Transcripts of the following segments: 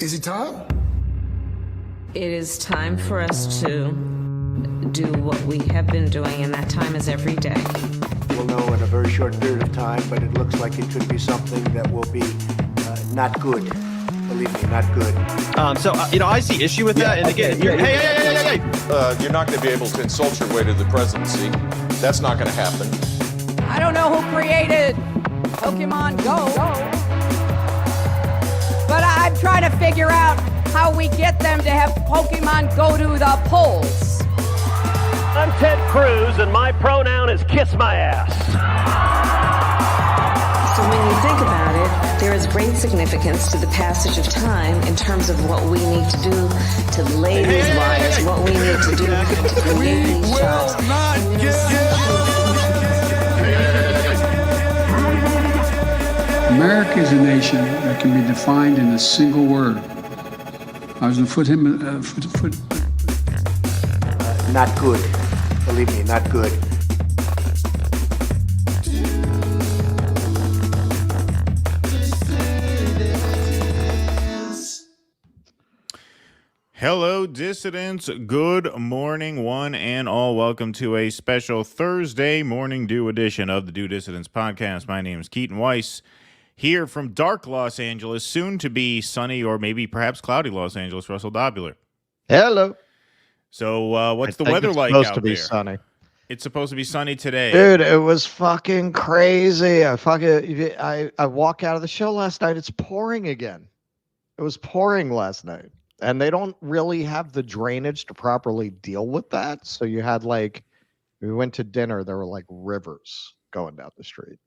Is it time? It is time for us to do what we have been doing, and that time is every day. We'll know in a very short period of time, but it looks like it could be something that will be not good. Believe me, not good. I see issue with that. And again, hey. You're not going to be able to insult your way to the presidency. That's not going to happen. I don't know who created Pokemon Go, but I'm trying to figure out how we get them to have Pokemon go to the polls. I'm Ted Cruz, and my pronoun is kiss my ass. So when you think about it, there is great significance to the passage of time in terms of what we need to do to lay these wires, what we need to do to create these jobs. America is a nation that can be defined in a single word. I was going to put him. Not good. Believe me, not good. Hello, dissidents. Good morning, one and all. Welcome to a special Thursday morning due edition of the Do Dissidents podcast. My name is Keaton Weiss, here from dark Los Angeles, soon to be sunny or maybe perhaps cloudy Los Angeles. Russell Dobular. Hello. So, what's the weather like out there? Supposed to be sunny. It's supposed to be sunny today. Dude, it was fucking crazy. I walk out of the show last night. It's pouring again. It was pouring last night. And they don't really have the drainage to properly deal with that. So you had we went to dinner, there were like rivers going down the street.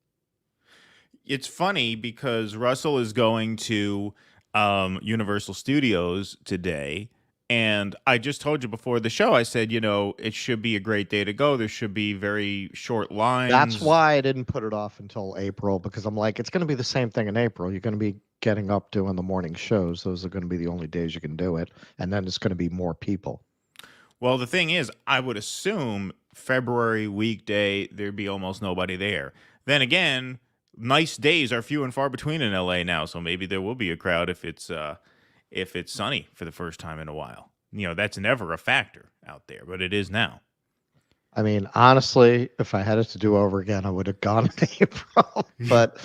It's funny because Russell is going to Universal Studios today. And I just told you before the show, I said, it should be a great day to go. There should be very short lines. That's why I didn't put it off until April, because I'm like, it's going to be the same thing in April. You're going to be getting up doing the morning shows. Those are going to be the only days you can do it. And then it's going to be more people. Well, the thing is, I would assume February weekday, there'd be almost nobody there. Then again, nice days are few and far between in LA now. So maybe there will be a crowd if it's sunny for the first time in a while. That's never a factor out there, but it is now. I mean, honestly, if I had it to do over again, I would have gone in April. But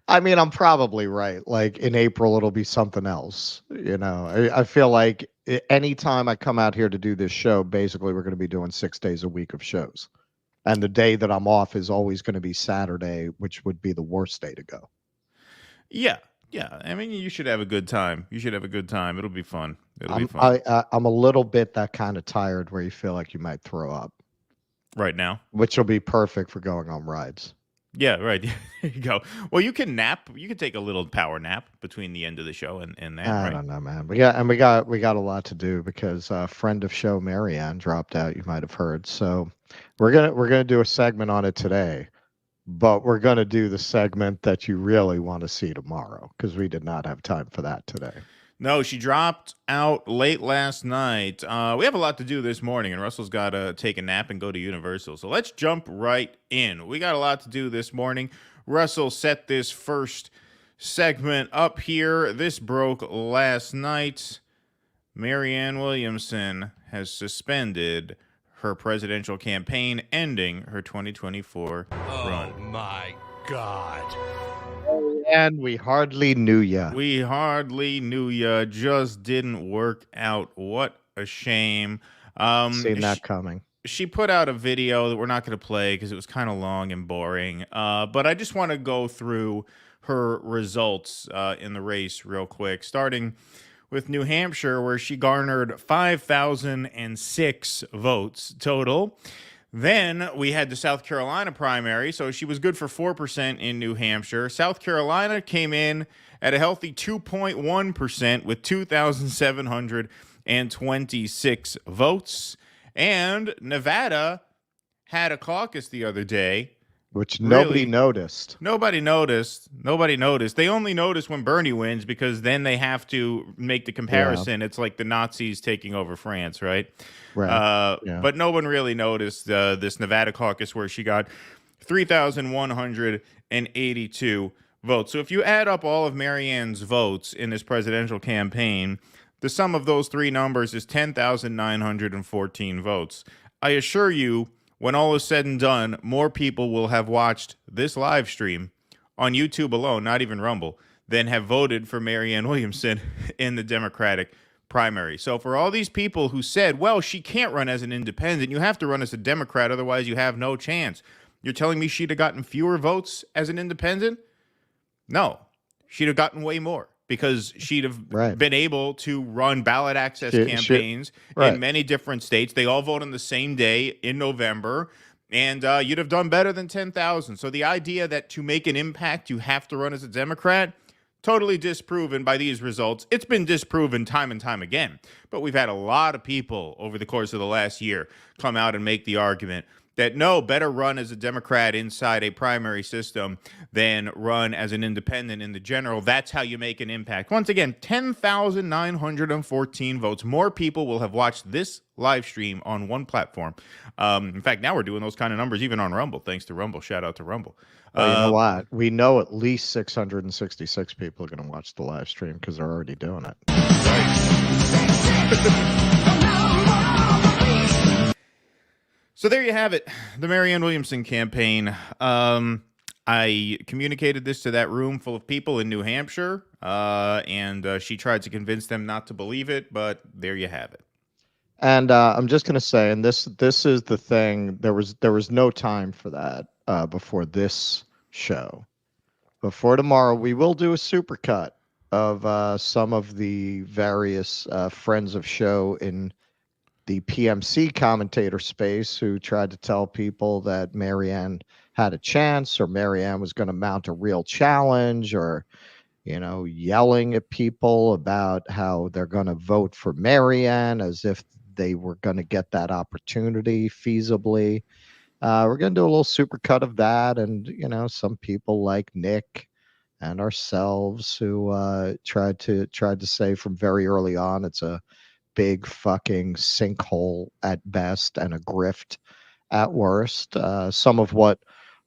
I mean, I'm probably right. Like in April, it'll be something else. I feel like anytime I come out here to do this show, basically we're going to be doing 6 days a week of shows. And the day that I'm off is always going to be Saturday, which would be the worst day to go. Yeah. Yeah, I mean, you should have a good time. It'll be fun. Be fun. I'm a little bit that kind of tired where you feel like you might throw up. Right now? Which will be perfect for going on rides. Yeah, right. There you go. Well, you can nap. You can take a little power nap between the end of the show and that, I don't know, man. We got a lot to do because a friend of show Marianne dropped out, you might have heard. So we're gonna do a segment on it today. But we're going to do the segment that you really want to see tomorrow because we did not have time for that today. No, she dropped out late last night. We have a lot to do this morning, and Russell's got to take a nap and go to Universal. So let's jump right in. We got a lot to do this morning. Russell set this first segment up here. This broke last night. Marianne Williamson has suspended her presidential campaign, ending her 2024 run. Oh my God. And we hardly knew ya. Just didn't work out. What a shame. Seen that coming. She put out a video that we're not going to play because it was kind of long and boring. But I just want to go through her results in the race real quick, starting with New Hampshire, where she garnered 5,006 votes total. Then we had the South Carolina primary, so she was good for 4% in New Hampshire. South Carolina came in at a healthy 2.1% with 2,726 votes. And Nevada had a caucus the other day, which nobody noticed. Nobody noticed. They only notice when Bernie wins because then they have to make the comparison. Yeah. It's like the Nazis taking over France, right? Right. Yeah. But no one really noticed this Nevada caucus where she got 3,182 votes. So if you add up all of Marianne's votes in this presidential campaign, the sum of those three numbers is 10,914 votes. I assure you, when all is said and done, more people will have watched this live stream on YouTube alone, not even Rumble, than have voted for Marianne Williamson in the Democratic primary. So for all these people who said, well, she can't run as an independent, you have to run as a Democrat, otherwise you have no chance. You're telling me she'd have gotten fewer votes as an independent? No, she'd have gotten way more, because she'd have been able to run ballot access campaigns in many different states. They all vote on the same day in November, and you'd have done better than 10,000. So the idea that to make an impact, you have to run as a Democrat, totally disproven by these results. It's been disproven time and time again. But we've had a lot of people over the course of the last year come out and make the argument that no, better run as a Democrat inside a primary system than run as an independent in the general. That's how you make an impact. Once again, 10,914 votes. More people will have watched this live stream on one platform. In fact, now we're doing those kind of numbers even on Rumble. Thanks to Rumble. Shout out to Rumble. Well, you know what? We know at least 666 people are going to watch the live stream because they're already doing it. So there you have it, the Marianne Williamson campaign. I communicated this to that room full of people in New Hampshire, and she tried to convince them not to believe it, but there you have it. And I'm just going to say, and this is the thing. There was no time for that before this show. Before tomorrow, we will do a supercut of some of the various friends of show in the PMC commentator space who tried to tell people that Marianne had a chance, or Marianne was going to mount a real challenge, or yelling at people about how they're going to vote for Marianne as if they were going to get that opportunity feasibly. We're going to do a little supercut of that, and some people like Nick and ourselves who tried to say from very early on it's a big fucking sinkhole at best and a grift at worst. Some of what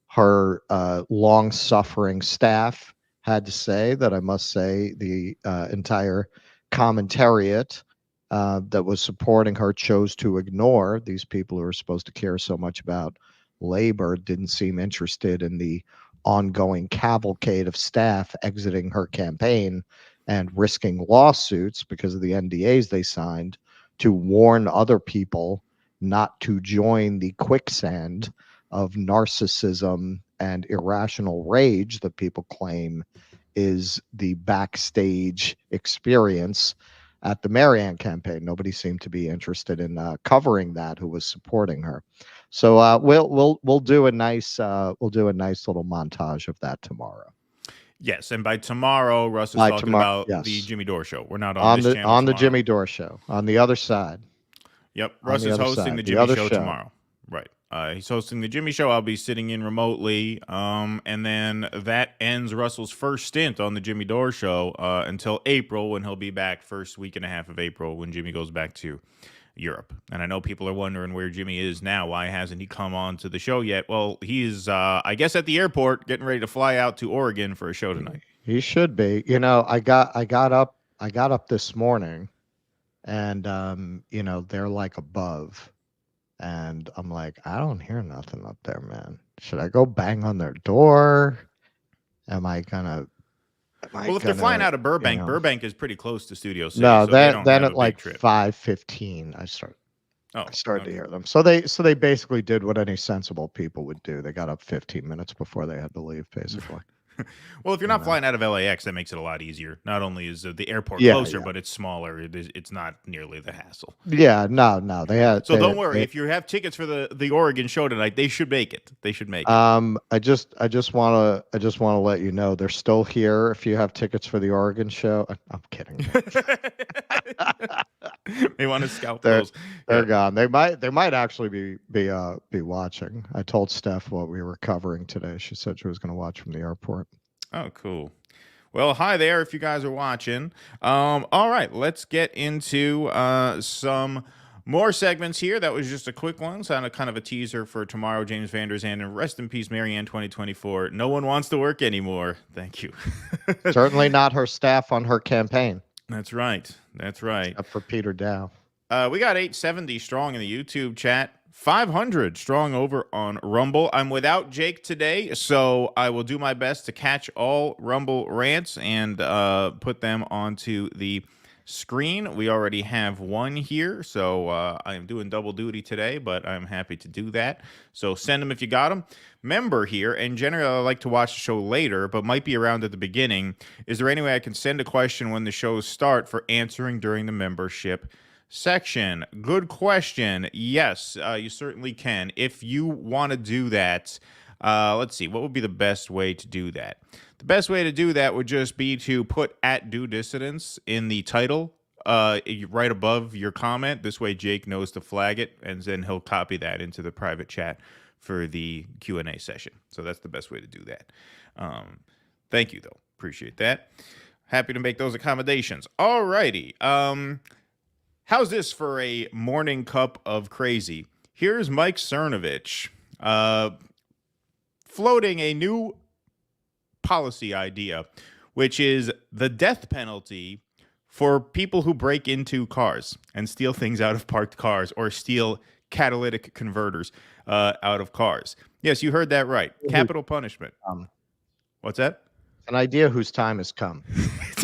her long-suffering staff had to say, that I must say the entire commentariat that was supporting her chose to ignore. These people who are supposed to care so much about labor didn't seem interested in the ongoing cavalcade of staff exiting her campaign and risking lawsuits because of the NDAs they signed to warn other people not to join the quicksand of narcissism and irrational rage that people claim is the backstage experience at the Marianne campaign. Nobody seemed to be interested in covering that who was supporting her. So we'll do a nice little montage of that tomorrow. Yes, and by tomorrow, Russ is talking about the Jimmy Dore show. We're not on this channel on the tomorrow. Jimmy Dore show on the other side. Yep, Russ is hosting the Jimmy show tomorrow. Right. He's hosting the Jimmy show. I'll be sitting in remotely. And then that ends Russell's first stint on the Jimmy Dore show until April, when he'll be back first week and a half of April when Jimmy goes back to Europe. And I know people are wondering where Jimmy is now. Why hasn't he come on to the show yet? Well, he's, I guess, at the airport getting ready to fly out to Oregon for a show tonight. He should be. I got up this morning, and they're like above. And I'm like, I don't hear nothing up there, man. Should I go bang on their door? If they're flying out of Burbank, Burbank is pretty close to Studio City. No, so then at like 5:15, I started to hear them. So they basically did what any sensible people would do. They got up 15 minutes before they had to leave, basically. Well, if you're not flying out of LAX, that makes it a lot easier. Not only is the airport closer, but it's smaller. It's not nearly the hassle. Yeah, no, they had. So don't worry. If you have tickets for the Oregon show tonight, they should make it. They should make it. I just want to let you know they're still here. If you have tickets for the Oregon show, I'm kidding. They want to scout those. They're gone. They might actually be watching. I told Steph what we were covering today. She said she was going to watch from the airport. Oh, cool. Well, hi there if you guys are watching. All right, let's get into some more segments here. That was just a quick one, so kind of a teaser for tomorrow. James Van Der Zand, and rest in peace, Marianne 2024. No one wants to work anymore. Thank you. Certainly not her staff on her campaign. That's right. Except for Peter Dow. We got 870 strong in the YouTube chat. 500 strong over on Rumble. I'm without Jake today, so I will do my best to catch all Rumble rants and put them onto the screen. We already have one here, so I am doing double duty today, but I'm happy to do that. So send them if you got them. Member here, and generally I like to watch the show later, but might be around at the beginning. Is there any way I can send a question when the shows start for answering during the membership section? Good question. Yes, you certainly can. If you want to do that, let's see, what would be the best way to do that? The best way to do that would just be to put @DoDissidence in the title right above your comment. This way Jake knows to flag it, and then he'll copy that into the private chat for the Q&A session. So that's the best way to do that. Thank you, though. Appreciate that. Happy to make those accommodations. All righty. How's this for a morning cup of crazy? Here's Mike Cernovich floating a new policy idea, which is the death penalty for people who break into cars and steal things out of parked cars or steal catalytic converters out of cars. Yes, you heard that right. Capital punishment. What's that? An idea whose time has come.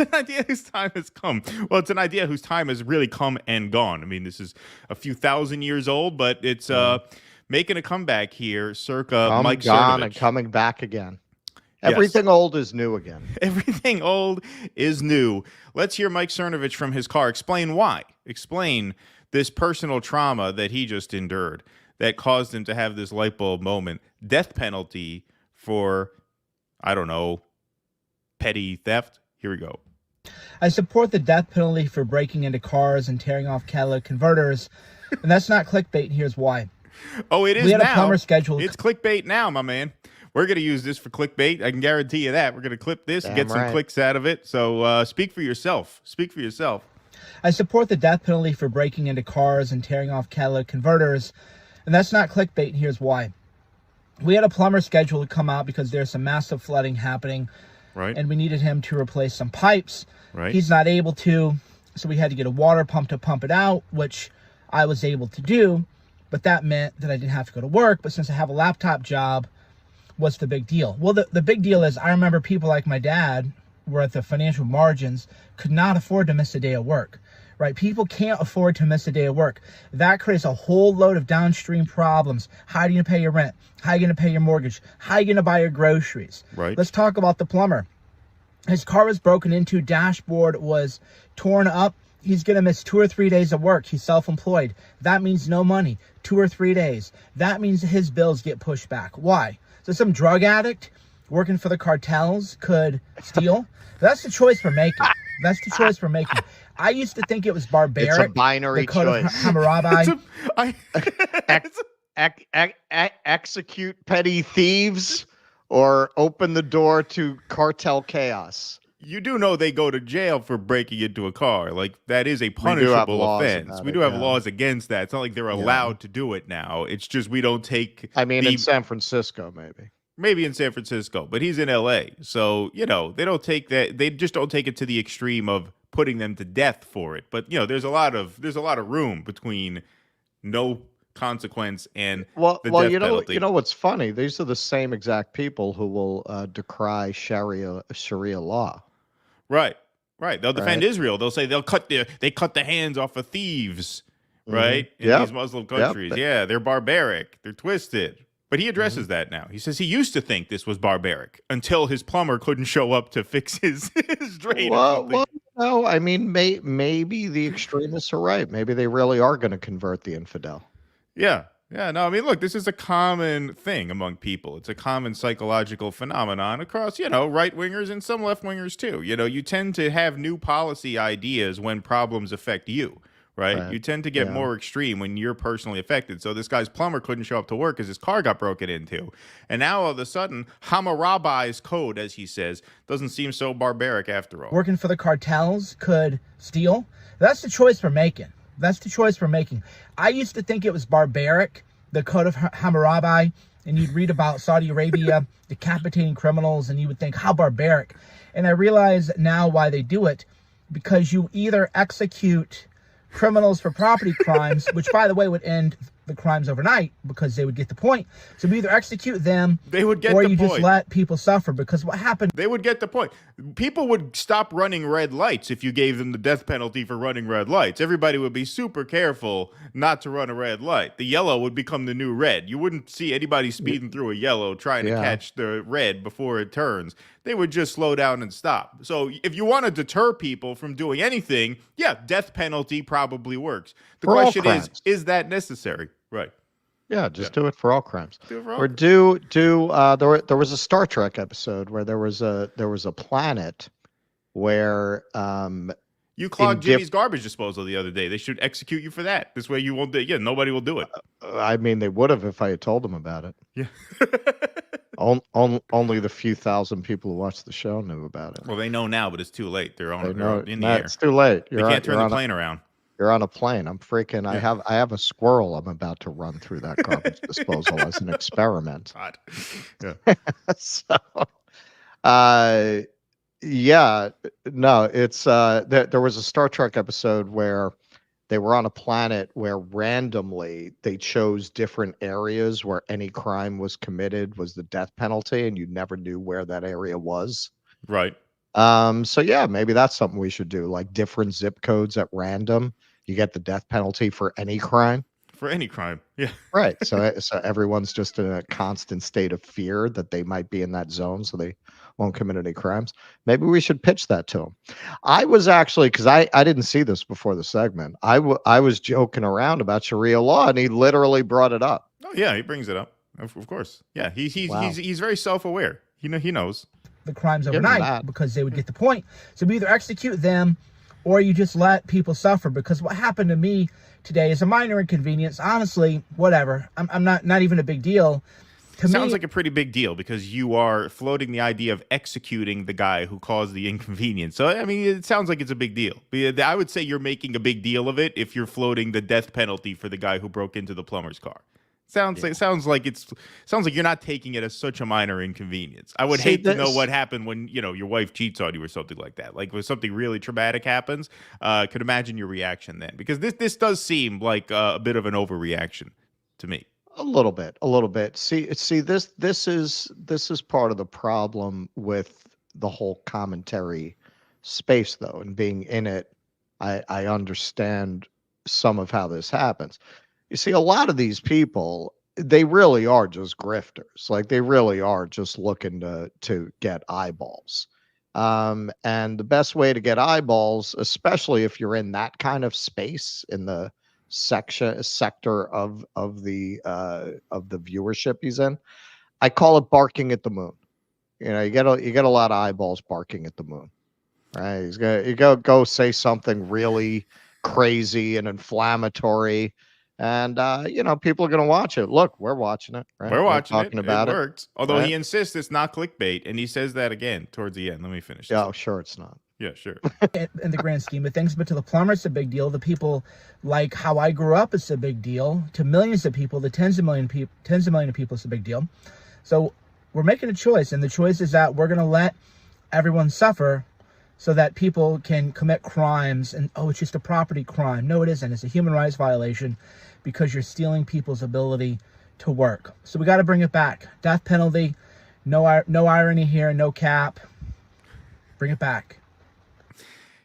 It's an idea whose time has come. Well, it's an idea whose time has really come and gone. I mean, this is a few thousand years old, but it's making a comeback here, circa Mike gone Cernovich. And coming back again. Yes. Everything old is new again. Everything old is new. Let's hear Mike Cernovich from his car explain why. Explain this personal trauma that he just endured that caused him to have this light bulb moment. Death penalty for, I don't know, petty theft. Here we go. I support the death penalty for breaking into cars and tearing off catalytic converters. And that's not clickbait. Here's why. Oh, it is now. We had a plumber scheduled. It's clickbait now, my man. We're going to use this for clickbait. I can guarantee you that. We're going to clip this and get some clicks out of it. So speak for yourself. Speak for yourself. I support the death penalty for breaking into cars and tearing off catalytic converters. And that's not clickbait. Here's why. We had a plumber scheduled to come out because there's some massive flooding happening. Right. And we needed him to replace some pipes. Right. He's not able to. So we had to get a water pump to pump it out, which I was able to do. But that meant that I didn't have to go to work. But since I have a laptop job, what's the big deal? Well, the big deal is I remember people like my dad were at the financial margins, could not afford to miss a day of work, right? People can't afford to miss a day of work. That creates a whole load of downstream problems. How are you going to pay your rent? How are you going to pay your mortgage? How are you going to buy your groceries? Right. Let's talk about the plumber. His car was broken into, dashboard was torn up. He's going to miss 2 or 3 days of work. He's self-employed. That means no money. 2 or 3 days. That means his bills get pushed back. Why? So some drug addict working for the cartels could steal. That's the choice we're making. That's the choice we're making. I used to think it was barbaric. It's a binary the code choice. Of Hammurabi. Execute petty thieves or open the door to cartel chaos. You do know they go to jail for breaking into a car. Like, that is a punishable offense. We do have laws against that. It's not like they're allowed to do it now. It's just we don't take... I mean, in San Francisco, maybe. Maybe in San Francisco, but he's in L.A. So, they don't take that. They just don't take it to the extreme of putting them to death for it. But, there's a lot of room between no consequence and the death penalty. You know what's funny? These are the same exact people who will decry Sharia law. Right. They'll defend Israel. They'll say they cut the hands off of thieves, right? In these Muslim countries. Yeah, they're barbaric. They're twisted. But he addresses that now. He says he used to think this was barbaric until his plumber couldn't show up to fix his drain. Well, no, I mean, maybe the extremists are right. Maybe they really are going to convert the infidel. Yeah. No, I mean, look, this is a common thing among people. It's a common psychological phenomenon across, right-wingers and some left-wingers too. You tend to have new policy ideas when problems affect you, right? You tend to get more extreme when you're personally affected. So this guy's plumber couldn't show up to work because his car got broken into. And now all of a sudden, Hammurabi's code, as he says, doesn't seem so barbaric after all. Working for the cartels could steal. That's the choice we're making. That's the choice we're making. I used to think it was barbaric, the code of Hammurabi, and you'd read about Saudi Arabia decapitating criminals, and you would think, how barbaric. And I realize now why they do it, because you either execute criminals for property crimes, which, by the way, would end the crimes overnight because they would get the point. So we either execute them, they would get or the you point. just let people suffer. Because what happened? They would get the point. People would stop running red lights if you gave them the death penalty for running red lights. Everybody would be super careful not to run a red light. The yellow would become the new red. You wouldn't see anybody speeding through a yellow trying to catch the red before it turns. They would just slow down and stop. So if you want to deter people from doing anything, death penalty probably works. The question is that necessary? Right. Yeah, just do it for all crimes. Or crimes. there was a Star Trek episode where there was a planet where you clogged Jimmy's garbage disposal the other day. They should execute you for that. This way you won't nobody will do it. I mean, they would have if I had told them about it. Yeah. Only the few thousand people who watched the show knew about it. Well, they know now, but it's too late. They're in the air. It's too late. They can't turn the plane around. You're on a plane. I'm freaking. Yeah. I have a squirrel. I'm about to run through that garbage disposal as an experiment. God. Yeah. It's there was a Star Trek episode where they were on a planet where randomly they chose different areas where any crime was committed was the death penalty, and you never knew where that area was. Right. So yeah, maybe that's something we should do, like different zip codes at random. You get the death penalty for any crime. For any crime. Yeah. Right. So everyone's just in a constant state of fear that they might be in that zone, so they won't commit any crimes. Maybe we should pitch that to them. I was actually, because I didn't see this before the segment. I was joking around about Sharia law, and he literally brought it up. Oh yeah, he brings it up. Of course. Yeah, he's very self-aware. He knows the crimes overnight because they would get the point. So we either execute them or you just let people suffer, because what happened to me today is a minor inconvenience. Honestly, whatever. I'm not even a big deal. Sounds like a pretty big deal, because you are floating the idea of executing the guy who caused the inconvenience. So, I mean, it sounds like it's a big deal. I would say you're making a big deal of it if you're floating the death penalty for the guy who broke into the plumber's car. Sounds like you're not taking it as such a minor inconvenience. I would hate to know what happened when, your wife cheats on you or something like that. Like when something really traumatic happens, could imagine your reaction then, because this does seem like a bit of an overreaction to me. A little bit. See, this is part of the problem with the whole commentary space, though, and being in it. I understand some of how this happens. You see, a lot of these people, they really are just grifters. Like, they really are just looking to get eyeballs. And the best way to get eyeballs, especially if you're in that kind of space, in the sector of the viewership he's in, I call it barking at the moon. You get a lot of eyeballs barking at the moon, right? You go say something really crazy and inflammatory, and people are gonna watch it. Look, we're watching it, right? We're watching talking it. About it worked. Although right? He insists it's not clickbait, and he says that again towards the end. Let me finish. Yeah, sure, it's not. Yeah, sure. In the grand scheme of things, but to the plumber, it's a big deal. The people like how I grew up, it's a big deal. To millions of people, the tens of million of people, it's a big deal. So we're making a choice, and the choice is that we're going to let everyone suffer so that people can commit crimes. And it's just a property crime. No, it isn't. It's a human rights violation, because you're stealing people's ability to work. So we got to bring it back. Death penalty. No irony here. No cap. Bring it back.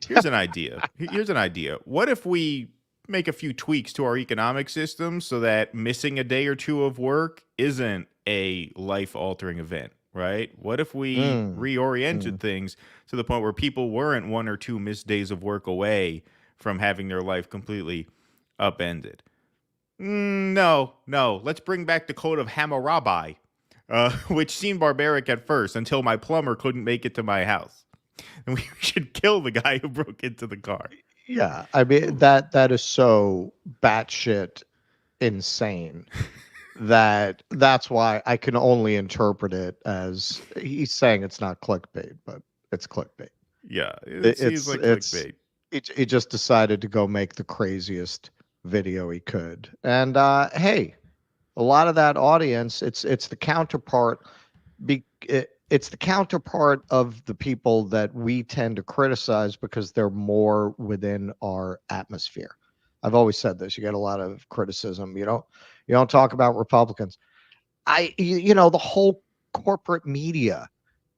Here's an idea. What if we make a few tweaks to our economic system so that missing a day or two of work isn't a life-altering event, right? What if we reoriented things to the point where people weren't 1 or 2 missed days of work away from having their life completely upended? No. Let's bring back the code of Hammurabi, which seemed barbaric at first until my plumber couldn't make it to my house. And we should kill the guy who broke into the car. Yeah, I mean that is so batshit insane that's why I can only interpret it as he's saying it's not clickbait, but it's clickbait. Yeah, it seems like clickbait. He just decided to go make the craziest video he could, and hey, a lot of that audience, it's the counterpart. It's the counterpart of the people that we tend to criticize because they're more within our atmosphere. I've always said this. You get a lot of criticism. You don't talk about Republicans. The whole corporate media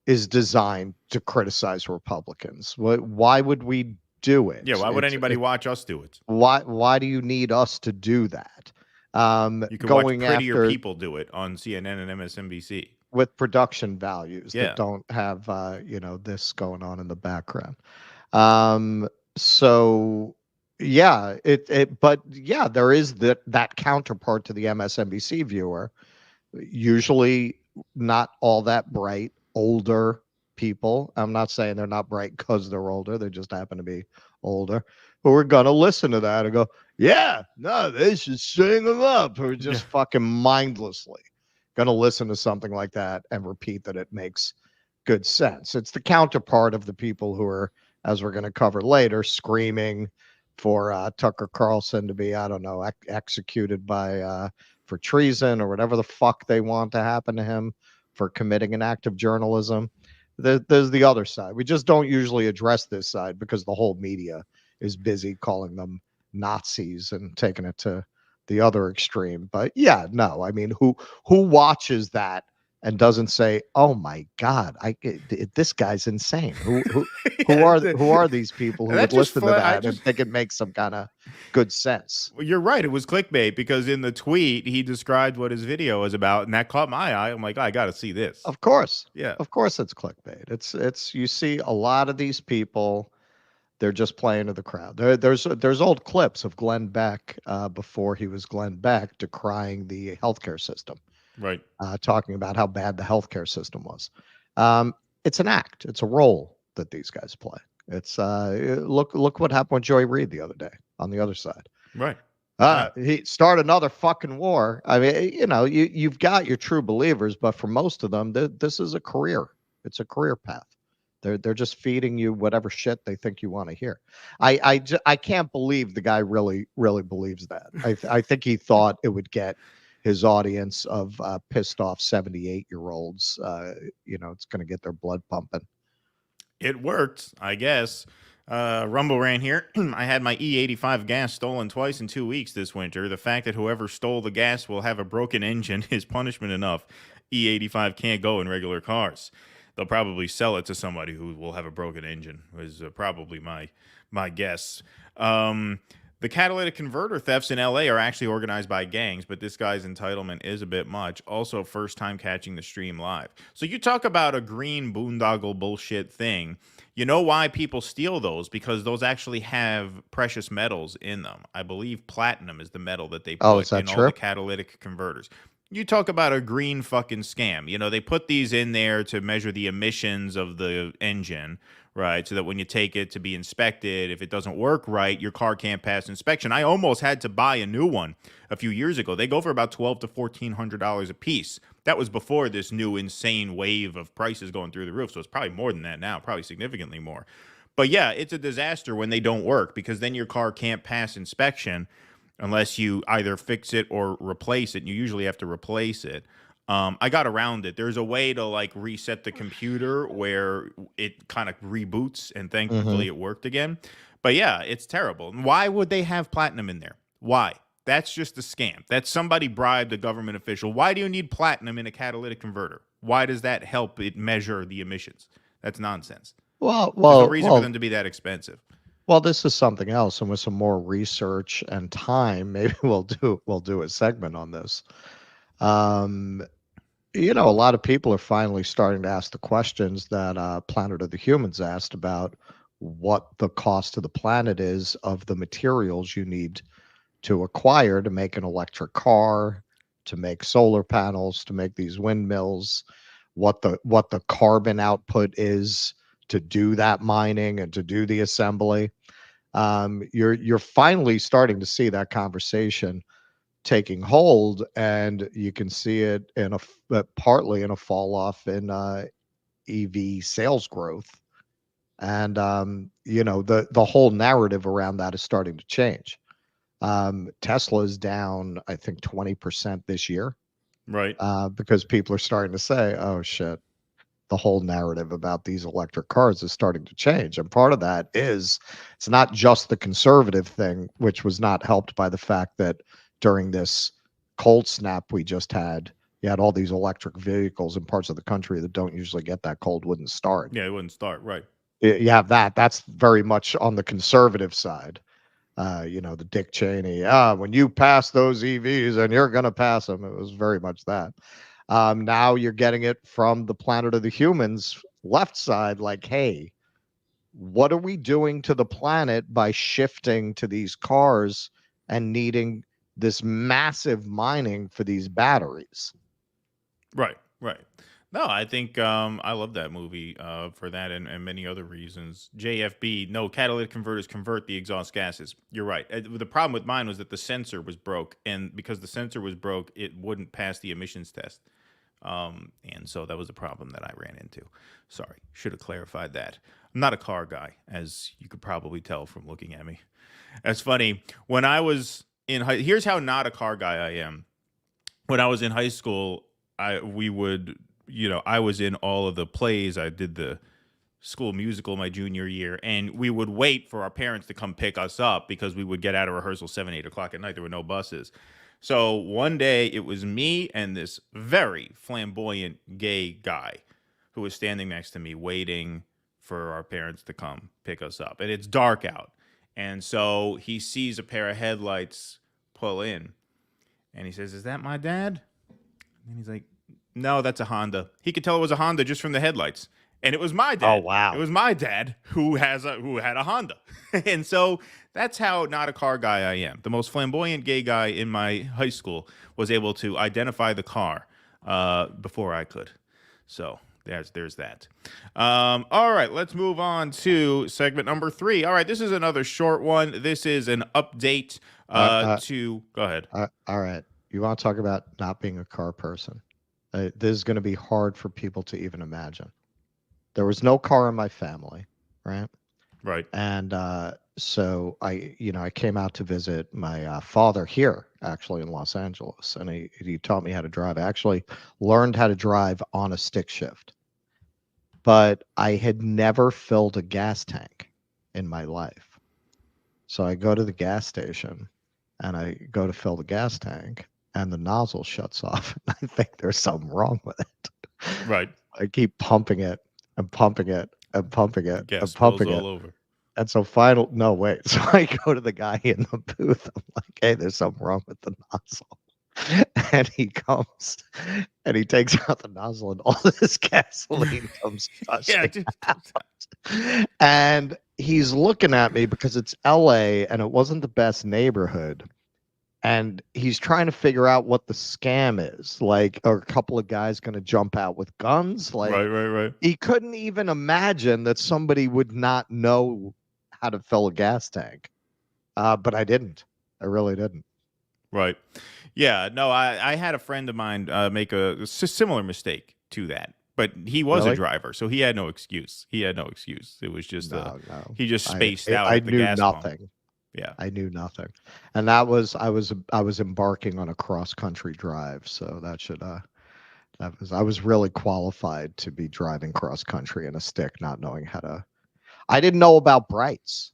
is designed to criticize Republicans. Why would we do it? Yeah, why would anybody watch us do it? Why do you need us to do that? You can watch prettier people do it on CNN and MSNBC. With production values that don't have this going on in the background. So yeah, but yeah, there is that counterpart to the MSNBC viewer, usually not all that bright, older people. I'm not saying they're not bright because they're older, they just happen to be older, who are gonna listen to that and go, yeah, no, they should string them up, or just fucking mindlessly going to listen to something like that and repeat that it makes good sense. It's the counterpart of the people who are, as we're going to cover later, screaming for Tucker Carlson to be, I don't know, executed for treason or whatever the fuck they want to happen to him for committing an act of journalism. There's the other side. We just don't usually address this side because the whole media is busy calling them Nazis and taking it to the other extreme. But yeah, no, I mean, who watches that and doesn't say, "Oh my God, this guy's insane." Who are these people who That would just listen to fla- I that and just think it makes some kind of good sense? You're right. It was clickbait because in the tweet he described what his video was about, and that caught my eye. I'm like, I got to see this. Of course, Yeah. of course, it's clickbait. It's you see a lot of these people. They're just playing to the crowd. There's old clips of Glenn Beck before he was Glenn Beck decrying the healthcare system, Right. talking about how bad the healthcare system was. It's an act. It's a role that these guys play. It's look what happened with Joy Reid the other day on the other side. Right. He started another fucking war. I mean, you've got your true believers, but for most of them, this is a career. It's a career path. They're just feeding you whatever shit they think you want to hear. I can't believe the guy really believes that. I think he thought it would get his audience of pissed off 78-year-olds. It's going to get their blood pumping. It worked, I guess. Rumble ran here. I had my E85 gas stolen twice in 2 weeks this winter. The fact that whoever stole the gas will have a broken engine is punishment enough. E85 can't go in regular cars. They'll probably sell it to somebody who will have a broken engine, is probably my guess. The catalytic converter thefts in LA are actually organized by gangs, but this guy's entitlement is a bit much. Also, first time catching the stream live. So you talk about a green boondoggle bullshit thing. You know why people steal those? Because those actually have precious metals in them. I believe platinum is the metal that they put in all the catalytic converters. You talk about a green fucking scam. They put these in there to measure the emissions of the engine, right? So that when you take it to be inspected, if it doesn't work right, your car can't pass inspection. I almost had to buy a new one a few years ago. They go for about $1,200 to $1,400 a piece. That was before this new insane wave of prices going through the roof. So it's probably more than that now, probably significantly more. But yeah, it's a disaster when they don't work because then your car can't pass inspection unless you either fix it or replace it. And you usually have to replace it. I got around it. There's a way to reset the computer where it kind of reboots, and thankfully it worked again. But yeah, it's terrible. Why would they have platinum in there? Why? That's just a scam. That's somebody bribed a government official. Why do you need platinum in a catalytic converter? Why does that help it measure the emissions? That's nonsense. Well, there's no reason for them to be that expensive. Well, this is something else, and with some more research and time, maybe we'll do a segment on this. A lot of people are finally starting to ask the questions that Planet of the Humans asked about what the cost to the planet is of the materials you need to acquire to make an electric car, to make solar panels, to make these windmills, what the carbon output is to do that mining and to do the assembly. You're finally starting to see that conversation taking hold, and you can see it partly in a fall off in EV sales growth, and the whole narrative around that is starting to change. Tesla is down, I think, 20% this year, right? Because people are starting to say, "Oh shit." The whole narrative about these electric cars is starting to change. And part of that is it's not just the conservative thing, which was not helped by the fact that during this cold snap we just had, you had all these electric vehicles in parts of the country that don't usually get that cold, wouldn't start. Yeah, it wouldn't start, right. You have that. That's very much on the conservative side. The Dick Cheney, when you pass those EVs and you're going to pass them. It was very much that. Now you're getting it from the Planet of the Humans left side, like, hey, what are we doing to the planet by shifting to these cars and needing this massive mining for these batteries? Right. No, I think I love that movie for that and many other reasons. JFB, no, catalytic converters convert the exhaust gases. You're right. The problem with mine was that the sensor was broke, and because the sensor was broke, it wouldn't pass the emissions test. And so that was a problem that I ran into. Sorry, should have clarified that. I'm not a car guy, as you could probably tell from looking at me. That's funny. When I was here's how not a car guy I am. When I was in high school, I was in all of the plays. I did the school musical my junior year, and we would wait for our parents to come pick us up because we would get out of rehearsal 7, 8 o'clock at night. There were no buses. So one day it was me and this very flamboyant gay guy who was standing next to me waiting for our parents to come pick us up. And it's dark out. And so he sees a pair of headlights pull in. And he says, "Is that my dad?" And he's like, "No, that's a Honda." He could tell it was a Honda just from the headlights. And it was my dad. Oh, wow. It was my dad who had a Honda. And so that's how not a car guy I am. The most flamboyant gay guy in my high school was able to identify the car before I could. So there's that. All right, let's move on to segment number 3. All right, this is another short one. This is an update to... Go ahead. All right. You want to talk about not being a car person? This is going to be hard for people to even imagine. There was no car in my family, right? Right. And so I came out to visit my father here, actually in Los Angeles, and he taught me how to drive. I actually learned how to drive on a stick shift, but I had never filled a gas tank in my life. So I go to the gas station and I go to fill the gas tank, and the nozzle shuts off. And I think there's something wrong with it. Right. I keep pumping it and pumping it and pumping it Gas and pumping spills it. all over. And so so I go to the guy in the booth. I'm like, "Hey, there's something wrong with the nozzle." And he comes and he takes out the nozzle, and all this gasoline comes gushing out. And he's looking at me because it's LA and it wasn't the best neighborhood. And he's trying to figure out what the scam is. Like, are a couple of guys going to jump out with guns? Like, Right. He couldn't even imagine that somebody would not know how to fill a gas tank. But I didn't. I really didn't. Right. Yeah. No, I had a friend of mine make a similar mistake to that. But he was a driver, so he had no excuse. It was just he just spaced out. I at the knew gas nothing. Pump. Yeah. I knew nothing. And that was I was embarking on a cross country drive, so I was really qualified to be driving cross country in a stick, not knowing how to. I didn't know about brights.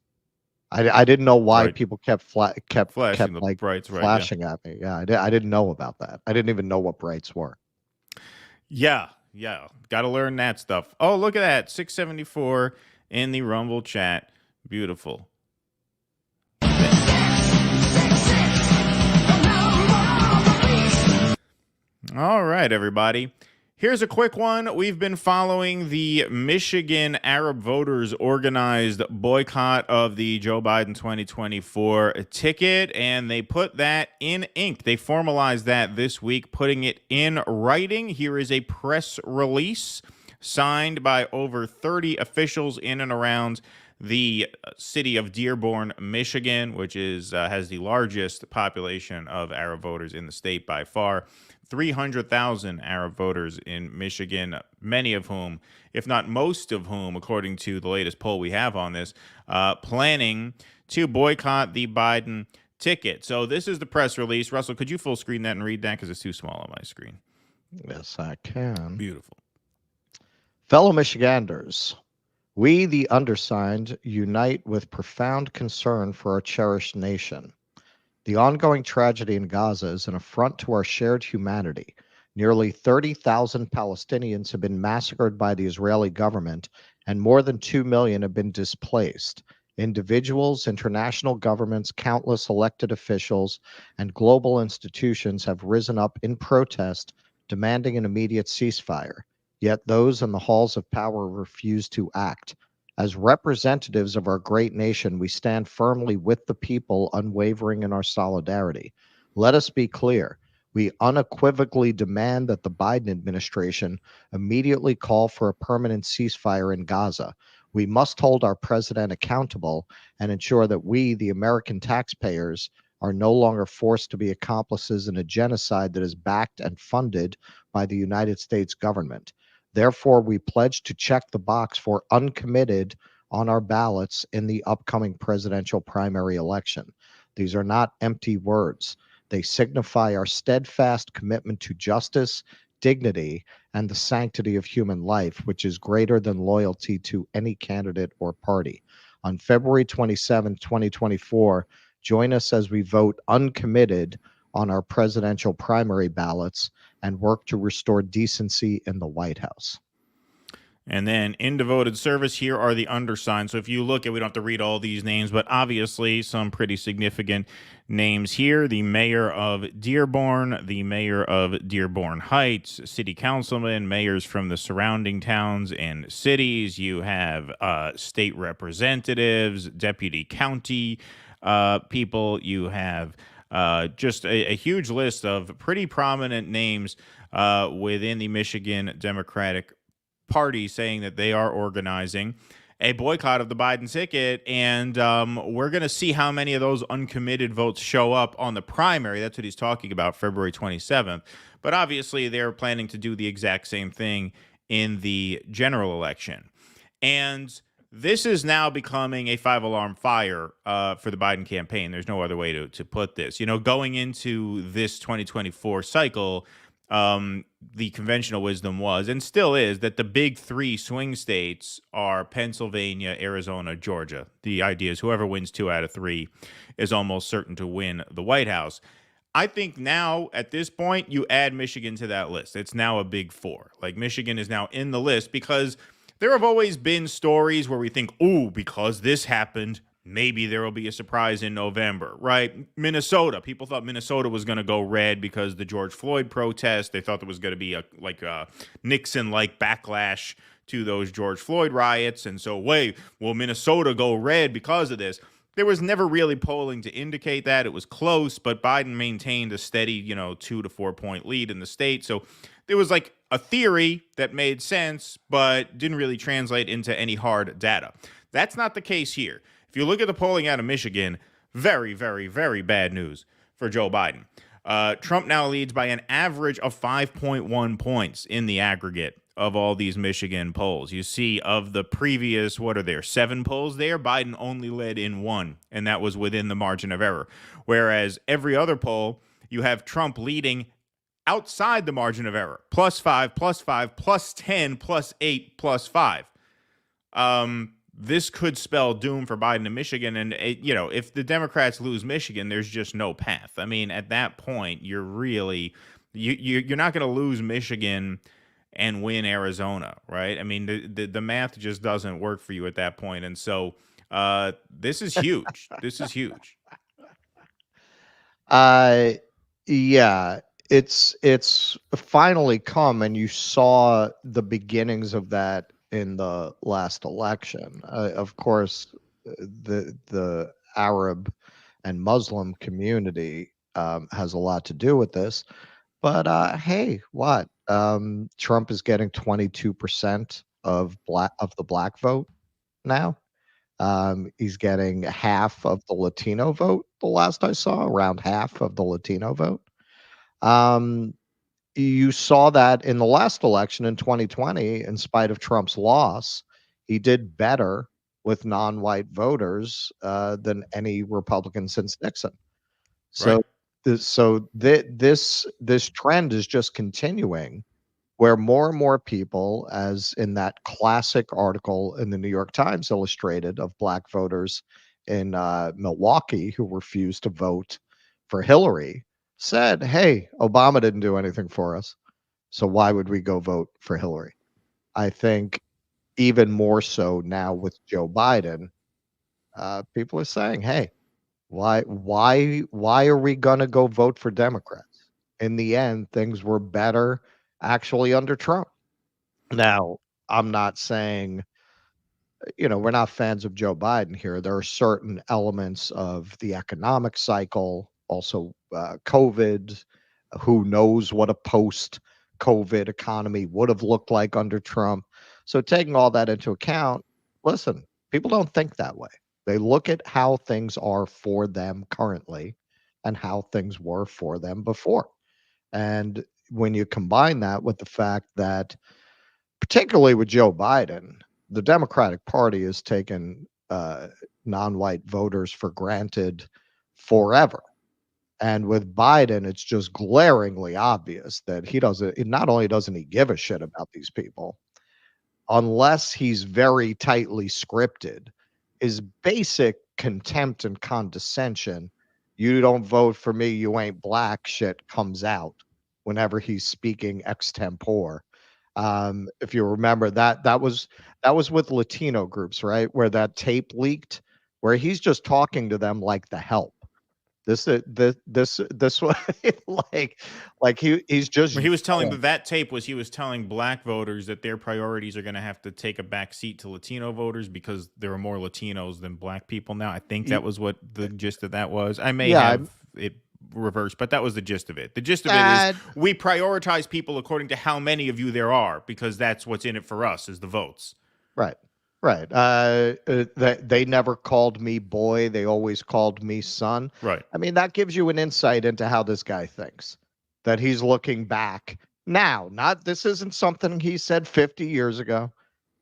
I didn't know why people kept flashing the brights, flashing at me. Yeah, I didn't know about that. I didn't even know what brights were. Yeah. Got to learn that stuff. Oh, look at that. 674 in the Rumble chat. Beautiful. All right, everybody. Here's a quick one. We've been following the Michigan Arab voters organized boycott of the Joe Biden 2024 ticket, and they put that in ink. They formalized that this week, putting it in writing. Here is a press release signed by over 30 officials in and around the city of Dearborn, Michigan, which has the largest population of Arab voters in the state by far. 300,000 Arab voters in Michigan, many of whom, if not most of whom, according to the latest poll we have on this, planning to boycott the Biden ticket. So this is the press release. Russell, could you full screen that and read that because it's too small on my screen? Yes, I can. Beautiful. Fellow Michiganders, we, the undersigned, unite with profound concern for our cherished nation. The ongoing tragedy in Gaza is an affront to our shared humanity. Nearly 30,000 Palestinians have been massacred by the Israeli government, and more than 2 million have been displaced. Individuals, international governments, countless elected officials, and global institutions have risen up in protest, demanding an immediate ceasefire. Yet those in the halls of power refuse to act. As representatives of our great nation, we stand firmly with the people, unwavering in our solidarity. Let us be clear. We unequivocally demand that the Biden administration immediately call for a permanent ceasefire in Gaza. We must hold our president accountable and ensure that we, the American taxpayers, are no longer forced to be accomplices in a genocide that is backed and funded by the United States government. Therefore, we pledge to check the box for uncommitted on our ballots in the upcoming presidential primary election. These are not empty words. They signify our steadfast commitment to justice, dignity, and the sanctity of human life, which is greater than loyalty to any candidate or party. On February 27, 2024, join us as we vote uncommitted on our presidential primary ballots and work to restore decency in the White House. And then in devoted service, here are the undersigned. So if you look at, we don't have to read all these names, but obviously some pretty significant names here. The mayor of Dearborn, the mayor of Dearborn Heights, city councilmen, mayors from the surrounding towns and cities. You have state representatives, deputy county people. You have just a huge list of pretty prominent names within the Michigan Democratic Party saying that they are organizing a boycott of the Biden ticket, and we're going to see how many of those uncommitted votes show up on the primary. That's what he's talking about, February 27th. But obviously, they're planning to do the exact same thing in the general election. And this is now becoming a five-alarm fire for the Biden campaign. There's no other way to put this. You know, going into this 2024 cycle, the conventional wisdom was, and still is, that the big three swing states are Pennsylvania, Arizona, Georgia. The idea is whoever wins 2 out of 3 is almost certain to win the White House. I think now, at this point, you add Michigan to that list. It's now a big 4. Like, Michigan is now in the list because there have always been stories where we think, ooh, because this happened, maybe there will be a surprise in November, right? Minnesota. People thought Minnesota was going to go red because the George Floyd protest. They thought there was going to be a Nixon-like backlash to those George Floyd riots. And so, wait, will Minnesota go red because of this? There was never really polling to indicate that. It was close, but Biden maintained a steady, 2 to 4 point lead in the state. So there was like a theory that made sense, but didn't really translate into any hard data. That's not the case here. If you look at the polling out of Michigan, very, very, very bad news for Joe Biden. Trump now leads by an average of 5.1 points in the aggregate of all these Michigan polls. You see, of the previous, 7 polls there, Biden only led in 1, and that was within the margin of error. Whereas every other poll, you have Trump leading outside the margin of error. +5, +5, +10, +8, +5. This could spell doom for Biden in Michigan. And, if the Democrats lose Michigan, there's just no path. I mean, at that point, you're really, you're not going to lose Michigan and win Arizona, right? I mean, the math just doesn't work for you at that point. And so this is huge. This is huge. Yeah, it's finally come, and you saw the beginnings of that in the last election. Of course, the Arab and Muslim community has a lot to do with this. But hey, what? Trump is getting 22% of the black vote now. He's getting half of the Latino vote. The last I saw, around half of the Latino vote. You saw that in the last election in 2020, in spite of Trump's loss, he did better with non-white voters than any Republican since Nixon. So, Right. this trend is just continuing, where more and more people, as in that classic article in the New York Times Illustrated of black voters in Milwaukee who refused to vote for Hillary, said, hey, Obama didn't do anything for us, so why would we go vote for Hillary? I think even more so now with Joe Biden, people are saying, hey, why are we going to go vote for Democrats? In the end, things were better actually under Trump. Now, I'm not saying, we're not fans of Joe Biden here. There are certain elements of the economic cycle, also COVID. Who knows what a post-COVID economy would have looked like under Trump? So taking all that into account, listen, people don't think that way. They look at how things are for them currently and how things were for them before. And when you combine that with the fact that, particularly with Joe Biden, the Democratic Party has taken non-white voters for granted forever. And with Biden, it's just glaringly obvious that not only doesn't he give a shit about these people, unless he's very tightly scripted, his basic contempt and condescension "You don't vote for me, you ain't black" shit comes out whenever he's speaking extempore. If you remember that was with Latino groups, right? Where that tape leaked, where he's just talking to them like the help. This way, he's just He was telling that tape was he was telling black voters that their priorities are going to have to take a back seat to Latino voters because there are more Latinos than black people now. I think that was what the gist of that was. I may have it reversed, but that was the gist of it. The gist of it is we prioritize people according to how many of you there are because that's what's in it for us is the votes. Right. Right. They never called me boy. They always called me son. Right. I mean, that gives you an insight into how this guy thinks, that he's looking back now. This isn't something he said 50 years ago.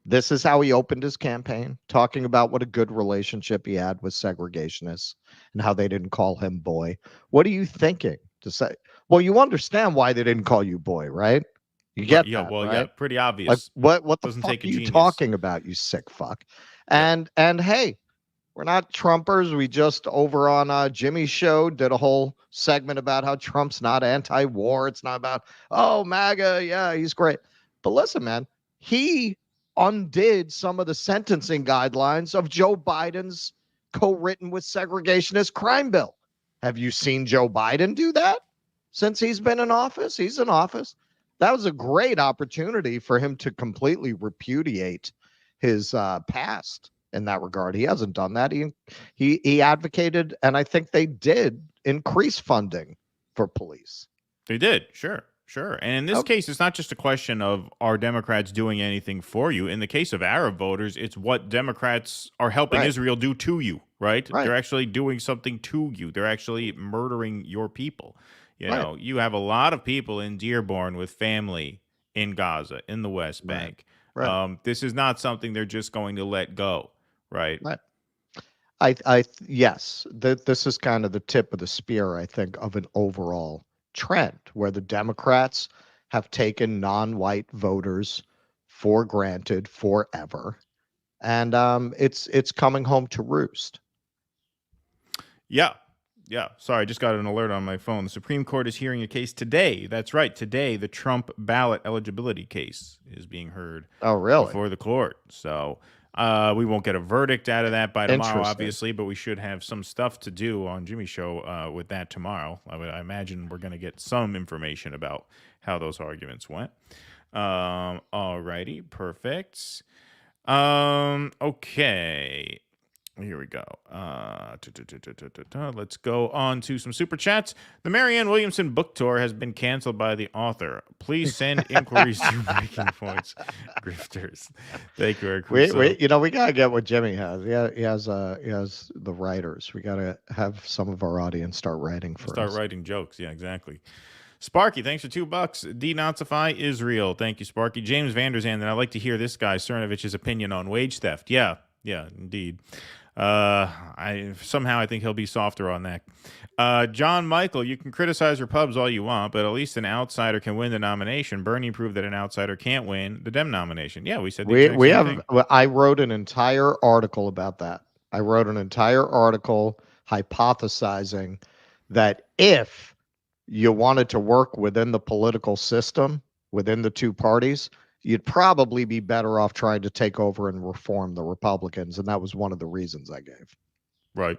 This is how he opened his campaign, talking about what a good relationship he had with segregationists and how they didn't call him boy. What are you thinking to say? Well, you understand why they didn't call you boy, right? You get that, right? Yeah, pretty obvious. Like, what the fuck are you talking about, you sick fuck? And hey, we're not Trumpers. We just over on Jimmy's show did a whole segment about how Trump's not anti-war. It's not about, oh, MAGA, yeah, he's great. But listen, man, he undid some of the sentencing guidelines of Joe Biden's co-written with segregationist crime bill. Have you seen Joe Biden do that since he's been in office? He's in office. That was a great opportunity for him to completely repudiate his past in that regard. He hasn't done that. He advocated, and I think they did increase funding for police. They did, sure. And in this case, it's not just a question of are Democrats doing anything for you. In the case of Arab voters, it's what Democrats are helping Israel do to you, right? They're actually doing something to you. They're actually murdering your people. You know, you have a lot of people in Dearborn with family in Gaza, in the West Bank. This is not something they're just going to let go, right? Yes, this is kind of the tip of the spear, I think, of an overall trend where the Democrats have taken non-white voters for granted forever, and it's coming home to roost. Yeah. Sorry, I just got an alert on my phone. The Supreme Court is hearing a case today. That's right. Today, the Trump ballot eligibility case is being heard. Oh, really? Before the court. So we won't get a verdict out of that by tomorrow, obviously, but we should have some stuff to do on Jimmy's show with that tomorrow. I imagine we're going to get some information about how those arguments went. All righty. Perfect. Okay. Here we go. Let's go on to some super chats. The Marianne Williamson book tour has been canceled by the author. Please send inquiries to Breaking Points Grifters. Thank you, Eric. We gotta get what Jimmy has. He has the writers. We gotta have some of our audience start writing for us. Start writing jokes. Yeah, exactly. Sparky, thanks for $2. Denazify Israel. Thank you, Sparky. James Vanderzand, and I'd like to hear this guy Cernovich's opinion on wage theft. Yeah, indeed. I think he'll be softer on that. John Michael, you can criticize Repubs all you want, but at least an outsider can win the nomination. Bernie proved that an outsider can't win the Dem nomination. Yeah, we said we have. Thing. I wrote an entire article about that. I wrote an entire article hypothesizing that if you wanted to work within the political system, within the two parties, you'd probably be better off trying to take over and reform the Republicans. And that was one of the reasons I gave. Right.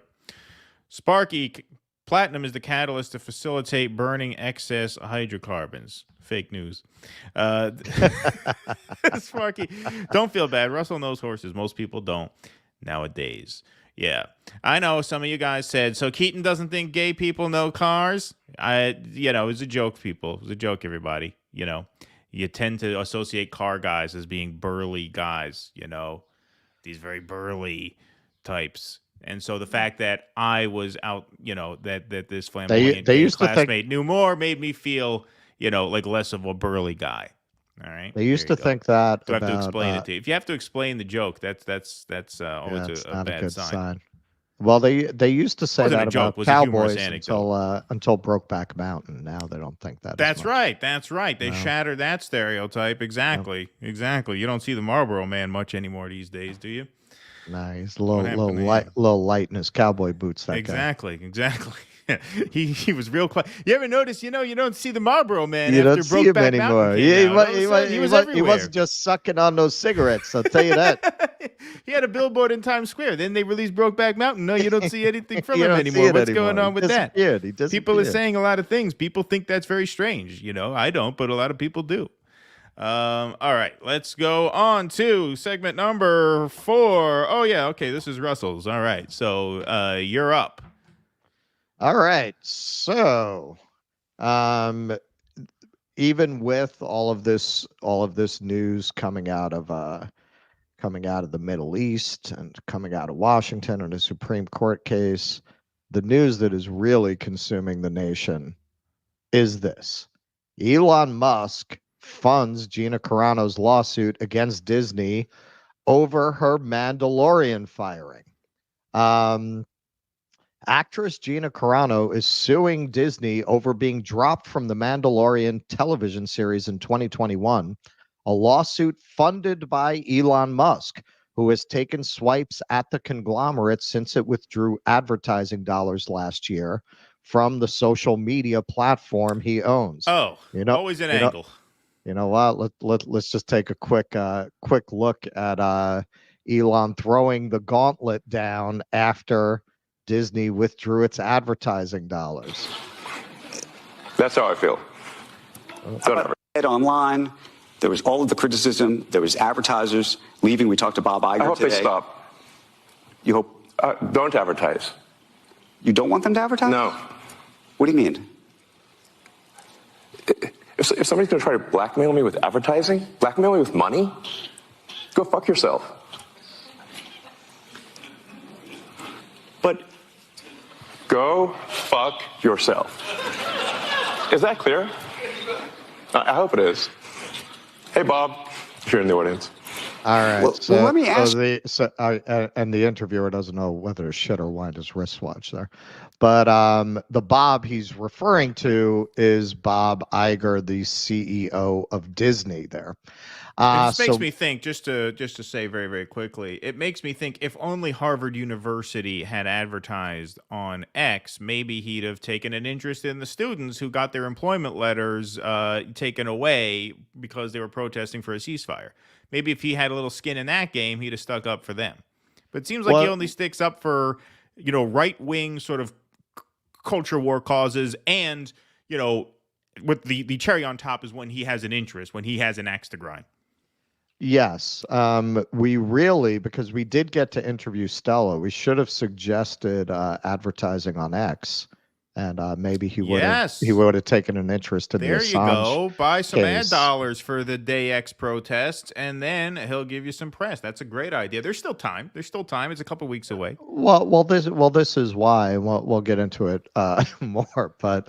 Sparky, platinum is the catalyst to facilitate burning excess hydrocarbons. Fake news. Sparky, don't feel bad. Russell knows horses. Most people don't nowadays. Yeah. I know some of you guys said, so Keaton doesn't think gay people know cars? It was a joke, people. It was a joke, everybody. You tend to associate car guys as being burly guys, these very burly types. And so the fact that I was out, that this flamboyant classmate knew more made me feel, like less of a burly guy. All right. They used to think that. Do I have to explain it to you? If you have to explain the joke, that's always a bad sign. Well, they used to say that about Cowboys until Brokeback Mountain. Now they don't think that. That's right. They shattered that stereotype. Exactly. You don't see the Marlboro Man much anymore these days, do you? Nah, he's a little light in his cowboy boots. That exactly. he was real quiet. You ever notice? You don't see the Marlboro Man You after don't see him Brokeback anymore. Mountain came out. He was everywhere. He wasn't just sucking on those cigarettes. I'll tell you that. He had a billboard in Times Square. Then they released Brokeback Mountain. No, you don't see anything from You him don't see anymore. it What's anymore. going on He with that? disappeared. He disappeared. People are saying a lot of things. People think that's very strange. I don't, but a lot of people do. All right, let's go on to segment number 4. Oh, yeah, okay, this is Russell's. All right, so you're up. All right, so even with all of this news coming out of the Middle East and coming out of Washington and a Supreme Court case, the news that is really consuming the nation is this: Elon Musk funds Gina Carano's lawsuit against Disney over her Mandalorian firing. Actress Gina Carano is suing Disney over being dropped from the Mandalorian television series in 2021, a lawsuit funded by Elon Musk, who has taken swipes at the conglomerate since it withdrew advertising dollars last year from the social media platform he owns. Oh, always an angle. You know what? Let's just take a quick look at Elon throwing the gauntlet down after Disney withdrew its advertising dollars. That's how I feel. Online, there was all of the criticism. There was advertisers leaving. We talked to Bob Iger today. I hope they stop. You hope? Don't advertise. You don't want them to advertise? No. What do you mean? If somebody's going to try to blackmail me with advertising, blackmail me with money, go fuck yourself. But go fuck yourself. Is that clear? I hope it is. Hey, Bob, if you're in the audience. All right. Well, let me ask. And the interviewer doesn't know whether to shit or wind his wristwatch there. But the Bob he's referring to is Bob Iger, the CEO of Disney there. This makes me think, just to say very, very quickly, it makes me think if only Harvard University had advertised on X, maybe he'd have taken an interest in the students who got their employment letters taken away because they were protesting for a ceasefire. Maybe if he had a little skin in that game, he'd have stuck up for them. But it seems like he only sticks up for, right-wing sort of culture war causes and, with the cherry on top is when he has an interest, when he has an axe to grind. Yes. Because we did get to interview Stella, we should have suggested advertising on X. And maybe he would have taken an interest in the Assange. There you go. Buy some ad case. dollars for the Day X protests, and then he'll give you some press. That's a great idea. There's still time. It's a couple weeks away. This is why. We'll get into it more. But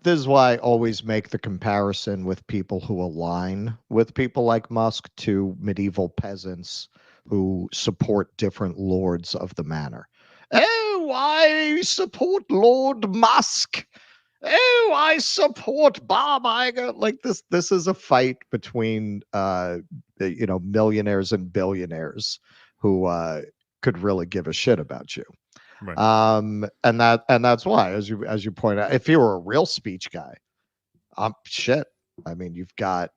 this is why I always make the comparison with people who align with people like Musk to medieval peasants who support different lords of the manor. Oh, I support Lord Musk. Oh, I support Bob Iger. Like this is a fight between millionaires and billionaires who could really give a shit about you. Right. And that's why, as you point out, if you were a real speech guy, shit. I mean, you've got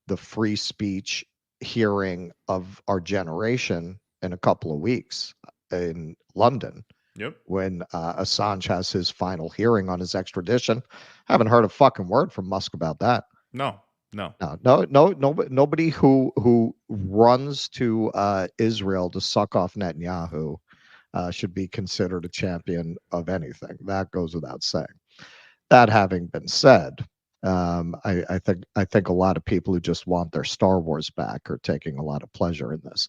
the free speech hearing of our generation in a couple of weeks in London. Yep. When Assange has his final hearing on his extradition. Haven't heard a fucking word from Musk about that. No. Nobody who runs to Israel to suck off Netanyahu should be considered a champion of anything. That goes without saying. That having been said, I think a lot of people who just want their Star Wars back are taking a lot of pleasure in this.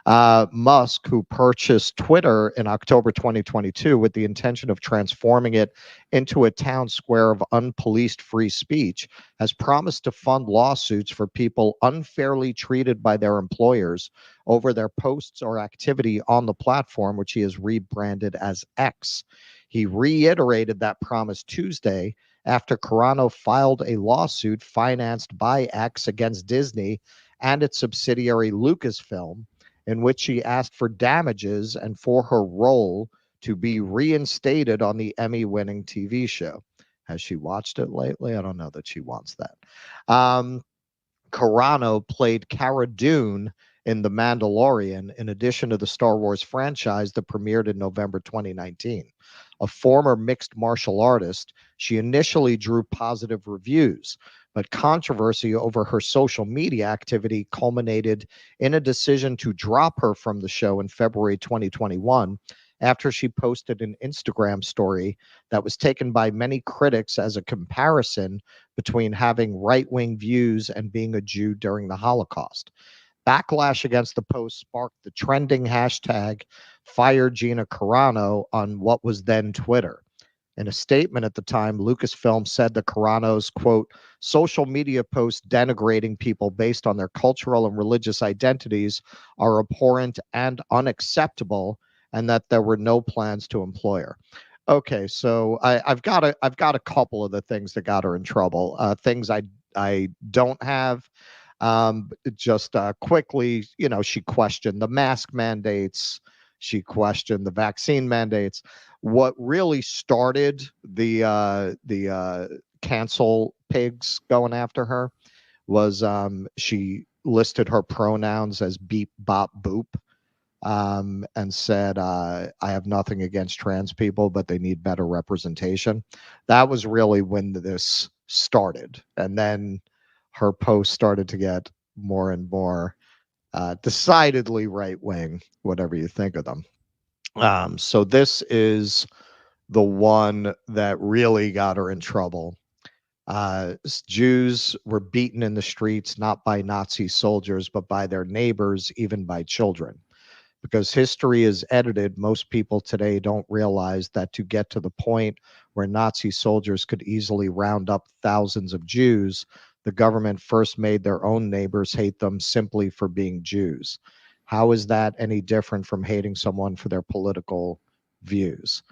Musk, who purchased Twitter in October 2022 with the intention of transforming it into a town square of unpoliced free speech, has promised to fund lawsuits for people unfairly treated by their employers over their posts or activity on the platform, which he has rebranded as X. He reiterated that promise Tuesday after Carano filed a lawsuit financed by X against Disney and its subsidiary Lucasfilm, in which she asked for damages and for her role to be reinstated on the Emmy-winning TV show. Has she watched it lately? I don't know that she wants that. Carano played Cara Dune in The Mandalorian, in addition to the Star Wars franchise that premiered in November 2019. A former mixed martial artist, she initially drew positive reviews, but controversy over her social media activity culminated in a decision to drop her from the show in February 2021 after she posted an Instagram story that was taken by many critics as a comparison between having right-wing views and being a Jew during the Holocaust. Backlash against the post sparked the trending hashtag Fire Gina Carano on what was then Twitter. In a statement at the time, Lucasfilm said that Carano's, quote, social media posts denigrating people based on their cultural and religious identities are abhorrent and unacceptable, and that there were no plans to employ her. Okay, so I've got a couple of the things that got her in trouble. Things I don't have. Just quickly, you know, she questioned the mask mandates. She questioned the vaccine mandates. What really started the cancel pigs going after her was she listed her pronouns as beep, bop, boop, and said, I have nothing against trans people, but they need better representation. That was really when this started. And then her posts started to get more and more decidedly right-wing, whatever you think of them. So this is the one that really got her in trouble. Jews were beaten in the streets, not by Nazi soldiers, but by their neighbors, even by children. Because history is edited, most people today don't realize that to get to the point where Nazi soldiers could easily round up thousands of Jews, the government first made their own neighbors hate them simply for being Jews. How is that any different from hating someone for their political views?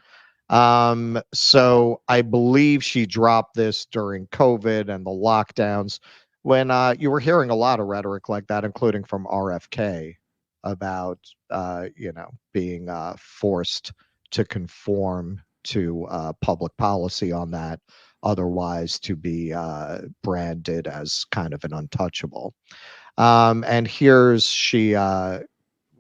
So I believe she dropped this during COVID and the lockdowns, when you were hearing a lot of rhetoric like that, including from RFK, about you know, being forced to conform to public policy on that, otherwise to be branded as kind of an untouchable. And here's she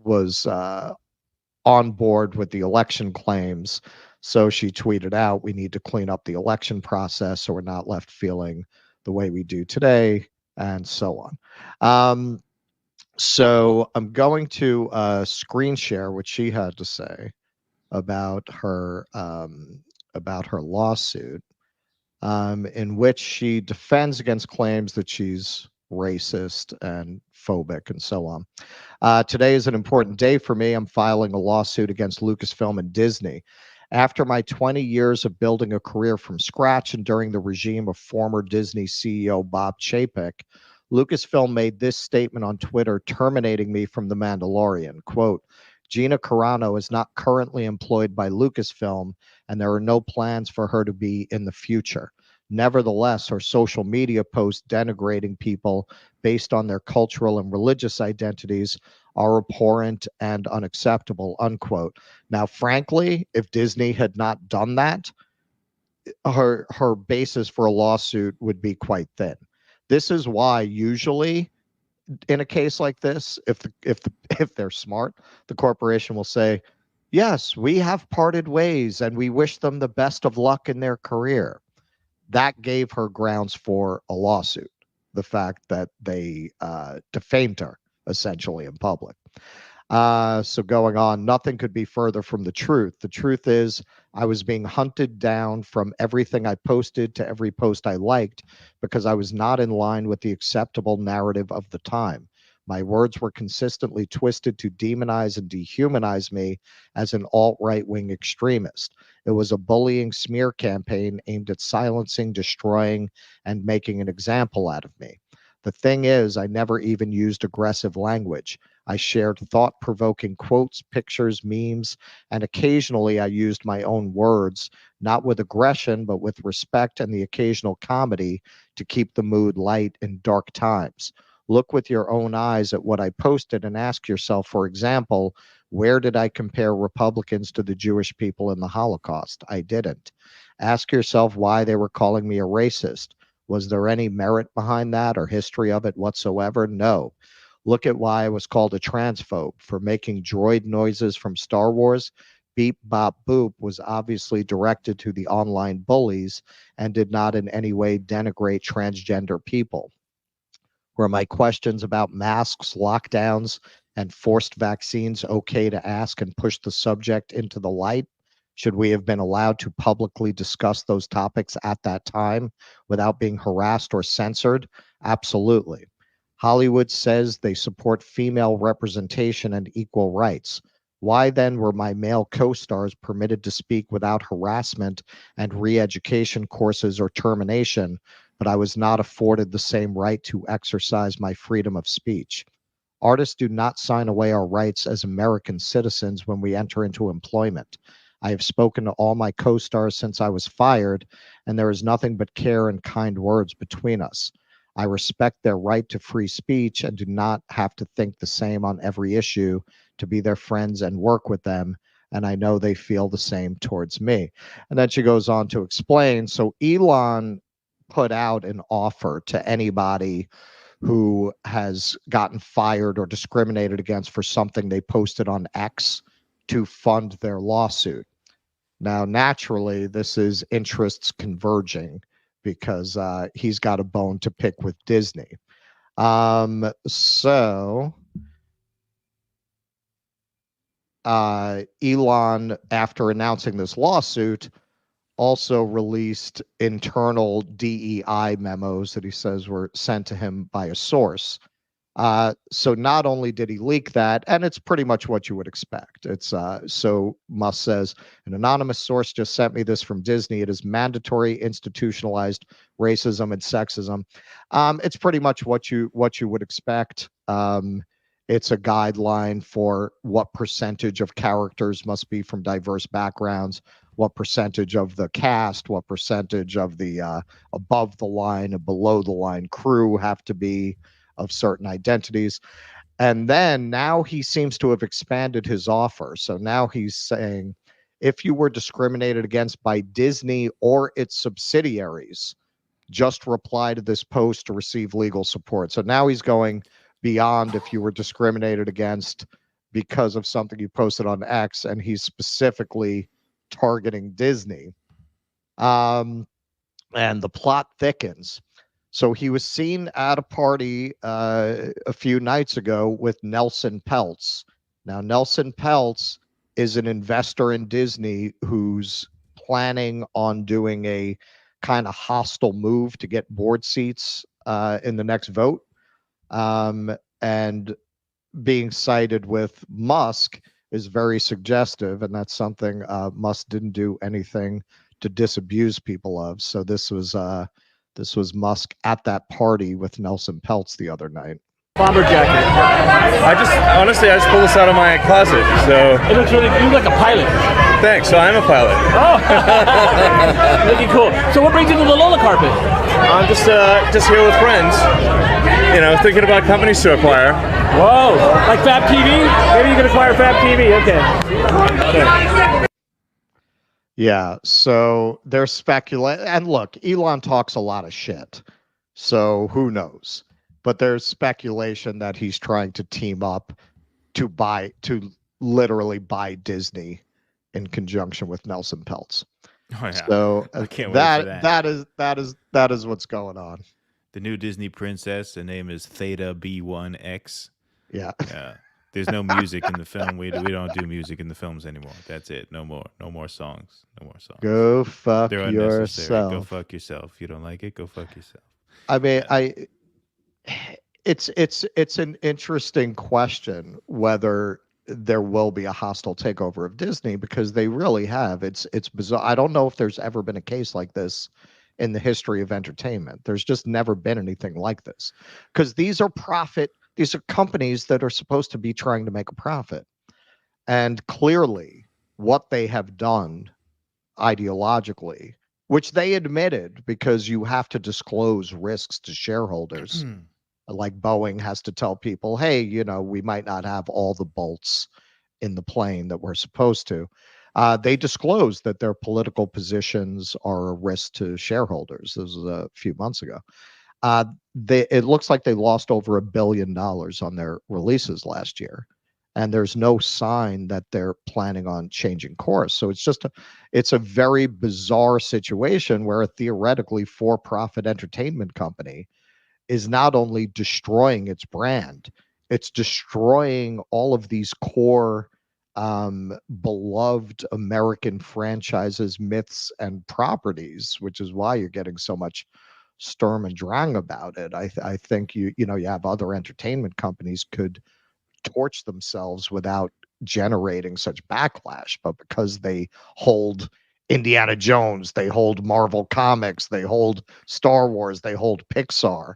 was on board with the election claims, so she tweeted out, we need to clean up the election process so we're not left feeling the way we do today, and so on. So I'm going to screen share what she had to say about her lawsuit, in which she defends against claims that she's racist and phobic and so on. Today is an important day for me. I'm filing a lawsuit against Lucasfilm and Disney. After my 20 years of building a career from scratch and during the regime of former Disney CEO Bob Chapek, Lucasfilm made this statement on Twitter terminating me from The Mandalorian. Quote, Gina Carano is not currently employed by Lucasfilm, and there are no plans for her to be in the future. Nevertheless, her social media posts denigrating people based on their cultural and religious identities are abhorrent and unacceptable, unquote. Now, frankly, if Disney had not done that, her basis for a lawsuit would be quite thin. This is why usually in a case like this, if they're smart, the corporation will say, yes, we have parted ways and we wish them the best of luck in their career. That gave her grounds for a lawsuit, the fact that they defamed her essentially in public. So going on, nothing could be further from the truth. The truth is I was being hunted down from everything I posted to every post I liked because I was not in line with the acceptable narrative of the time. My words were consistently twisted to demonize and dehumanize me as an alt-right-wing extremist. It was a bullying smear campaign aimed at silencing, destroying, and making an example out of me. The thing is, I never even used aggressive language. I shared thought-provoking quotes, pictures, memes, and occasionally I used my own words, not with aggression, but with respect and the occasional comedy to keep the mood light in dark times. Look with your own eyes at what I posted and ask yourself, for example, Where did I compare Republicans to the Jewish people in the Holocaust? I didn't. Ask yourself why they were calling me a racist. Was there any merit behind that or history of it whatsoever? No. Look at why I was called a transphobe for making droid noises from Star Wars. Beep, bop, boop was obviously directed to the online bullies and did not in any way denigrate transgender people. Were my questions about masks, lockdowns, and forced vaccines okay to ask and push the subject into the light? Should we have been allowed to publicly discuss those topics at that time without being harassed or censored? Absolutely. Hollywood says they support female representation and equal rights. Why then were my male co-stars permitted to speak without harassment and re-education courses or termination, but I was not afforded the same right to exercise my freedom of speech? Artists do not sign away our rights as American citizens when we enter into employment. I have spoken to all my co-stars since I was fired, and there is nothing but care and kind words between us. I respect their right to free speech and do not have to think the same on every issue to be their friends and work with them, and I know they feel the same towards me. And then she goes on to explain, so Elon put out an offer to anybody who has gotten fired or discriminated against for something they posted on X to fund their lawsuit. Now, naturally, this is interests converging because he's got a bone to pick with Disney. So Elon, after announcing this lawsuit, also released internal DEI memos that he says were sent to him by a source. So not only did he leak that, and it's pretty much what you would expect. It's so Musk says, an anonymous source just sent me this from Disney. It is mandatory institutionalized racism and sexism. It's pretty much what you would expect. It's a guideline for what percentage of characters must be from diverse backgrounds, what percentage of the cast, what percentage of the above the line and below the line crew have to be of certain identities. And then now he seems to have expanded his offer. So now he's saying, if you were discriminated against by Disney or its subsidiaries, just reply to this post to receive legal support. So now he's going beyond if you were discriminated against because of something you posted on X, and he's specifically targeting Disney. And the plot thickens. So he was seen at a party a few nights ago with Nelson Peltz. Now, Nelson Peltz is an investor in Disney who's planning on doing a kind of hostile move to get board seats in the next vote. And being cited with Musk is very suggestive, and that's something Musk didn't do anything to disabuse people of. So this was Musk at that party with Nelson Peltz the other night. Bomber jacket. I just pulled this out of my closet. So It looks really cool, like a pilot. thanks. So I'm a pilot. Oh, looking cool. So what brings you to the Lola carpet? I'm just here with friends. You know, thinking about companies to acquire. Whoa, like Fab TV? Maybe you can acquire Fab TV. Okay. Yeah, so they're speculating. And look, Elon talks a lot of shit. So who knows? But there's speculation that he's trying to team up to literally buy Disney in conjunction with Nelson Peltz. Oh, yeah. So I can't wait for that. that is what's going on. The new Disney princess, the name is Theta B1X. Yeah. There's no music in the film. We don't do music in the films anymore. That's it. No more songs. No more songs. Go fuck They're unnecessary. yourself. Go fuck yourself. You don't like it? Go fuck yourself. I mean, it's an interesting question whether there will be a hostile takeover of Disney, because they really have. It's bizarre. I don't know if there's ever been a case like this in the history of entertainment. There's just never been anything like this, because these are companies that are supposed to be trying to make a profit. And clearly what they have done ideologically, which they admitted, because you have to disclose risks to shareholders. Like Boeing has to tell people, hey, we might not have all the bolts in the plane that we're supposed to. They disclosed that their political positions are a risk to shareholders. This was a few months ago. It looks like they lost over $1 billion on their releases last year, and there's no sign that they're planning on changing course. So it's a very bizarre situation where a theoretically for-profit entertainment company is not only destroying its brand, it's destroying all of these core beloved American franchises, myths, and properties, which is why you're getting so much sturm and drang about it. I think you have other entertainment companies could torch themselves without generating such backlash, but because they hold Indiana Jones, they hold Marvel Comics, they hold Star Wars, they hold Pixar,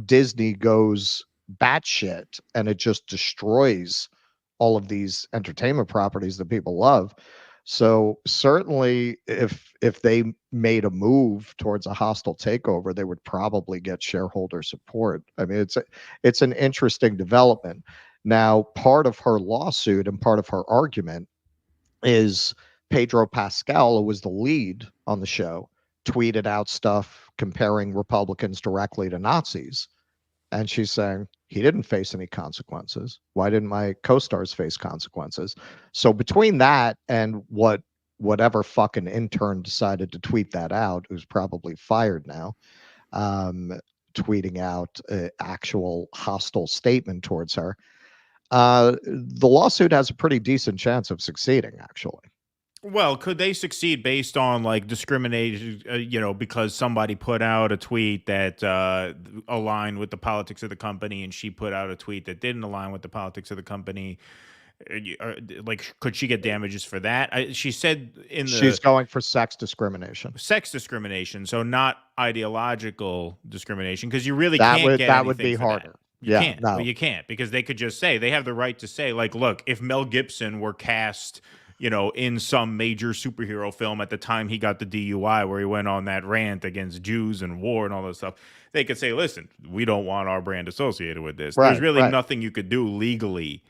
Disney goes batshit and it just destroys all of these entertainment properties that people love. So certainly if they made a move towards a hostile takeover, they would probably get shareholder support. I mean, it's an interesting development. Now, part of her lawsuit and part of her argument is Pedro Pascal, who was the lead on the show, tweeted out stuff comparing Republicans directly to Nazis. And she's saying, he didn't face any consequences. Why didn't my co-stars face consequences? So between that and whatever fucking intern decided to tweet that out, who's probably fired now, tweeting out an actual hostile statement towards her, the lawsuit has a pretty decent chance of succeeding, actually. Well, could they succeed based on like discrimination, because somebody put out a tweet that aligned with the politics of the company and she put out a tweet that didn't align with the politics of the company? Like, could she get damages for that? She said she's going for sex discrimination. Sex discrimination, so not ideological discrimination, because you really can't get that would be harder. You can't, because they could just say, they have the right to say, like, look, if Mel Gibson were cast in some major superhero film at the time he got the DUI where he went on that rant against Jews and war and all that stuff, they could say, listen, we don't want our brand associated with this. There's really nothing you could do legally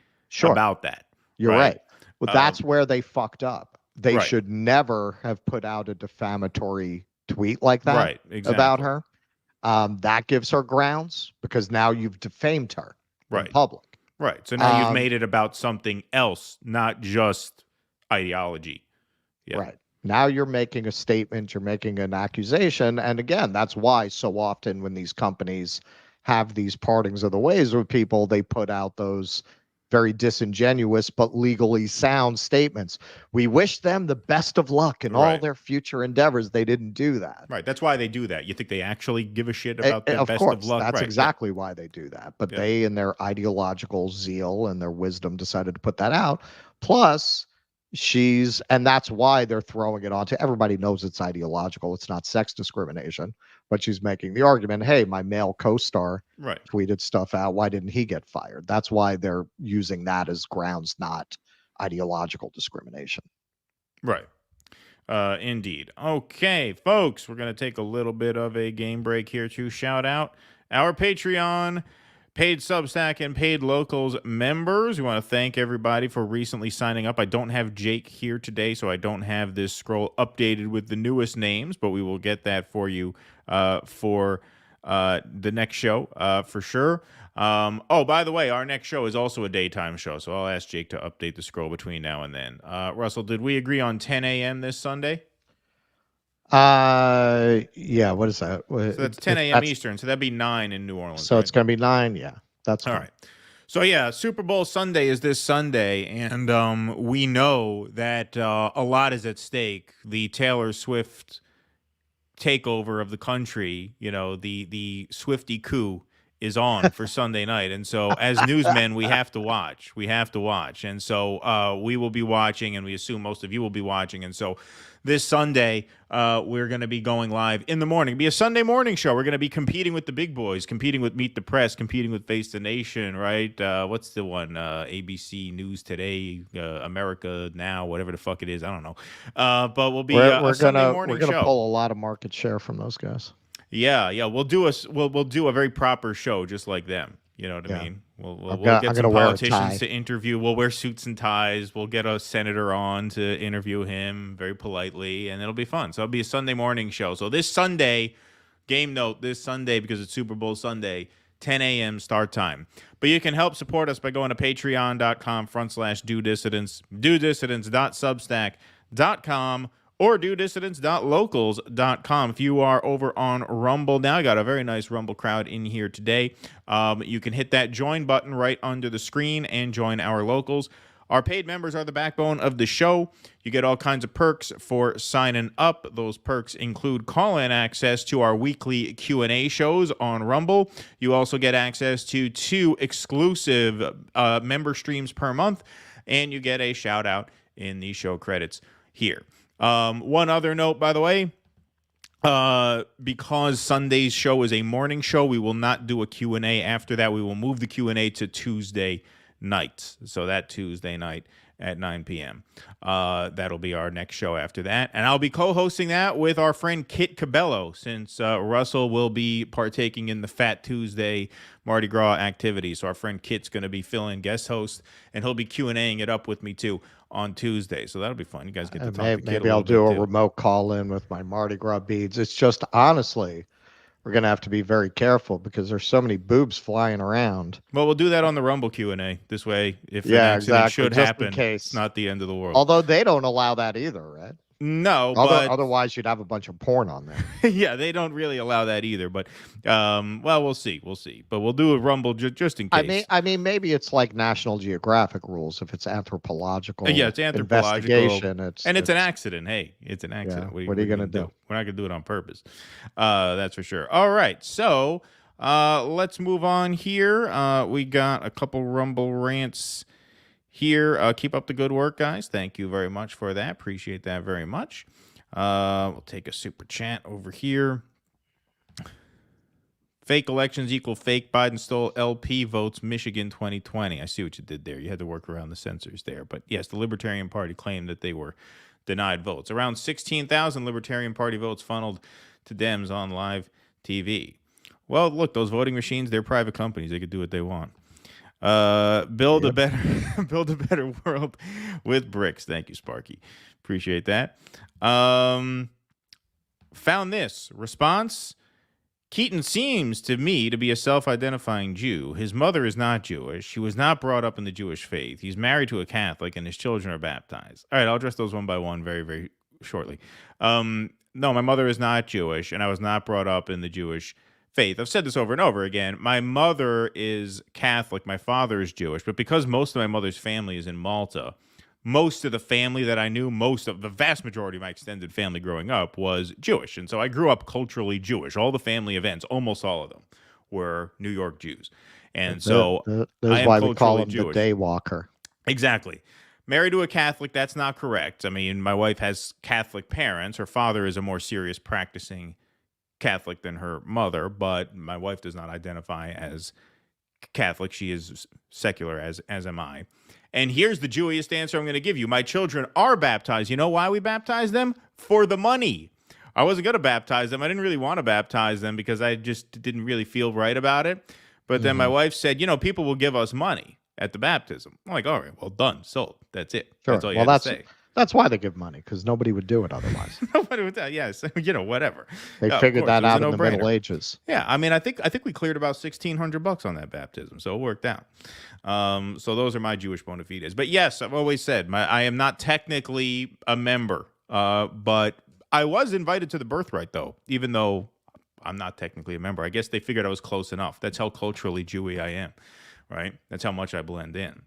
about that. You're right. Well, that's where they fucked up. They should never have put out a defamatory tweet like that about her. That gives her grounds, because now you've defamed her in public. Right. So now you've made it about something else, not just ideology. Right. Now you're making a statement, you're making an accusation. And again, that's why so often when these companies have these partings of the ways with people, they put out those very disingenuous but legally sound statements. We wish them the best of luck in all their future endeavors. They didn't do that. Right. That's why they do that. You think they actually give a shit about the best course, of luck? That's exactly why they do that. But they, in their ideological zeal and their wisdom, decided to put that out. Plus, and that's why they're throwing it onto everybody. Knows it's ideological, it's not sex discrimination, but she's making the argument, hey, my male co-star tweeted stuff out, why didn't he get fired? That's why they're using that as grounds, not ideological discrimination. Right. Indeed. Okay, folks, we're going to take a little bit of a game break here to shout out our Patreon, paid Substack, and paid Locals members. We want to thank everybody for recently signing up. I don't have Jake here today, so I don't have this scroll updated with the newest names, but we will get that for you for the next show for sure. By the way, our next show is also a daytime show, so I'll ask Jake to update the scroll between now and then. Russell, did we agree on 10 a.m. this Sunday? Yeah, what is that? So that's 10 a.m. Eastern, so that'd be 9 in New Orleans. So it's going to be 9, yeah. That's all fine. right. So yeah, Super Bowl Sunday is this Sunday, and we know that a lot is at stake. The Taylor Swift takeover of the country, the Swiftie coup is on for Sunday night. And so as newsmen, we have to watch. And so we will be watching, and we assume most of you will be watching. And so this Sunday, we're going to be going live in the morning. It'll be a Sunday morning show. We're going to be competing with the big boys, competing with Meet the Press, competing with Face the Nation, right? What's the one? ABC News Today, America Now, whatever the fuck it is. I don't know. But we'll be a Sunday morning show. We're gonna pull a lot of market share from those guys. Yeah. We'll do a very proper show, just like them. You know what I mean? We'll get some politicians to interview. We'll wear suits and ties. We'll get a senator on to interview him very politely, and it'll be fun. So it'll be a Sunday morning show. So this Sunday, game note, this Sunday, because it's Super Bowl Sunday, 10 a.m. start time. But you can help support us by going to patreon.com/DoDissidents, DoDissidents.substack.com, or DoDissidents.locals.com. If you are over on Rumble now, I got a very nice Rumble crowd in here today. You can hit that join button right under the screen and join our locals. Our paid members are the backbone of the show. You get all kinds of perks for signing up. Those perks include call-in access to our weekly Q&A shows on Rumble. You also get access to 2 exclusive member streams per month, and you get a shout-out in the show credits here. One other note, by the way, because Sunday's show is a morning show, we will not do a Q&A after that. We will move the Q&A to Tuesday night. So that Tuesday night at 9 p.m. That'll be our next show after that. And I'll be co-hosting that with our friend Kit Cabello, since Russell will be partaking in the Fat Tuesday Mardi Gras activity. So our friend Kit's going to be filling guest host, and he'll be Q&A'ing it up with me too on Tuesday. So that'll be fun. You guys get to talk to Kit. Maybe I'll do a remote call-in with my Mardi Gras beads. It's just, honestly, we're going to have to be very careful because there's so many boobs flying around. Well, we'll do that on the Rumble Q&A. This way, if an accident should just happen, in case. it's not the end of the world. Although they don't allow that either, right? No, but otherwise you'd have a bunch of porn on there. Yeah, they don't really allow that either. But well, we'll see. But we'll do a Rumble just in case. I mean, maybe it's like National Geographic rules if it's anthropological. Yeah, it's anthropological, investigation. It's an accident. Hey, it's an accident. Yeah, what are you going to do? We're not going to do it on purpose. That's for sure. All right, so let's move on here. We got a couple Rumble rants here. Keep up the good work, guys. Thank you very much for that. Appreciate that very much. We'll take a super chat over here. Fake elections equal fake. Biden stole LP votes. Michigan 2020. I see what you did there. You had to work around the censors there. But yes, the Libertarian Party claimed that they were denied votes. Around 16,000 Libertarian Party votes funneled to Dems on live TV. Well, look, those voting machines, they're private companies. They could do what they want. Build a better world with bricks. Thank you, Sparky. Appreciate that. Found this response. Keaton seems to me to be a self-identifying Jew. His mother is not Jewish. He was not brought up in the Jewish faith. He's married to a Catholic, and his children are baptized. All right, I'll address those one by one very, very shortly. No, my mother is not Jewish, and I was not brought up in the Jewish faith. I've said this over and over again. My mother is Catholic. My father is Jewish. But because most of my mother's family is in Malta, most of the family that I knew, the vast majority of my extended family growing up was Jewish. And so I grew up culturally Jewish. All the family events, almost all of them, were New York Jews. And so that's why we call him Jewish. The daywalker. Exactly. Married to a Catholic, that's not correct. I mean, my wife has Catholic parents. Her father is a more serious practicing Catholic than her mother, but my wife does not identify as Catholic. She is secular, as am I. And here's the Jewiest answer I'm going to give you. My children are baptized. You know why we baptize them? For the money. I wasn't going to baptize them. I didn't really want to baptize them because I just didn't really feel right about it. But then my wife said, people will give us money at the baptism. I'm like, all right, well, done, sold. That's it. Sure. That's all you have to say. That's why they give money, because nobody would do it otherwise. Nobody would do it. Yes, whatever. They figured that out in the Middle Ages. Yeah, I mean, I think we cleared about $1,600 on that baptism, so it worked out. So those are my Jewish bona fides. But yes, I've always said I am not technically a member, but I was invited to the birthright, though, even though I'm not technically a member. I guess they figured I was close enough. That's how culturally Jewy I am, right? That's how much I blend in.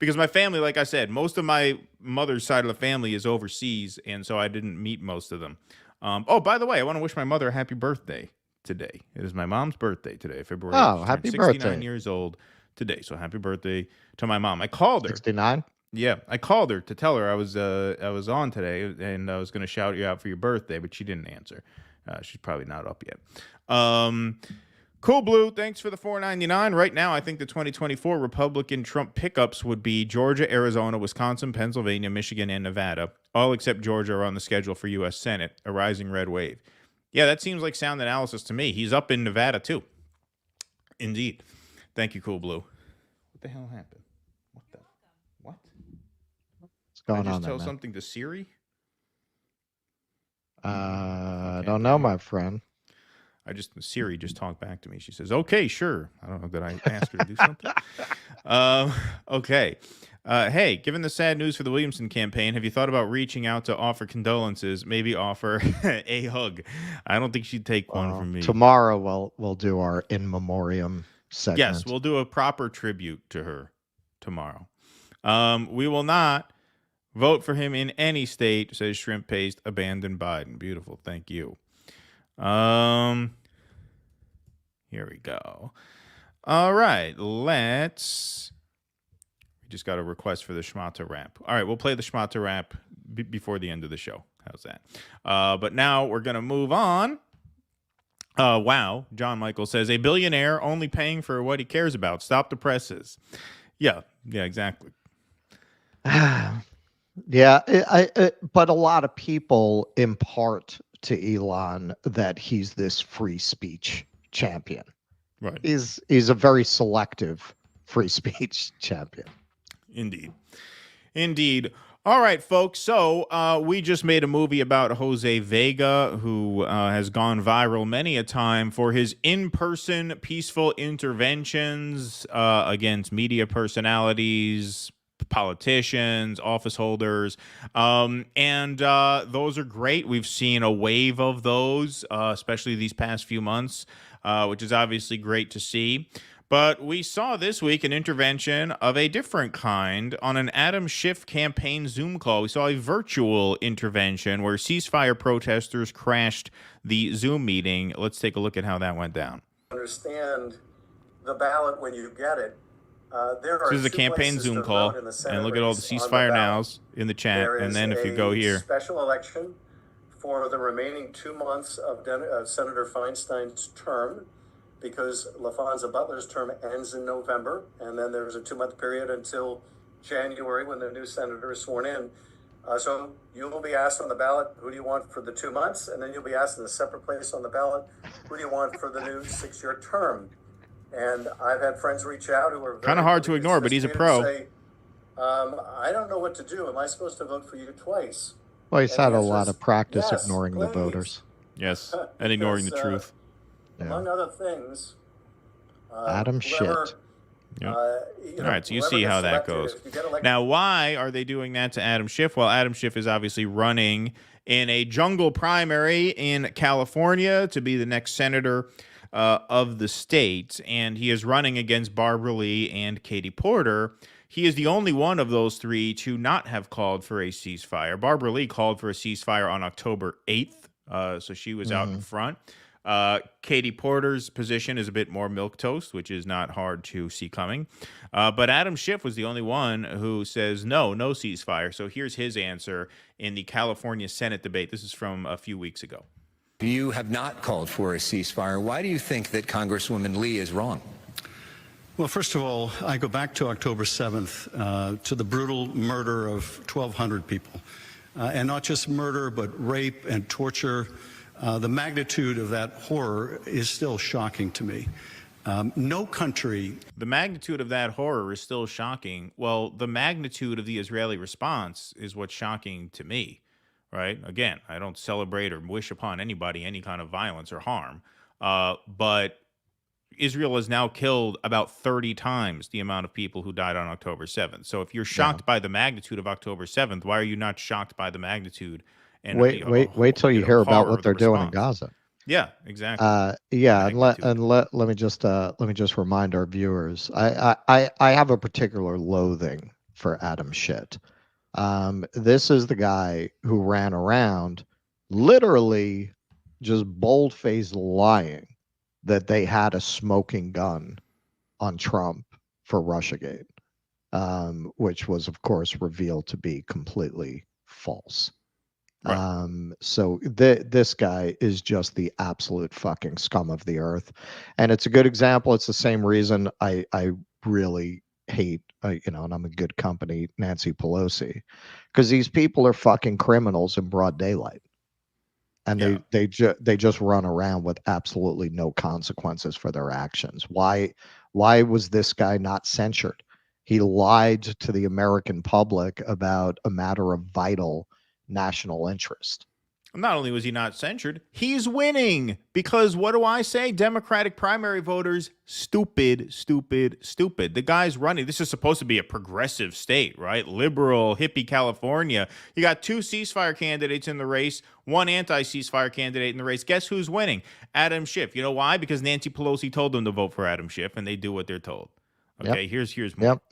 Because my family, like I said, most of my mother's side of the family is overseas, and so I didn't meet most of them. Oh, by the way, I want to wish my mother a happy birthday today. It is my mom's birthday today, February. Oh, happy 69 birthday. 69 years old today, so happy birthday to my mom. I called her. 69? Yeah, I called her to tell her I was on today, and I was going to shout you out for your birthday, but she didn't answer. She's probably not up yet. Cool Blue, thanks for the $4.99. Right now, I think the 2024 Republican Trump pickups would be Georgia, Arizona, Wisconsin, Pennsylvania, Michigan, and Nevada. All except Georgia are on the schedule for U.S. Senate, a rising red wave. Yeah, that seems like sound analysis to me. He's up in Nevada, too. Indeed. Thank you, Cool Blue. What the hell happened? What? What's going Did I on just there, tell man? something to Siri? I don't know, my friend. Siri just talked back to me. She says, "Okay, sure." I don't know. Did I ask her to do something? Okay. Hey, given the sad news for the Williamson campaign, have you thought about reaching out to offer condolences? Maybe offer a hug. I don't think she'd take one from me. Tomorrow we'll do our in memoriam segment. Yes, we'll do a proper tribute to her tomorrow. We will not vote for him in any state, says Shrimp Paste. Abandon Biden. Beautiful. Thank you. Here we go. All right, we just got a request for the Schmata rap. All right, we'll play the Schmata rap before the end of the show. How's that? But now we're going to move on. Wow, John Michael says, a billionaire only paying for what he cares about. Stop the presses. Yeah, exactly. Yeah, but a lot of people impart to Elon that he's this free speech champion. Right. He's a very selective free speech champion. Indeed. All right, folks. So we just made a movie about Jose Vega, who has gone viral many a time for his in-person peaceful interventions against media personalities, politicians, office holders, and those are great. We've seen a wave of those, especially these past few months, which is obviously great to see. But we saw this week an intervention of a different kind on an Adam Schiff campaign Zoom call. We saw a virtual intervention where ceasefire protesters crashed the Zoom meeting. Let's take a look at how that went down. Understand the ballot when you get it. This is a campaign Zoom call, and look at all the ceasefire nows in the chat. And then if you go here, special election for the remaining 2 months of Senator Feinstein's term, because LaFonza Butler's term ends in November, and then there's a 2-month period until January when the new senator is sworn in. So you will be asked on the ballot, who do you want for the 2 months? And then you'll be asked in a separate place on the ballot, who do you want for the new 6-year term? And I've had friends reach out who are kind of hard to ignore, but he's a pro. Say, I don't know what to do. Am I supposed to vote for you twice? Well, he's had a lot of practice ignoring the voters. Yes, and ignoring the truth. Among other things, Adam Schiff. Yep. All right, so you see how that goes. Now, why are they doing that to Adam Schiff? Well, Adam Schiff is obviously running in a jungle primary in California to be the next senator of the state, and he is running against Barbara Lee and Katie Porter. He is the only one of those three to not have called for a ceasefire. Barbara Lee called for a ceasefire on October 8th, so she was out in front. Katie Porter's position is a bit more milquetoast, which is not hard to see coming. But Adam Schiff was the only one who says no ceasefire. So here's his answer in the California Senate debate. This is from a few weeks ago. You have not called for a ceasefire. Why do you think that Congresswoman Lee is wrong? Well, first of all, I go back to October 7th, to the brutal murder of 1,200 people. And not just murder, but rape and torture. The magnitude of that horror is still shocking to me. No country... The magnitude of that horror is still shocking. Well, the magnitude of the Israeli response is what's shocking to me, right? Again, I don't celebrate or wish upon anybody any kind of violence or harm, but Israel has now killed about 30 times the amount of people who died on October 7th. So if you're shocked by the magnitude of October 7th, why are you not shocked by the magnitude? And wait till you hear about what they're doing in Gaza. Yeah, exactly. Let me just remind our viewers. I have a particular loathing for Adam Schiff. This is the guy who ran around literally just bold-faced lying that they had a smoking gun on Trump for Russiagate, which was, of course, revealed to be completely false. Right. So this guy is just the absolute fucking scum of the earth, and it's a good example. It's the same reason I really hate, and I'm a good company, Nancy Pelosi, because these people are fucking criminals in broad daylight, and they just run around with absolutely no consequences for their actions. Why was this guy not censured? He lied to the American public about a matter of vital national interest. Not only was he not censured, he's winning. Because what do I say? Democratic primary voters, stupid, stupid, stupid. The guy's running. This is supposed to be a progressive state, right? Liberal, hippie California. You got 2 ceasefire candidates in the race, 1 anti-ceasefire candidate in the race. Guess who's winning? Adam Schiff. You know why? Because Nancy Pelosi told them to vote for Adam Schiff, and they do what they're told. Okay, here's more. Yep.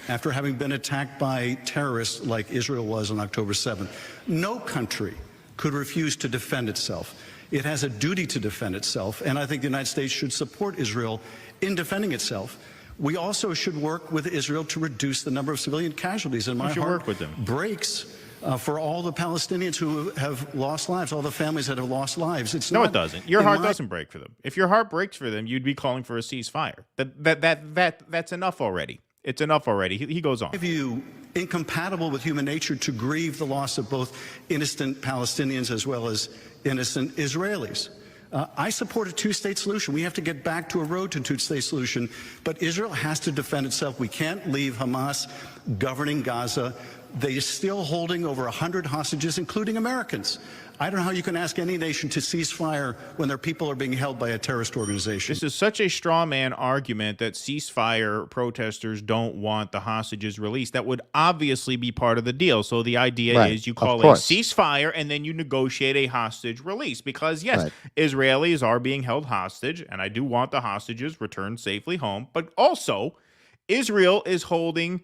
After having been attacked by terrorists like Israel was on October 7th, no country could refuse to defend itself. It has a duty to defend itself, and I think the United States should support Israel in defending itself. We also should work with Israel to reduce the number of civilian casualties, and my heart breaks for all the Palestinians who have lost lives, all the families that have lost lives. No, it doesn't. Your heart doesn't break for them. If your heart breaks for them, you'd be calling for a ceasefire. That's enough already. It's enough already. He goes on. View incompatible with human nature to grieve the loss of both innocent Palestinians as well as innocent Israelis. I support a 2-state solution. We have to get back to a road to a 2-state solution, but Israel has to defend itself. We can't leave Hamas governing Gaza. They're still holding over 100 hostages, including Americans. I don't know how you can ask any nation to cease fire when their people are being held by a terrorist organization. This is such a straw man argument that ceasefire protesters don't want the hostages released. That would obviously be part of the deal. So the idea is you call a ceasefire and then you negotiate a hostage release. Because, yes, Israelis are being held hostage, and I do want the hostages returned safely home. But also, Israel is holding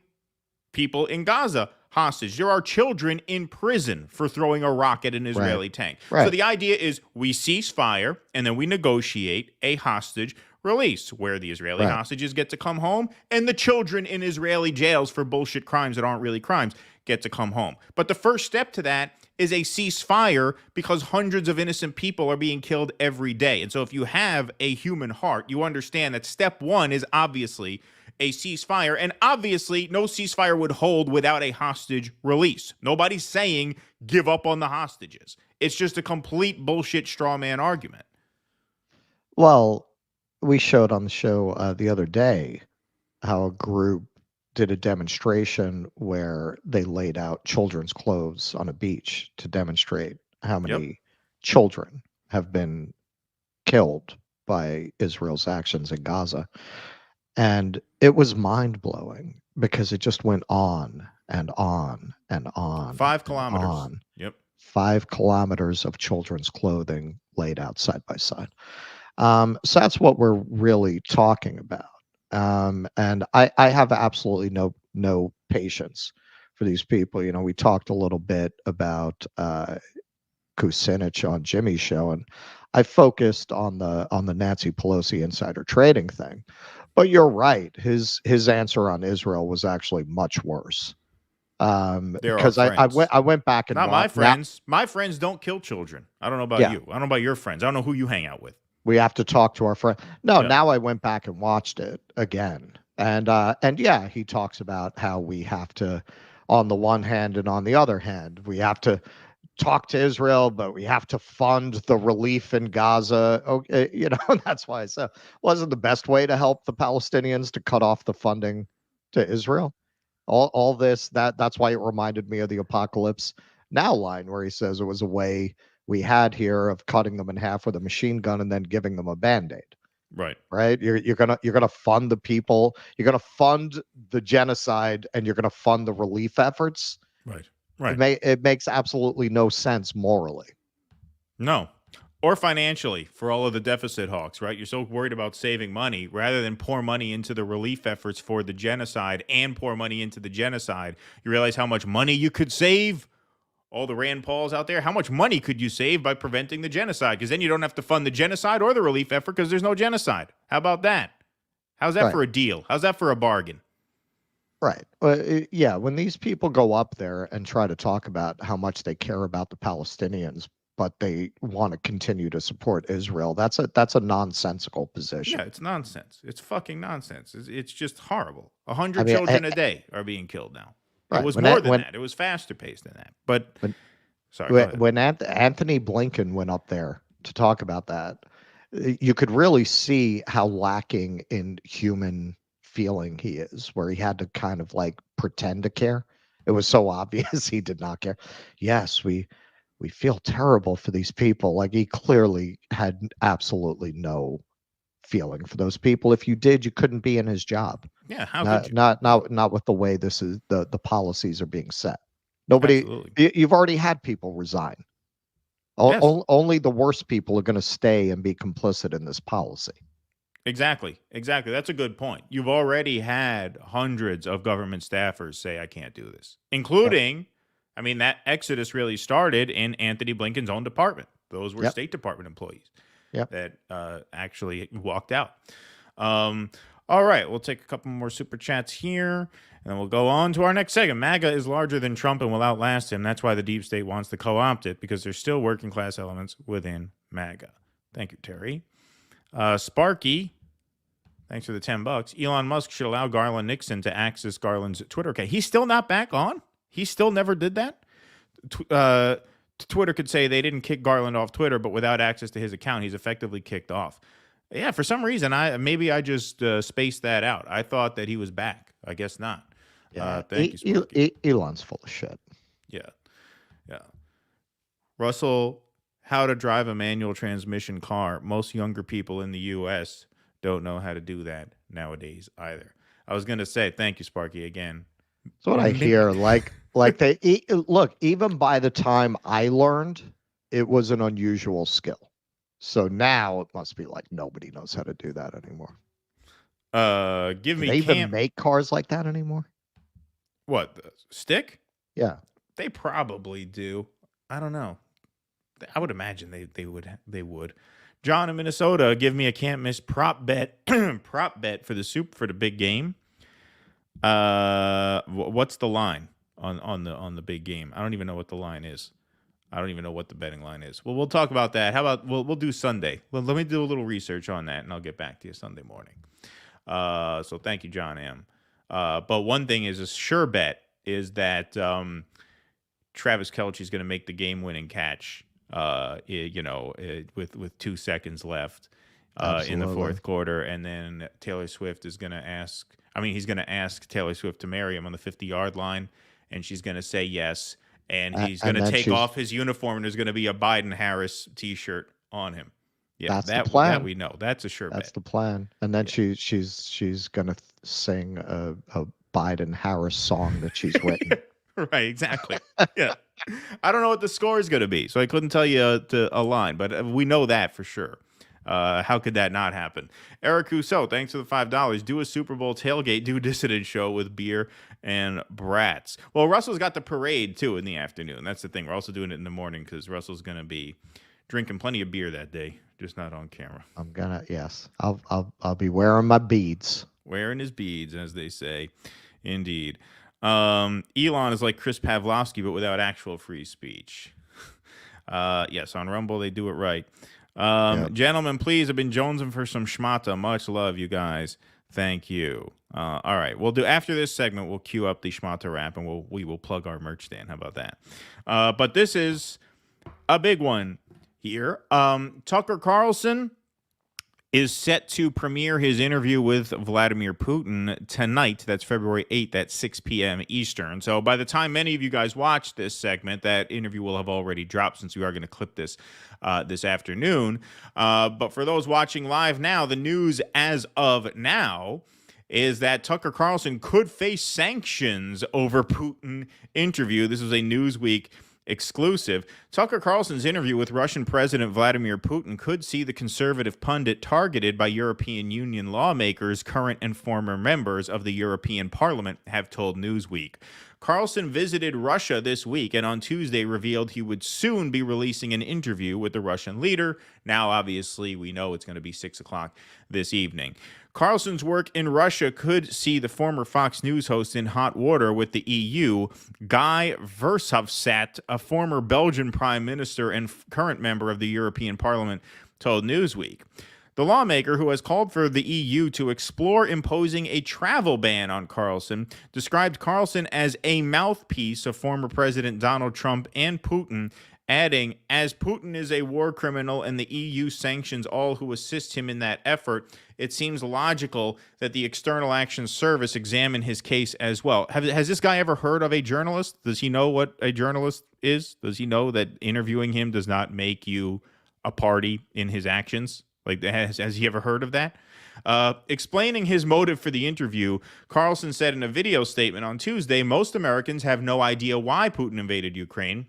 people in Gaza hostage. There are children in prison for throwing a rock at an Israeli tank. So the idea is we cease fire and then we negotiate a hostage release where the Israeli hostages get to come home and the children in Israeli jails for bullshit crimes that aren't really crimes get to come home. But the first step to that is a ceasefire because hundreds of innocent people are being killed every day. And so if you have a human heart, you understand that step 1 is obviously a ceasefire, and obviously no ceasefire would hold without a hostage release. Nobody's saying give up on the hostages. It's just a complete bullshit straw man argument. Well, we showed on the show the other day how a group did a demonstration where they laid out children's clothes on a beach to demonstrate how many children have been killed by Israel's actions in Gaza. And it was mind-blowing because it just went on and on and on. 5 kilometers. On. 5 kilometers of children's clothing laid out side by side. So that's what we're really talking about. And I have absolutely no patience for these people. You know, we talked a little bit about Kucinich on Jimmy's show, and I focused on the Nancy Pelosi insider trading thing. But you're right. His answer on Israel was actually much worse. Because I went back and not my friends. My friends don't kill children. I don't know about you. I don't know about your friends. I don't know who you hang out with. We have to talk to our friend. No, now I went back and watched it again. And yeah, he talks about how we have to, on the one hand and on the other hand, we have to talk to Israel, but we have to fund the relief in Gaza. Okay, you know, that's why I said wasn't the best way to help the Palestinians to cut off the funding to Israel. All this that's why it reminded me of the Apocalypse Now line where he says it was a way we had here of cutting them in half with a machine gun and then giving them a Band-Aid. Right. You're gonna fund the people. You're gonna fund the genocide, and you're gonna fund the relief efforts. Right. It makes absolutely no sense morally. No. Or financially for all of the deficit hawks, right? You're so worried about saving money rather than pour money into the relief efforts for the genocide and pour money into the genocide. You realize how much money you could save? All the Rand Pauls out there, how much money could you save by preventing the genocide? Because then you don't have to fund the genocide or the relief effort because there's no genocide. How about that? How's that for a deal? How's that for a bargain? Right. Yeah, when these people go up there and try to talk about how much they care about the Palestinians, but they want to continue to support Israel, that's a nonsensical position. Yeah, it's nonsense. It's fucking nonsense. It's just horrible. 100 children a day are being killed now. It was more than that. It was faster paced than that. But sorry. When Anthony Blinken went up there to talk about that, you could really see how lacking in human feeling he is, where he had to kind of like pretend to care. It was so obvious he did not care. Yes, we feel terrible for these people. Like he clearly had absolutely no feeling for those people. If you did, you couldn't be in his job. Yeah, how Not could you? not with the way this is the policies are being set. Nobody, you've already had people resign. Yes. Only the worst people are going to stay and be complicit in this policy. Exactly. That's a good point. You've already had hundreds of government staffers say, I can't do this, including, I mean, that exodus really started in Anthony Blinken's own department. Those were State Department employees that actually walked out. All right, we'll take a couple more super chats here, and then we'll go on to our next segment. MAGA is larger than Trump and will outlast him. That's why the deep state wants to co-opt it, because there's still working class elements within MAGA. Thank you, Terry. Sparky, thanks for the $10. Elon Musk should allow Garland Nixon to access Garland's Twitter account. He's still not back on? He still never did that? Twitter could say they didn't kick Garland off Twitter, but without access to his account, he's effectively kicked off. Yeah, for some reason, I just spaced that out. I thought that he was back. I guess not. Yeah, thank you, Sparky. Elon's full of shit. Yeah. Russell, how to drive a manual transmission car. Most younger people in the U.S. don't know how to do that nowadays either. I was going to say, thank you, Sparky, again. That's what I hear. Like they look, even by the time I learned, it was an unusual skill. So now it must be like nobody knows how to do that anymore. Give me. Do they even make cars like that anymore? What, the stick? Yeah, they probably do. I don't know. I would imagine they would. John in Minnesota, give me a can't miss prop bet. Prop bet for the big game. What's the line on the big game? I don't even know what the line is. I don't even know what the betting line is. Well, we'll talk about that. How about we'll do Sunday? Let me do a little research on that, and I'll get back to you Sunday morning. So thank you, John M. But one thing is a sure bet is that Travis Kelce is going to make the game-winning catch. With 2 seconds left in the fourth quarter, and then Taylor Swift is going to ask. I mean, he's going to ask Taylor Swift to marry him on the 50-yard line, and she's going to say yes. And he's going to take off his uniform, and there's going to be a Biden-Harris T-shirt on him. Yeah, that's the plan. That we know. That's a sure bet. That's the plan. And then she's going to sing a Biden-Harris song that she's written. Right, exactly. Yeah. I don't know what the score is going to be, so I couldn't tell you a line, but we know that for sure. How could that not happen? Eric Rousseau, thanks for the $5. Do a Super Bowl tailgate, do Dissident show with beer and brats. Well, Russell's got the parade, too, in the afternoon. That's the thing. We're also doing it in the morning because Russell's going to be drinking plenty of beer that day, just not on camera. Yes. I'll be wearing my beads. Wearing his beads, as they say. Indeed. Elon is like Chris Pavlovsky, but without actual free speech. Yes, on Rumble, they do it right. Gentlemen, please, I've been jonesing for some schmata. Much love, you guys. Thank you. All right, we'll do after this segment. We'll queue up the schmata rap, and we will plug our merch stand. How about that? But this is a big one here. Tucker Carlson is set to premiere his interview with Vladimir Putin tonight. That's February 8th at 6 p.m. Eastern. So by the time many of you guys watch this segment, that interview will have already dropped, since we are going to clip this this afternoon. But for those watching live now, the news as of now is that Tucker Carlson could face sanctions over Putin interview. This was a Newsweek exclusive. Tucker Carlson's interview with Russian President Vladimir Putin could see the conservative pundit targeted by European Union lawmakers, current and former members of the European Parliament, have told Newsweek. Carlson visited Russia this week and on Tuesday revealed he would soon be releasing an interview with the Russian leader. Now, obviously, we know it's going to be 6 o'clock this evening. Carlson's work in Russia could see the former Fox News host in hot water with the EU. Guy Verhofstadt, a former Belgian prime minister and current member of the European Parliament, told Newsweek. The lawmaker, who has called for the EU to explore imposing a travel ban on Carlson, described Carlson as a mouthpiece of former President Donald Trump and Putin adding, as Putin is a war criminal and the EU sanctions all who assist him in that effort, it seems logical that the External Action Service examine his case as well. Has this guy ever heard of a journalist? Does he know what a journalist is? Does he know that interviewing him does not make you a party in his actions? Like, has he ever heard of that? Explaining his motive for the interview, Carlson said in a video statement on Tuesday, most Americans have no idea why Putin invaded Ukraine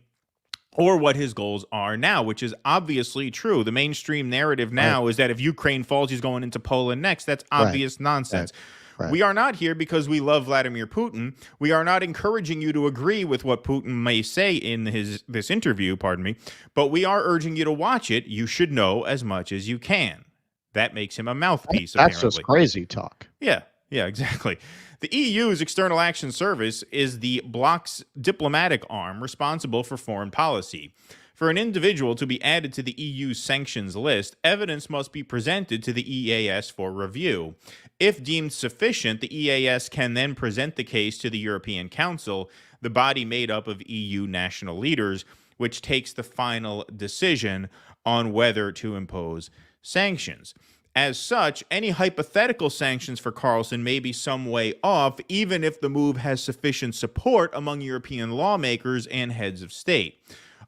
or what his goals are now, which is obviously true. The mainstream narrative now is that if Ukraine falls, he's going into Poland next. That's obvious nonsense. Right. We are not here because we love Vladimir Putin. We are not encouraging you to agree with what Putin may say in this interview, but we are urging you to watch it. You should know as much as you can. That makes him a mouthpiece, That's apparently. just crazy talk. Yeah, exactly. The EU's External Action Service is the bloc's diplomatic arm responsible for foreign policy. For an individual to be added to the EU's sanctions list, evidence must be presented to the EAS for review. If deemed sufficient, the EAS can then present the case to the European Council, the body made up of EU national leaders, which takes the final decision on whether to impose sanctions. As such, any hypothetical sanctions for Carlson may be some way off, even if the move has sufficient support among European lawmakers and heads of state.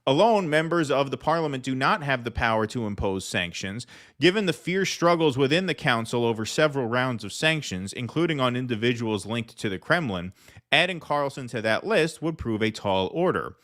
Alone, members of the parliament do not have the power to impose sanctions. Given the fierce struggles within the council over several rounds of sanctions, including on individuals linked to the Kremlin, adding Carlson to that list would prove a tall order.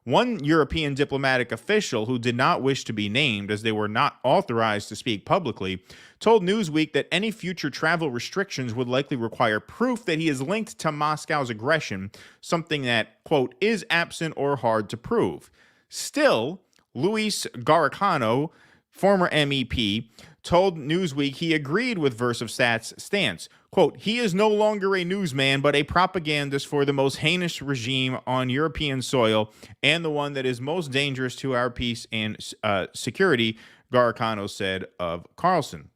One European diplomatic official who did not wish to be named, as they were not authorized to speak publicly, told Newsweek that any future travel restrictions would likely require proof that he is linked to Moscow's aggression, something that, quote, is absent or hard to prove. Still, Luis Carano, former MEP, told Newsweek he agreed with Versovstat's stance. Quote, he is no longer a newsman, but a propagandist for the most heinous regime on European soil and the one that is most dangerous to our peace and security, Carano said of Carlson.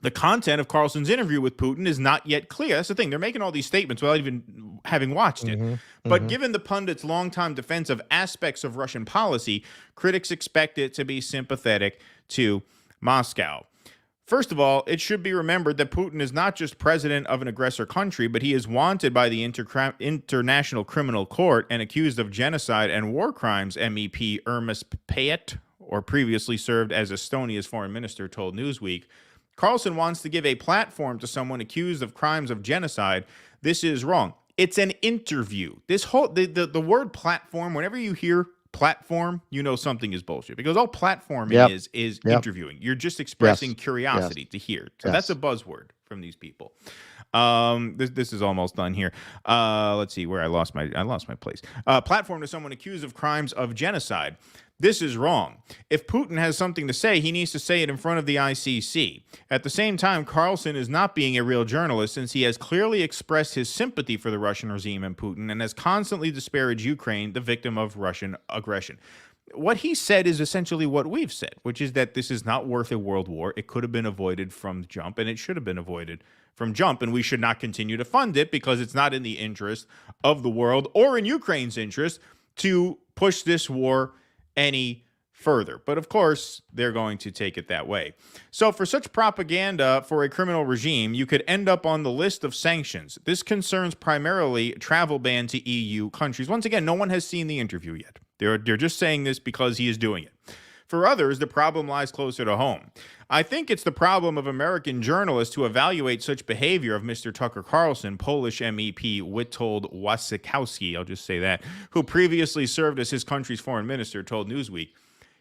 The content of Carlson's interview with Putin is not yet clear. That's the thing. They're making all these statements without even having watched it. But given the pundits' longtime defense of aspects of Russian policy, critics expect it to be sympathetic to Moscow. First of all, it should be remembered that Putin is not just president of an aggressor country, but he is wanted by the International Criminal Court and accused of genocide and war crimes, MEP Ermas Payet, or previously served as Estonia's foreign minister, told Newsweek. Carlson wants to give a platform to someone accused of crimes of genocide. This is wrong. It's an interview. This whole the word platform, whenever you hear platform, you know something is bullshit, because all platforming is interviewing. You're just expressing curiosity to hear. So that's a buzzword from these people. This is almost done here. Let's see where I lost my place. Platform to someone accused of crimes of genocide. This is wrong. If Putin has something to say, he needs to say it in front of the ICC. At the same time, Carlson is not being a real journalist, since he has clearly expressed his sympathy for the Russian regime and Putin and has constantly disparaged Ukraine, the victim of Russian aggression. What he said is essentially what we've said, which is that this is not worth a world war. It could have been avoided from jump, and it should have been avoided from jump, and we should not continue to fund it because it's not in the interest of the world or in Ukraine's interest to push this war any further. But of course, they're going to take it that way. So for such propaganda for a criminal regime, you could end up on the list of sanctions. This concerns primarily travel ban to EU countries. Once again, no one has seen the interview yet. They're just saying this because he is doing it. For others, the problem lies closer to home. I think it's the problem of American journalists who evaluate such behavior of Mr. Tucker Carlson, Polish MEP Witold Wasikowski, I'll just say that, who previously served as his country's foreign minister, told Newsweek.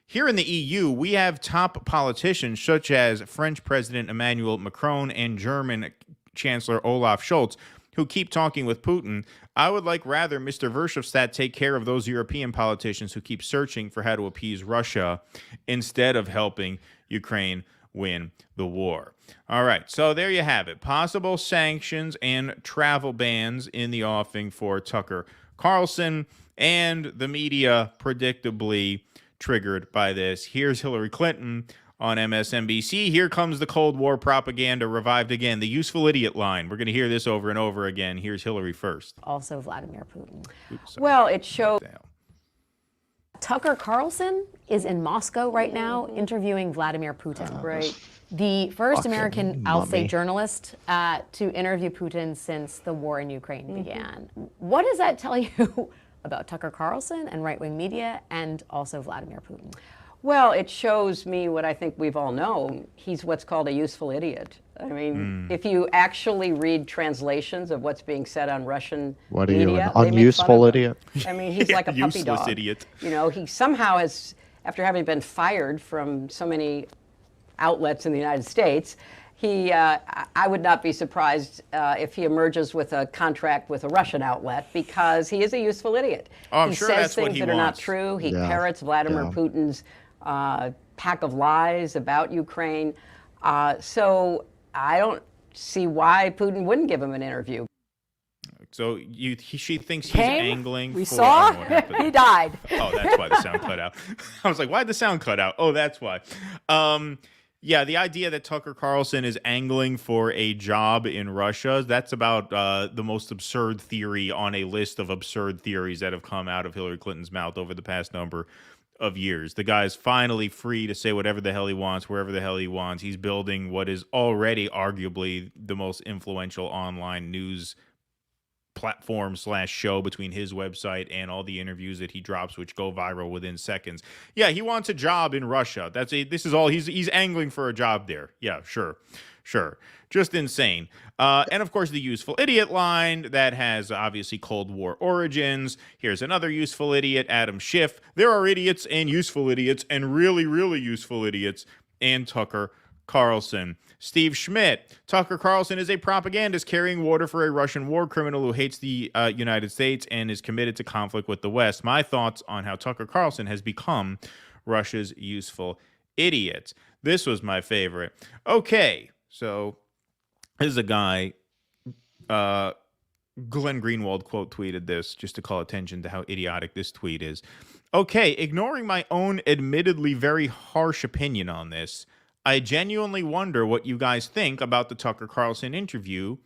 Here in the EU, we have top politicians such as French President Emmanuel Macron and German Chancellor Olaf Scholz, who keep talking with Putin. I would like rather Mr. Vershovstat take care of those European politicians who keep searching for how to appease Russia instead of helping Ukraine win the war. All right, so there you have it. Possible sanctions and travel bans in the offing for Tucker Carlson, and the media predictably triggered by this. Here's Hillary Clinton on MSNBC. Here comes the Cold War propaganda revived again. The useful idiot line. We're going to hear this over and over again. Here's Hillary first. Also Vladimir Putin. Well, it shows Tucker Carlson is in Moscow right now interviewing Vladimir Putin. Right. The first American, I'll say, mummy. journalist to interview Putin since the war in Ukraine began. What does that tell you about Tucker Carlson and right-wing media and also Vladimir Putin? Well, it shows me what I think we've all known. He's what's called a useful idiot. I mean, if you actually read translations of what's being said on Russian What are media, you, an they make fun unuseful of him. idiot? I mean, he's like a puppy Useless dog. idiot. You know, he somehow has, after having been fired from so many outlets in the United States, I would not be surprised if he emerges with a contract with a Russian outlet, because he is a useful idiot. Oh, I'm he sure says that's what things he that are not wants. true. He Yeah. parrots Vladimir Yeah. Putin's pack of lies about Ukraine. So I don't see why Putin wouldn't give him an interview. So she thinks he's Came, angling we for... saw, Oh, what happened? he died. Oh, that's why the sound cut out. I was like, why'd the sound cut out? Oh, that's why. Yeah, the idea that Tucker Carlson is angling for a job in Russia, that's about the most absurd theory on a list of absurd theories that have come out of Hillary Clinton's mouth over the past number of years. The guy's finally free to say whatever the hell he wants, wherever the hell he wants. He's building what is already arguably the most influential online news platform / show between his website and all the interviews that he drops, which go viral within seconds. Yeah, he wants a job in Russia. This is all he's angling for, a job there. Yeah, sure. Just insane. And of course, the useful idiot line that has obviously Cold War origins. Here's another useful idiot, Adam Schiff. There are idiots and useful idiots and really, really useful idiots, and Tucker Carlson. Steve Schmidt. Tucker Carlson is a propagandist carrying water for a Russian war criminal who hates the United States and is committed to conflict with the West. My thoughts on how Tucker Carlson has become Russia's useful idiot. This was my favorite. Okay, so this is a guy, Glenn Greenwald quote tweeted this just to call attention to how idiotic this tweet is. Okay, ignoring my own admittedly very harsh opinion on this, I genuinely wonder what you guys think about the Tucker Carlson interview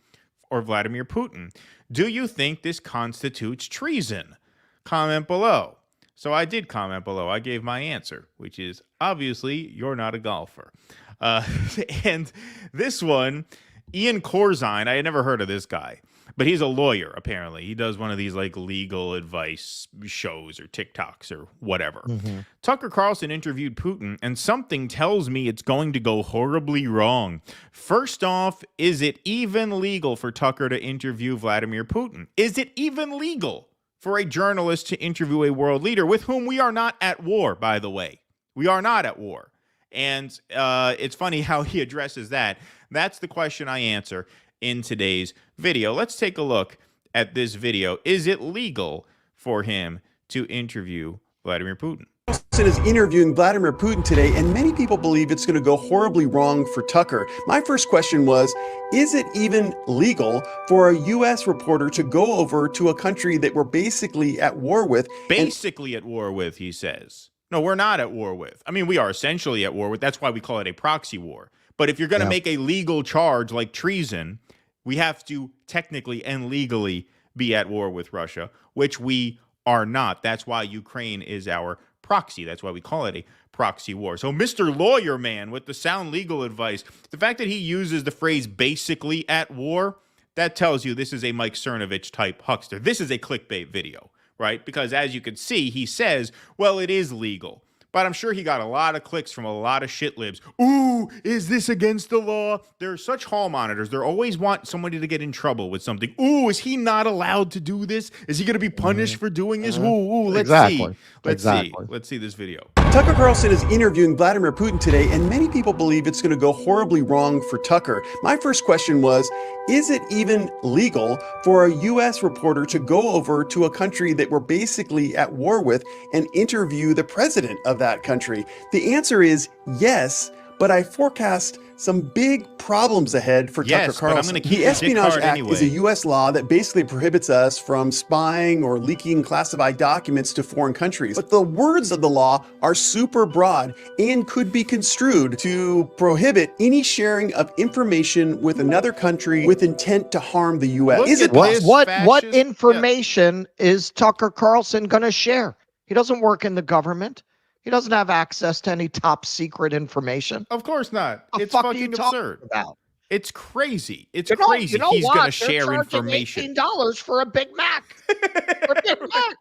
or Vladimir Putin. Do you think this constitutes treason? Comment below. So I did comment below. I gave my answer, which is obviously you're not a golfer. And this one, Ian Corzine, I had never heard of this guy, but he's a lawyer, apparently. He does one of these like legal advice shows or TikToks or whatever. Mm-hmm. Tucker Carlson interviewed Putin, and something tells me it's going to go horribly wrong. First off, is it even legal for Tucker to interview Vladimir Putin? Is it even legal for a journalist to interview a world leader with whom we are not at war, by the way? We are not at war. And it's funny how he addresses that. That's the question I answer in today's video. Let's take a look at this video. Is it legal for him to interview Vladimir Putin? Carlson is interviewing Vladimir Putin today, and many people believe it's going to go horribly wrong for Tucker. My first question was, is it even legal for a U.S. reporter to go over to a country that we're basically at war with? Basically at war with, he says. No, we're not at war with. I mean, we are essentially at war with. That's why we call it a proxy war. But if you're going to make a legal charge like treason, we have to technically and legally be at war with Russia, which we are not. That's why Ukraine is our proxy. That's why we call it a proxy war. So Mr. Lawyer Man with the sound legal advice, the fact that he uses the phrase basically at war, that tells you this is a Mike Cernovich type huckster. This is a clickbait video, right? Because as you can see, he says, well, it is legal. But I'm sure he got a lot of clicks from a lot of shit libs. Ooh, is this against the law? They're such hall monitors. They always want somebody to get in trouble with something. Ooh, is he not allowed to do this? Is he going to be punished for doing this? Ooh, let's see. Let's see this video. Tucker Carlson is interviewing Vladimir Putin today, and many people believe it's going to go horribly wrong for Tucker. My first question was, is it even legal for a U.S. reporter to go over to a country that we're basically at war with and interview the president of that country? The answer is yes, but I forecast some big problems ahead for Tucker Carlson. The Espionage Act is a U.S. law that basically prohibits us from spying or leaking classified documents to foreign countries. But the words of the law are super broad and could be construed to prohibit any sharing of information with another country with intent to harm the U.S. What information is Tucker Carlson going to share? He doesn't work in the government. He doesn't have access to any top secret information. Of course not. The It's fuck are fucking you talking absurd. about? It's crazy. It's You know, crazy. you know He's what? going to They're share charging information. $18 for a Big Mac. For a Big Mac.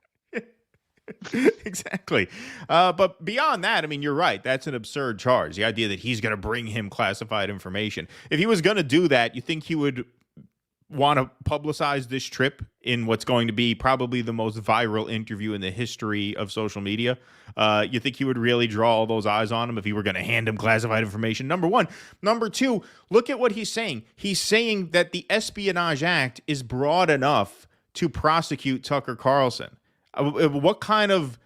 Exactly. But beyond that, I mean, you're right. That's an absurd charge. The idea that he's going to bring him classified information. If he was going to do that, you think he would want to publicize this trip in what's going to be probably the most viral interview in the history of social media? You think he would really draw all those eyes on him if he were going to hand him classified information? Number one. Number two, look at what he's saying. He's saying that the Espionage Act is broad enough to prosecute Tucker Carlson. What kind of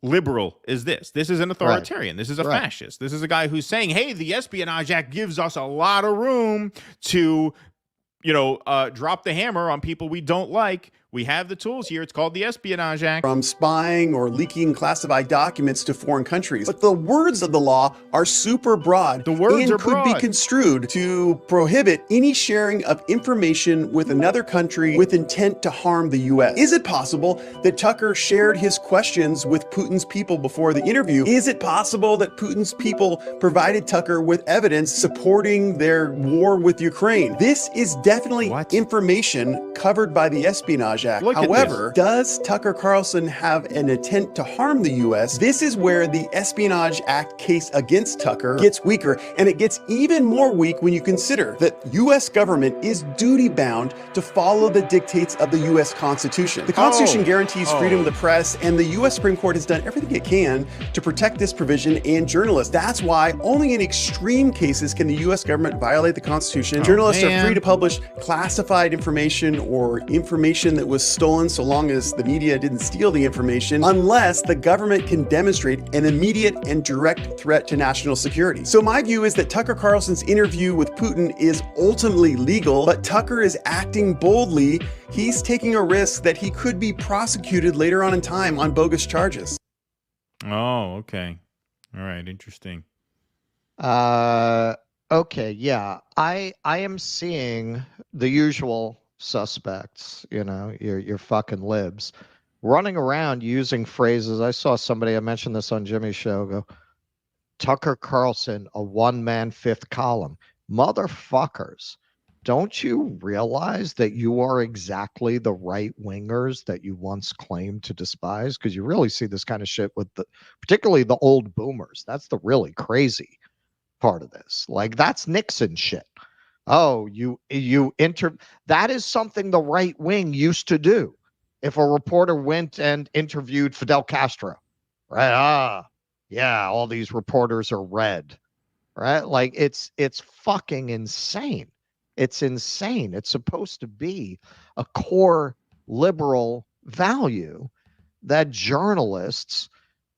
liberal is this? This is an authoritarian. Right. This is a fascist. This is a guy who's saying, hey, the Espionage Act gives us a lot of room to, drop the hammer on people we don't like. We have the tools here. It's called the Espionage Act. From spying or leaking classified documents to foreign countries. But the words of the law are super broad. The words and are could broad. be construed to prohibit any sharing of information with another country with intent to harm the U.S. Is it possible that Tucker shared his questions with Putin's people before the interview? Is it possible that Putin's people provided Tucker with evidence supporting their war with Ukraine? This is definitely information covered by the Espionage Act. However, does Tucker Carlson have an intent to harm the U.S.? This is where the Espionage Act case against Tucker gets weaker, and it gets even more weak when you consider that U.S. government is duty-bound to follow the dictates of the U.S. Constitution. The Constitution guarantees freedom of the press, and the U.S. Supreme Court has done everything it can to protect this provision and journalists. That's why only in extreme cases can the U.S. government violate the Constitution. Journalists are free to publish classified information or information that was stolen so long as the media didn't steal the information, unless the government can demonstrate an immediate and direct threat to national security. So my view is that Tucker Carlson's interview with Putin is ultimately legal, but Tucker is acting boldly. He's taking a risk that he could be prosecuted later on in time on bogus charges. Oh, okay. All right. Interesting. Okay. Yeah. I am seeing the usual suspects, your fucking libs, running around using phrases. I saw somebody, I mentioned this on Jimmy's show, go, Tucker Carlson, a one-man fifth column. Motherfuckers, don't you realize that you are exactly the right-wingers that you once claimed to despise? Because you really see this kind of shit with particularly the old boomers. That's the really crazy part of this. Like, that's Nixon shit. Oh, that is something the right wing used to do. If a reporter went and interviewed Fidel Castro, right? Yeah, all these reporters are red, right? Like it's fucking insane. It's insane. It's supposed to be a core liberal value that journalists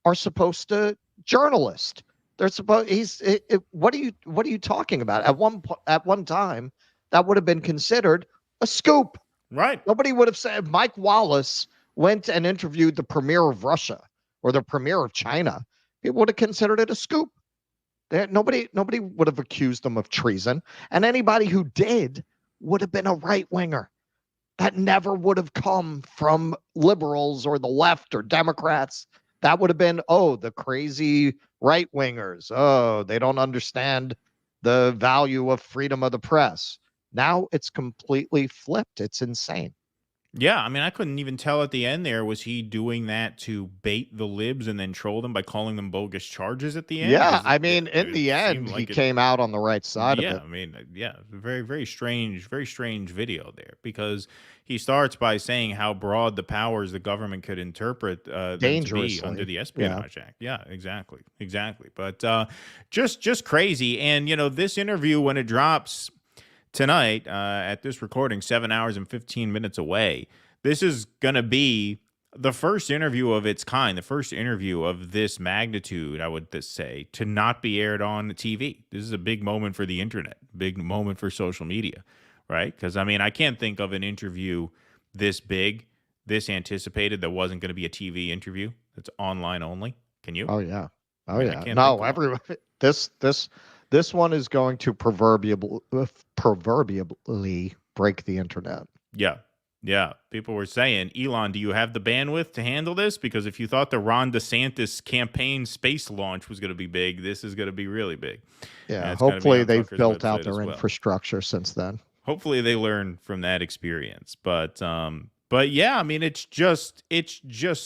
are supposed to journalist. They're supposed. What are you talking about? At one time, that would have been considered a scoop. Right. Nobody would have said Mike Wallace went and interviewed the premier of Russia or the premier of China. People would have considered it a scoop. Nobody would have accused them of treason, and anybody who did would have been a right winger. That never would have come from liberals or the left or Democrats. That would have been, the crazy right wingers. Oh, they don't understand the value of freedom of the press. Now it's completely flipped. It's insane. Yeah, I mean, I couldn't even tell at the end there, was he doing that to bait the libs and then troll them by calling them bogus charges at the end? Yeah, I mean, in the end, he came out on the right side of it. Yeah, I mean, very, very strange video there, because he starts by saying how broad the powers the government could interpret them to be under the Espionage Act. Yeah, exactly. But just crazy. And, this interview, when it drops tonight, at this recording, 7 hours and 15 minutes away, this is going to be the first interview of its kind, the first interview of this magnitude, I would say, to not be aired on TV. This is a big moment for the internet, big moment for social media, right? Because, I mean, I can't think of an interview this big, this anticipated, that wasn't going to be a TV interview that's online only. Can you? Oh, yeah. No, everyone. This one is going to proverbially break the internet. Yeah. Yeah, people were saying, Elon, do you have the bandwidth to handle this? Because if you thought the Ron DeSantis campaign space launch was going to be big, this is going to be really big. Yeah, hopefully they've built out their infrastructure since then. Hopefully they learn from that experience. But yeah, I mean, it's just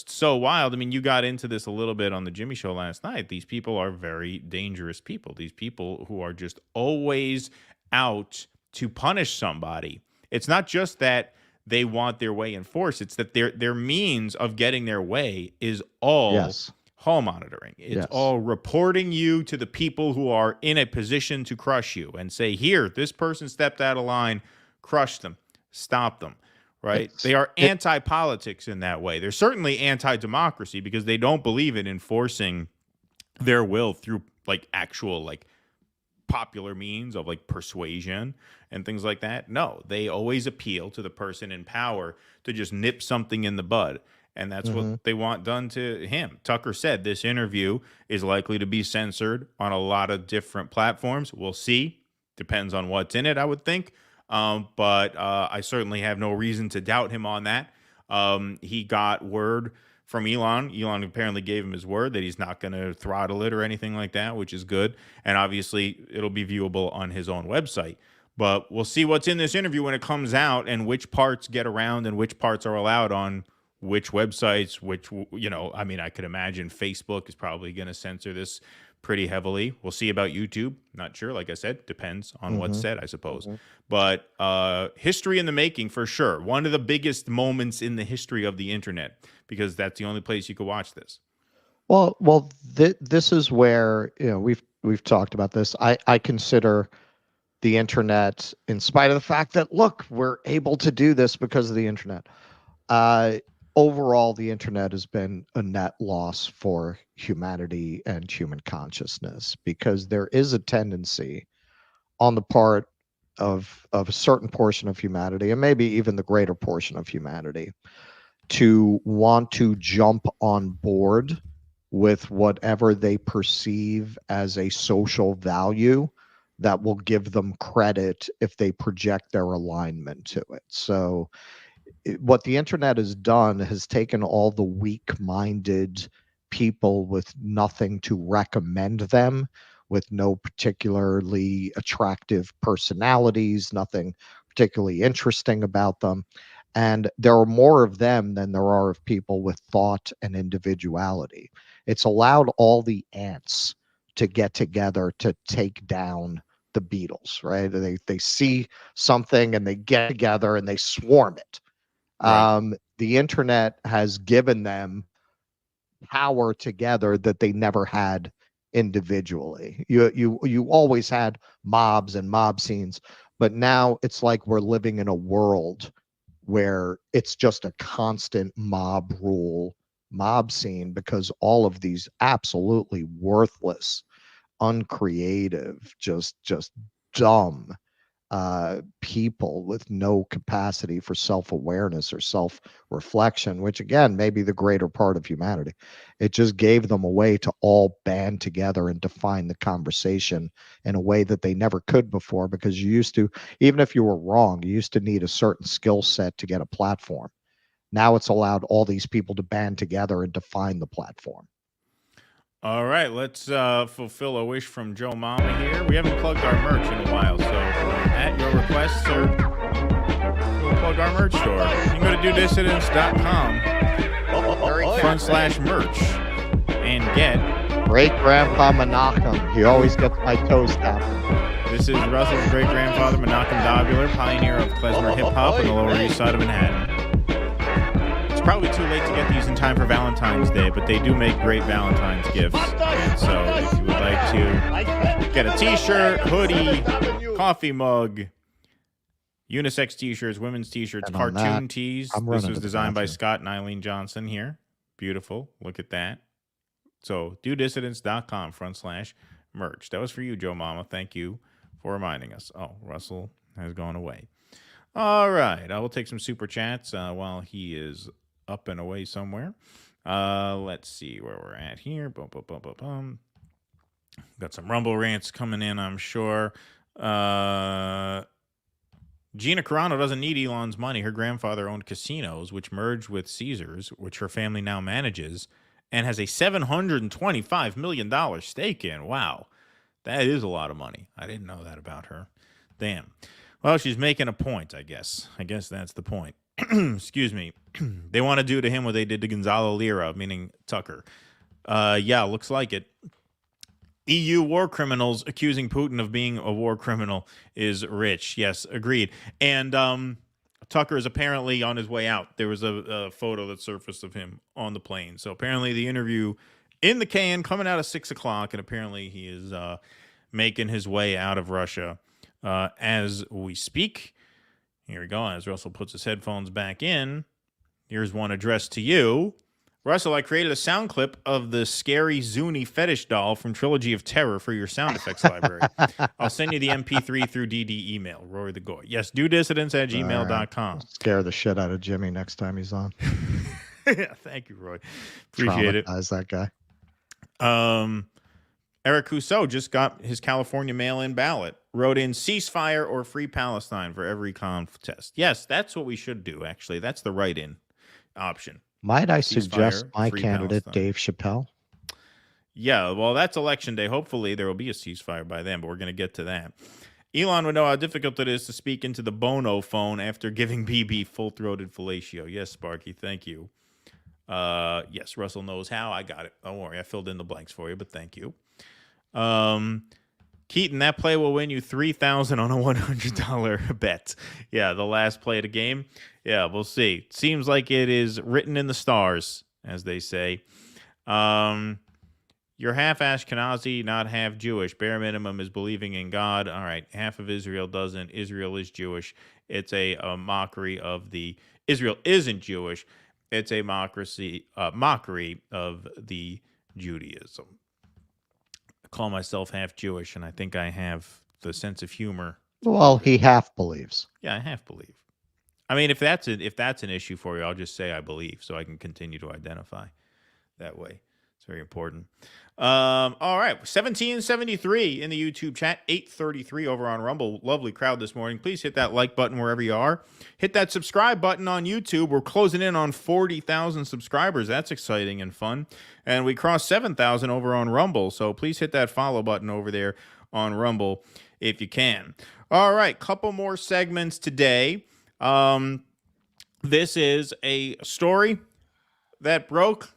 so wild. I mean, you got into this a little bit on the Jimmy Show last night. These people are very dangerous people. These people who are just always out to punish somebody. It's not just that they want their way enforced. It's that their means of getting their way is all hall monitoring. It's all reporting you to the people who are in a position to crush you and say, here, this person stepped out of line, crush them, stop them, right? They are anti-politics in that way. They're certainly anti-democracy because they don't believe in enforcing their will through actual popular means of persuasion and things like that. No, they always appeal to the person in power to just nip something in the bud. And that's what they want done to him. Tucker said this interview is likely to be censored on a lot of different platforms. We'll see. Depends on what's in it, I would think. But I certainly have no reason to doubt him on that. He got word from Elon. Elon apparently gave him his word that he's not going to throttle it or anything like that, which is good. And obviously, it'll be viewable on his own website. But we'll see what's in this interview when it comes out and which parts get around and which parts are allowed on which websites, which, I mean, I could imagine Facebook is probably going to censor this pretty heavily. We'll see about YouTube. Not sure. Like I said, depends on what's said, I suppose. But history in the making for sure. One of the biggest moments in the history of the internet, because that's the only place you could watch this. Well, this is where we've talked about this. I consider the internet, in spite of the fact that look, we're able to do this because of the internet. Overall, the internet has been a net loss for humanity and human consciousness because there is a tendency on the part of a certain portion of humanity, and maybe even the greater portion of humanity, to want to jump on board with whatever they perceive as a social value that will give them credit if they project their alignment to it. So what the internet has done has taken all the weak-minded people with nothing to recommend them, with no particularly attractive personalities, nothing particularly interesting about them. And there are more of them than there are of people with thought and individuality. It's allowed all the ants to get together to take down the beetles, right? They see something and they get together and they swarm it. Right. The internet has given them power together that they never had individually. You always had mobs and mob scenes, but now it's like we're living in a world where it's just a constant mob rule, mob scene, because all of these absolutely worthless, uncreative, just dumb people with no capacity for self-awareness or self-reflection, which again may be the greater part of humanity. It just gave them a way to all band together and define the conversation in a way that they never could before, because you used to, even if you were wrong, you used to need a certain skill set to get a platform. Now it's allowed all these people to band together and define the platform. All right, let's fulfill a wish from Joe Mama here. We haven't plugged our merch in a while, so at your request, sir, we'll plug our merch store. You can go to dudissidents.com/merch and get Great-Grandpa Menachem. He always gets my toes tapped. This is Russell's great-grandfather, Menachem Dobular, pioneer of klezmer hip-hop in the Lower East Side of Manhattan. Probably too late to get these in time for Valentine's Day, but they do make great Valentine's gifts. And so if you would like to get a t-shirt, hoodie, coffee mug, unisex t-shirts, women's t-shirts, cartoon tees. This was designed by Scott and Eileen Johnson here. Beautiful. Look at that. So dudissidents.com/merch. That was for you, Joe Mama. Thank you for reminding us. Oh, Russell has gone away. All right. I will take some super chats while he is up and away somewhere. Let's see where we're at here. Got some Rumble rants coming in, I'm sure. Gina Carano doesn't need Elon's money. Her grandfather owned casinos, which merged with Caesars, which her family now manages, and has a $725 million stake in. Wow. That is a lot of money. I didn't know that about her. Damn. Well, she's making a point, I guess. I guess that's the point. Excuse me. They want to do to him what they did to Gonzalo Lira, meaning Tucker. Yeah, looks like it. EU war criminals accusing Putin of being a war criminal is rich. Yes, agreed. And Tucker is apparently on his way out. There was a photo that surfaced of him on the plane. So apparently the interview in the can coming out at 6 o'clock, and apparently he is making his way out of Russia as we speak. Here we go. As Russell puts his headphones back in, here's one addressed to you. Russell, I created a sound clip of the scary Zuni fetish doll from Trilogy of Terror for your sound effects library. I'll send you the MP3 through DD email. Rory the Goy. Yes, dudissidence@gmail.com. Right. Scare the shit out of Jimmy next time he's on. Yeah, thank you, Roy. Appreciate it. Traumatize that guy. Eric Cousseau just got his California mail-in ballot. Wrote in ceasefire or free Palestine for every contest. Yes, that's what we should do, actually. That's the write-in option. Might I Ceasefire, suggest my free candidate, Palestine. Dave Chappelle? Yeah, well, that's election day. Hopefully there will be a ceasefire by then, but we're going to get to that. Elon would know how difficult it is to speak into the Bono phone after giving BB full-throated fellatio. Yes, Sparky, thank you. Yes, Russell knows how. I got it. Don't worry, I filled in the blanks for you, but thank you. Keaton, that play will win you $3,000 on a $100 bet. Yeah, the last play of the game. Yeah, we'll see. Seems like it is written in the stars, as they say. You're half Ashkenazi, not half Jewish. Bare minimum is believing in God. All right, half of Israel doesn't. Israel is Jewish. It's a mockery of the... Israel isn't Jewish. It's a mockery of the Judaism. I call myself half Jewish, and I think I have the sense of humor. Well, he half believes. Yeah, I half believe. I mean, if that's an issue for you, I'll just say I believe, so I can continue to identify that way. It's very important. All right, 1773 in the YouTube chat, 833 over on Rumble. Lovely crowd this morning. Please hit that like button wherever you are. Hit that subscribe button on YouTube. We're closing in on 40,000 subscribers. That's exciting and fun. And we crossed 7,000 over on Rumble, so please hit that follow button over there on Rumble if you can. All right, couple more segments today. This is a story that broke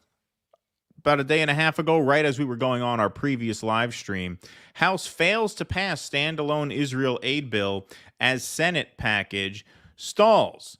about a day and a half ago, right as we were going on our previous live stream. House fails to pass standalone Israel aid bill as Senate package stalls.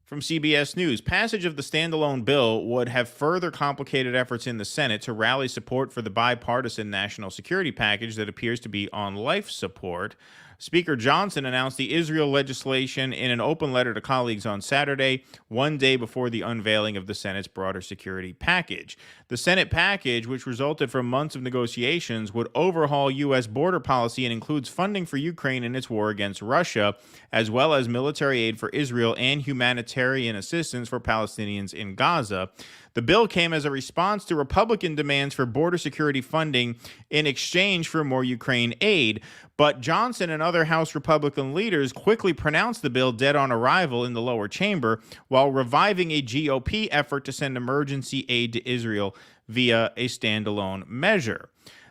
From CBS News, passage of the standalone bill would have further complicated efforts in the Senate to rally support for the bipartisan national security package that appears to be on life support. Speaker Johnson announced the Israel legislation in an open letter to colleagues on Saturday, one day before the unveiling of the Senate's broader security package. The Senate package, which resulted from months of negotiations, would overhaul U.S. border policy and includes funding for Ukraine in its war against Russia, as well as military aid for Israel and humanitarian assistance for Palestinians in Gaza. The bill came as a response to Republican demands for border security funding in exchange for more Ukraine aid. But Johnson and other House Republican leaders quickly pronounced the bill dead on arrival in the lower chamber, while reviving a GOP effort to send emergency aid to Israel via a standalone measure.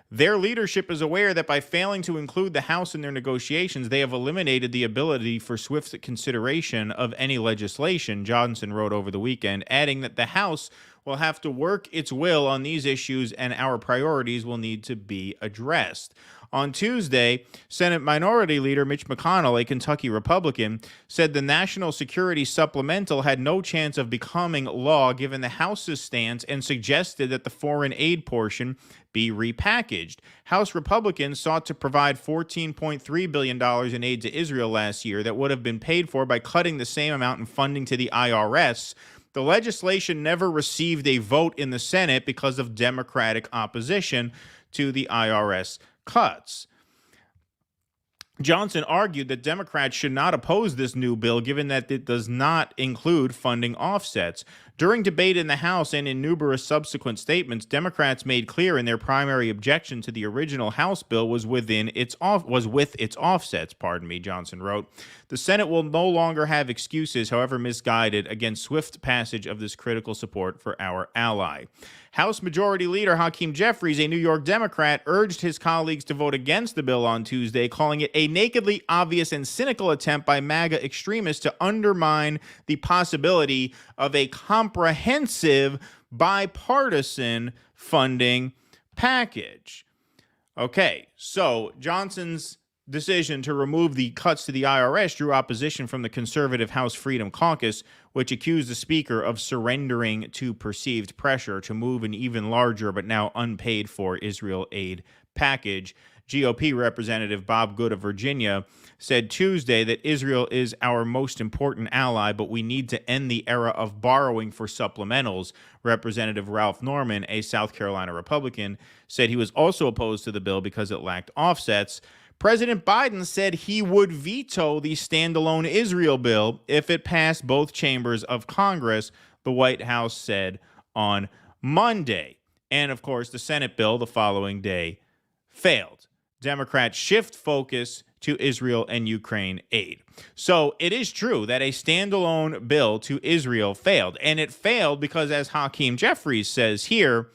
Their leadership is aware that by failing to include the House in their negotiations, they have eliminated the ability for swift consideration of any legislation, Johnson wrote over the weekend, adding that the House will have to work its will on these issues and our priorities will need to be addressed. On Tuesday, Senate Minority Leader Mitch McConnell, a Kentucky Republican, said the National Security Supplemental had no chance of becoming law given the House's stance and suggested that the foreign aid portion be repackaged. House Republicans sought to provide $14.3 billion in aid to Israel last year that would have been paid for by cutting the same amount in funding to the IRS. The legislation never received a vote in the Senate because of Democratic opposition to the IRS cuts. Johnson argued that Democrats should not oppose this new bill given that it does not include funding offsets. During debate in the House and in numerous subsequent statements, Democrats made clear in their primary objection to the original House bill was with its offsets, Johnson wrote. The Senate will no longer have excuses, however misguided, against swift passage of this critical support for our ally. House Majority Leader Hakeem Jeffries, a New York Democrat, urged his colleagues to vote against the bill on Tuesday, calling it a nakedly obvious and cynical attempt by MAGA extremists to undermine the possibility of a comprehensive bipartisan funding package. Okay, so Johnson's decision to remove the cuts to the IRS drew opposition from the conservative House Freedom Caucus, which accused the Speaker of surrendering to perceived pressure to move an even larger but now unpaid for Israel aid package. GOP Representative Bob Good of Virginia said Tuesday that Israel is our most important ally, but we need to end the era of borrowing for supplementals. Representative Ralph Norman, a South Carolina Republican, said he was also opposed to the bill because it lacked offsets. President Biden said he would veto the standalone Israel bill if it passed both chambers of Congress, the White House said on Monday. And, of course, the Senate bill the following day failed. Democrats shift focus to Israel and Ukraine aid. So it is true that a standalone bill to Israel failed. And it failed because, as Hakeem Jeffries says here,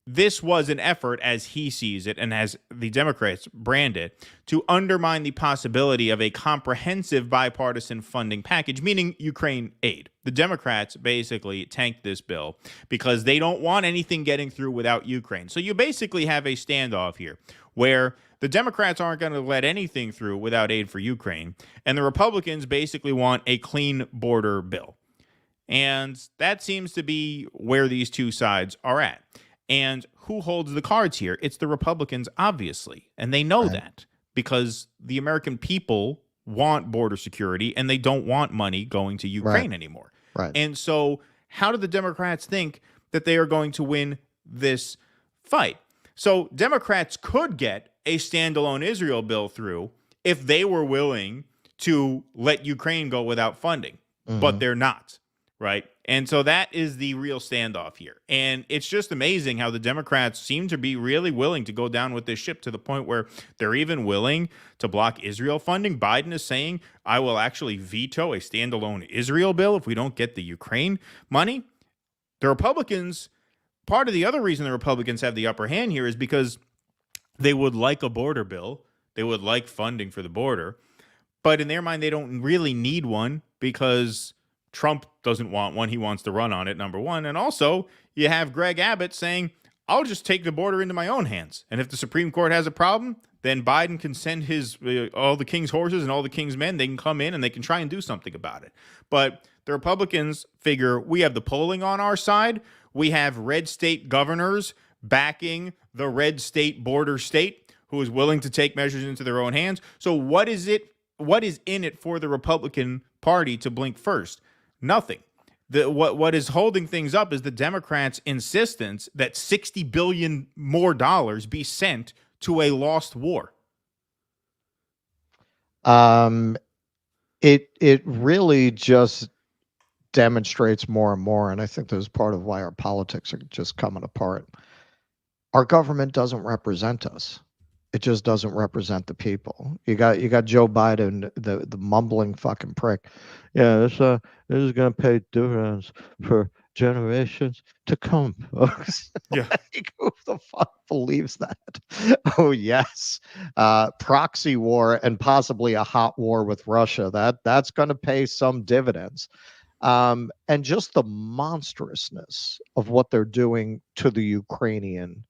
this was an effort, as he sees it, and as the Democrats brand it, to undermine the possibility of a comprehensive bipartisan funding package, meaning Ukraine aid. The Democrats basically tanked this bill because they don't want anything getting through without Ukraine. So you basically have a standoff here where the Democrats aren't going to let anything through without aid for Ukraine, and the Republicans basically want a clean border bill. And that seems to be where these two sides are at. And who holds the cards here? It's the Republicans, obviously. And they know that because the American people want border security and they don't want money going to Ukraine anymore. Right. And so how do the Democrats think that they are going to win this fight? So Democrats could get a standalone Israel bill through if they were willing to let Ukraine go without funding, but they're not. Right. And so that is the real standoff here. And it's just amazing how the Democrats seem to be really willing to go down with this ship to the point where they're even willing to block Israel funding. Biden is saying, I will actually veto a standalone Israel bill if we don't get the Ukraine money. The Republicans, part of the other reason the Republicans have the upper hand here is because they would like a border bill. They would like funding for the border. But in their mind, they don't really need one because Trump doesn't want one. He wants to run on it, number one. And also, you have Greg Abbott saying, I'll just take the border into my own hands. And if the Supreme Court has a problem, then Biden can send his all the king's horses and all the king's men. They can come in and they can try and do something about it. But the Republicans figure we have the polling on our side. We have red state governors backing the red state border state who is willing to take measures into their own hands. So what is in it for the Republican Party to blink first? Nothing. What is holding things up is the Democrats' insistence that $60 billion more be sent to a lost war. It really just demonstrates more and more, and I think this is part of why our politics are just coming apart. Our government doesn't represent us. It just doesn't represent the people. You got Joe Biden, the mumbling fucking prick. Yeah, this is gonna pay dividends for generations to come, folks. Yeah. Like, who the fuck believes that? Oh yes, proxy war and possibly a hot war with Russia. That's gonna pay some dividends. And just the monstrousness of what they're doing to the Ukrainian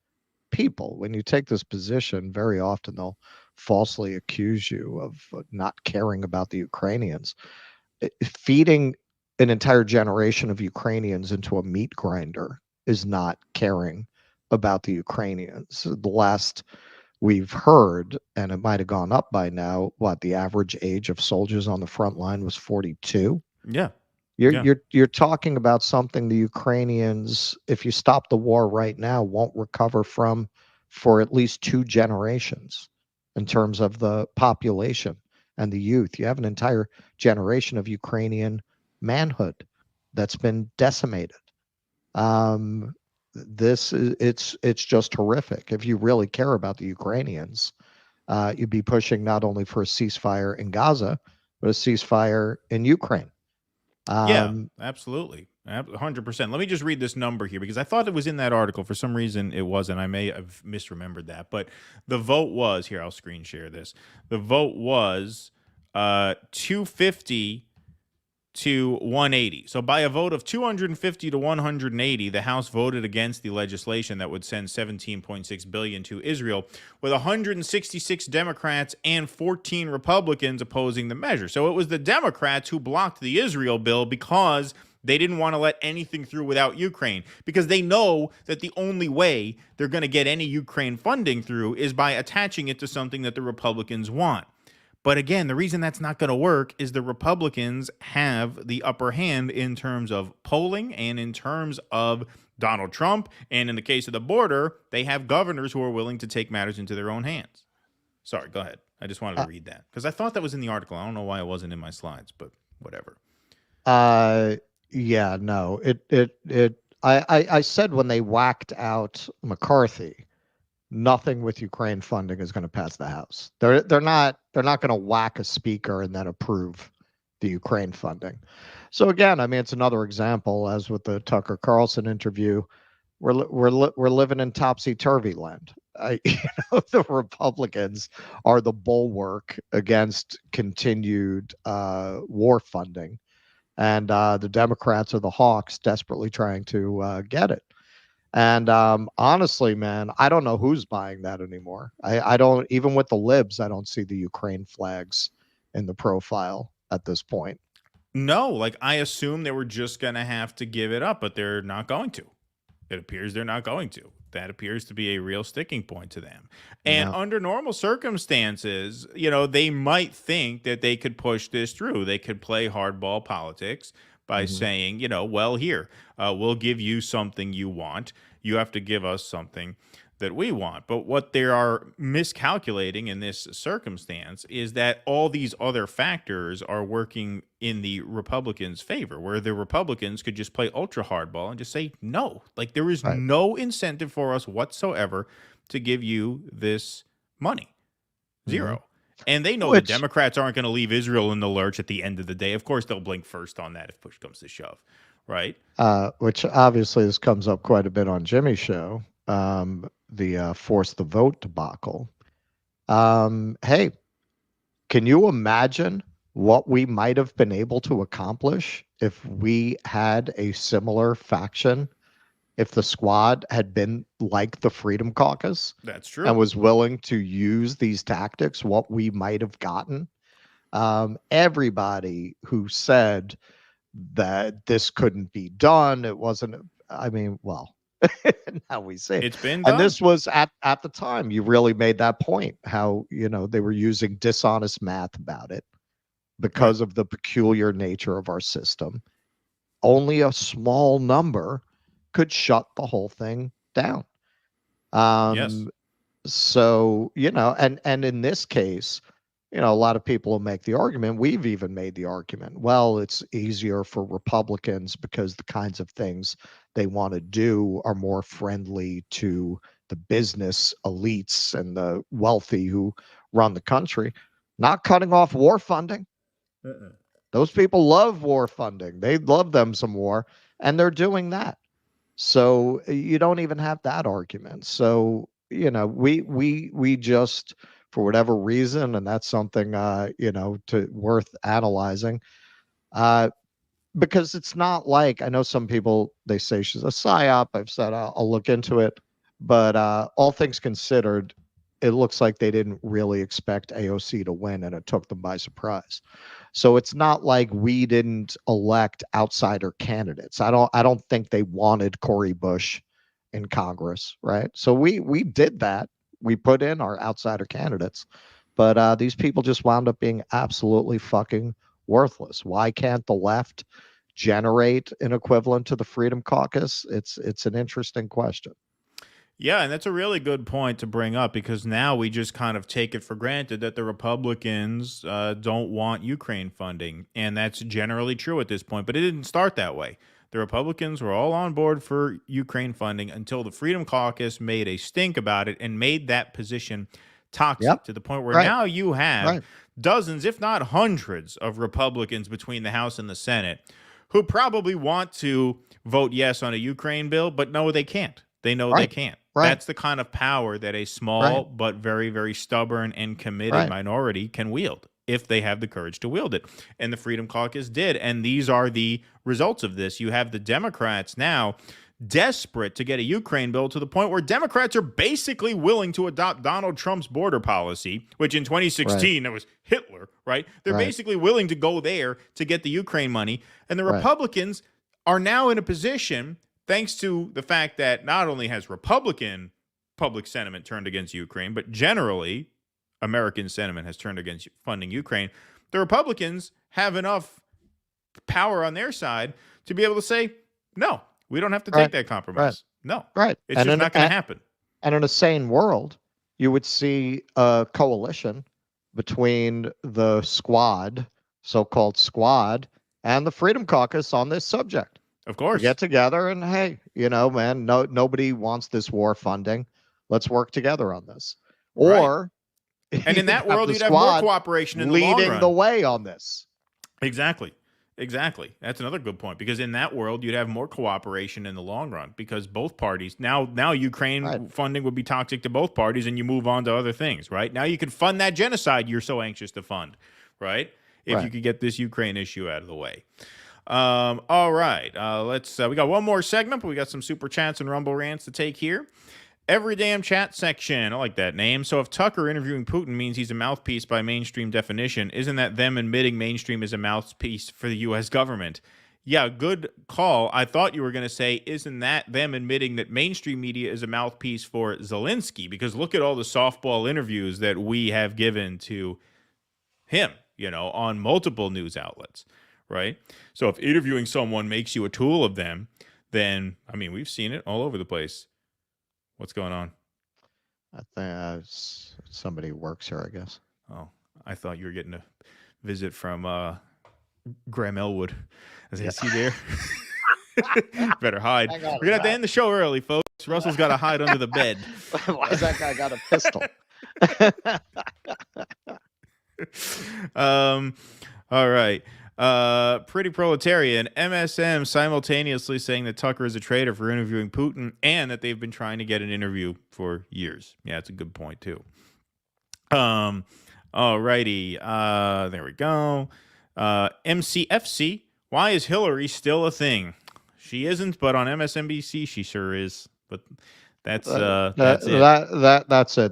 people. When you take this position, very often they'll falsely accuse you of not caring about the Ukrainians. Feeding an entire generation of Ukrainians into a meat grinder is not caring about the Ukrainians. The last we've heard, and it might have gone up by now, the average age of soldiers on the front line was 42. Yeah. You're talking about something the Ukrainians, if you stop the war right now, won't recover from for at least 2 generations in terms of the population and the youth. You have an entire generation of Ukrainian manhood that's been decimated. This is it's just horrific. If you really care about the Ukrainians, you'd be pushing not only for a ceasefire in Gaza, but a ceasefire in Ukraine. Yeah, absolutely. 100%. Let me just read this number here because I thought it was in that article. For some reason, it wasn't. I may have misremembered that. But the vote was, here, I'll screen share this. The vote was 250 to 180. So by a vote of 250 to 180, the House voted against the legislation that would send $17.6 billion to Israel, with 166 Democrats and 14 Republicans opposing the measure. So it was the Democrats who blocked the Israel bill because they didn't want to let anything through without Ukraine, because they know that the only way they're going to get any Ukraine funding through is by attaching it to something that the Republicans want. But again, the reason that's not going to work is the Republicans have the upper hand in terms of polling and in terms of Donald Trump. And in the case of the border, they have governors who are willing to take matters into their own hands. Sorry, go ahead. I just wanted to read that because I thought that was in the article. I don't know why it wasn't in my slides, but whatever. Yeah, no. I said when they whacked out McCarthy, nothing with Ukraine funding is going to pass the House. They're not going to whack a speaker and then approve the Ukraine funding. So again, I mean, it's another example, as with the Tucker Carlson interview, we're living in topsy-turvy land. The Republicans are the bulwark against continued war funding, and the Democrats are the hawks desperately trying to get it. And honestly, man, I don't know who's buying that anymore. I don't, even with the libs, I don't see the Ukraine flags in the profile at this point. No, like I assume they were just going to have to give it up, but they're not going to. It appears they're not going to. That appears to be a real sticking point to them. And under normal circumstances, they might think that they could push this through. They could play hardball politics by saying, well, here, we'll give you something you want. You have to give us something that we want. But what they are miscalculating in this circumstance is that all these other factors are working in the Republicans' favor, where the Republicans could just play ultra hardball and just say, no, like there is no incentive for us whatsoever to give you this money. Zero. And they know the Democrats aren't going to leave Israel in the lurch at the end of the day. Of course, they'll blink first on that if push comes to shove, right? Which obviously this comes up quite a bit on Jimmy's show, the force the vote debacle. Hey, can you imagine what we might have been able to accomplish if we had a similar faction? If the squad had been like the Freedom Caucus, that's true, and was willing to use these tactics, what we might have gotten. Everybody who said that this couldn't be done, it wasn't. I mean, well, now we see it's been done. And this was at the time. You really made that point. How they were using dishonest math about it because of the peculiar nature of our system. Only a small number could shut the whole thing down. Yes. So, and in this case, a lot of people will make the argument, we've even made the argument, well, it's easier for Republicans because the kinds of things they want to do are more friendly to the business elites and the wealthy who run the country. Not cutting off war funding. Those people love war funding. They love them some war, and they're doing that. So you don't even have that argument. So, we just, for whatever reason, and that's something, worth analyzing, because it's not like, I know some people, they say she's a psyop. I've said I'll look into it, but all things considered, it looks like they didn't really expect AOC to win, and it took them by surprise. So it's not like we didn't elect outsider candidates. I don't think they wanted Cori Bush in Congress, right? So we did that. We put in our outsider candidates, but these people just wound up being absolutely fucking worthless. Why can't the left generate an equivalent to the Freedom Caucus? It's an interesting question. Yeah, and that's a really good point to bring up because now we just kind of take it for granted that the Republicans don't want Ukraine funding. And that's generally true at this point, but it didn't start that way. The Republicans were all on board for Ukraine funding until the Freedom Caucus made a stink about it and made that position toxic to the point where now you have dozens, if not hundreds, of Republicans between the House and the Senate who probably want to vote yes on a Ukraine bill, but no, they can't. They know they can't. That's the kind of power that a small but very, very stubborn and committed minority can wield if they have the courage to wield it. And the Freedom Caucus did. And these are the results of this. You have the Democrats now desperate to get a Ukraine bill to the point where Democrats are basically willing to adopt Donald Trump's border policy, which in 2016, that was Hitler, right? They're basically willing to go there to get the Ukraine money. And the Republicans are now in a position, thanks to the fact that not only has Republican public sentiment turned against Ukraine, but generally American sentiment has turned against funding Ukraine. The Republicans have enough power on their side to be able to say, no, we don't have to take that compromise. No, it's just not going to happen. And in a sane world, you would see a coalition between the squad, so-called squad, and the Freedom Caucus on this subject. Of course. Get together and, hey, man, nobody wants this war funding. Let's work together on this. Or, and in that world, you'd have more cooperation in the long run. Leading the way on this. Exactly. That's another good point, because in that world, you'd have more cooperation in the long run because both parties now Ukraine funding would be toxic to both parties, and you move on to other things, right? Now you could fund that genocide you're so anxious to fund, right? If you could get this Ukraine issue out of the way. All right. Let's we got one more segment, but we got some super chats and Rumble rants to take here. Every damn chat section. I like that name. So if Tucker interviewing Putin means he's a mouthpiece by mainstream definition, isn't that them admitting mainstream is a mouthpiece for the U.S. government? Yeah, good call. I thought you were going to say, isn't that them admitting that mainstream media is a mouthpiece for Zelensky? Because look at all the softball interviews that we have given to him, on multiple news outlets, right? So if interviewing someone makes you a tool of them, then, we've seen it all over the place. What's going on? I think somebody who works here, I guess. Oh, I thought you were getting a visit from Graham Elwood. Is he there? Better hide. We're going to have to end the show early, folks. Russell's got to hide under the bed. Why has that guy got a pistol? All right. Pretty Proletarian, MSM simultaneously saying that Tucker is a traitor for interviewing Putin and that they've been trying to get an interview for years. Yeah, that's a good point, too. Alrighty. There we go. MCFC, why is Hillary still a thing? She isn't, but on MSNBC she sure is. But that's it. That's it.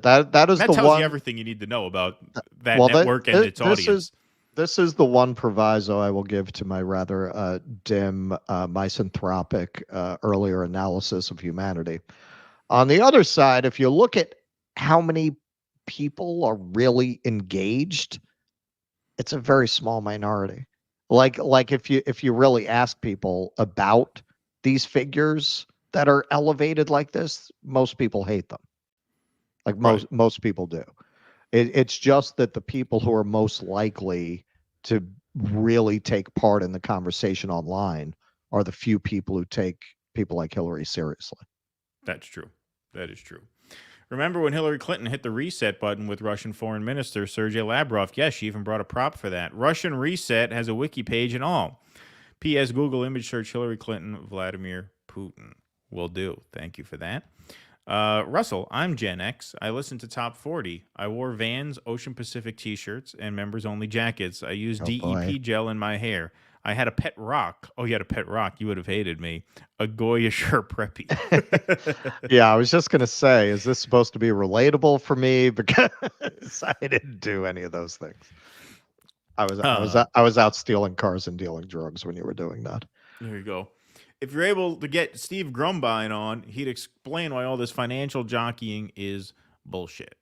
That is that the tells one. You everything you need to know about that network and its audience. This is the one proviso I will give to my rather dim, misanthropic earlier analysis of humanity. On the other side, if you look at how many people are really engaged, it's a very small minority. Like if you really ask people about these figures that are elevated like this, most people hate them. Like most people do. It's just that the people who are most likely to really take part in the conversation online are the few people who take people like Hillary seriously. That's true. That is true. Remember when Hillary Clinton hit the reset button with Russian Foreign Minister Sergei Lavrov? Yes, she even brought a prop for that. Russian Reset has a wiki page and all. P.S. Google image search Hillary Clinton, Vladimir Putin. Will do. Thank you for that. Russell, I'm Gen X. I listen to Top 40. I wore Vans, Ocean Pacific t-shirts, and members-only jackets. I used DEP gel in my hair. I had a pet rock. Oh, you had a pet rock. You would have hated me. A Goya shirt preppy. Yeah, I was just going to say, is this supposed to be relatable for me? Because I didn't do any of those things. I was out stealing cars and dealing drugs when you were doing that. There you go. If you're able to get Steve Grumbine on, he'd explain why all this financial jockeying is bullshit.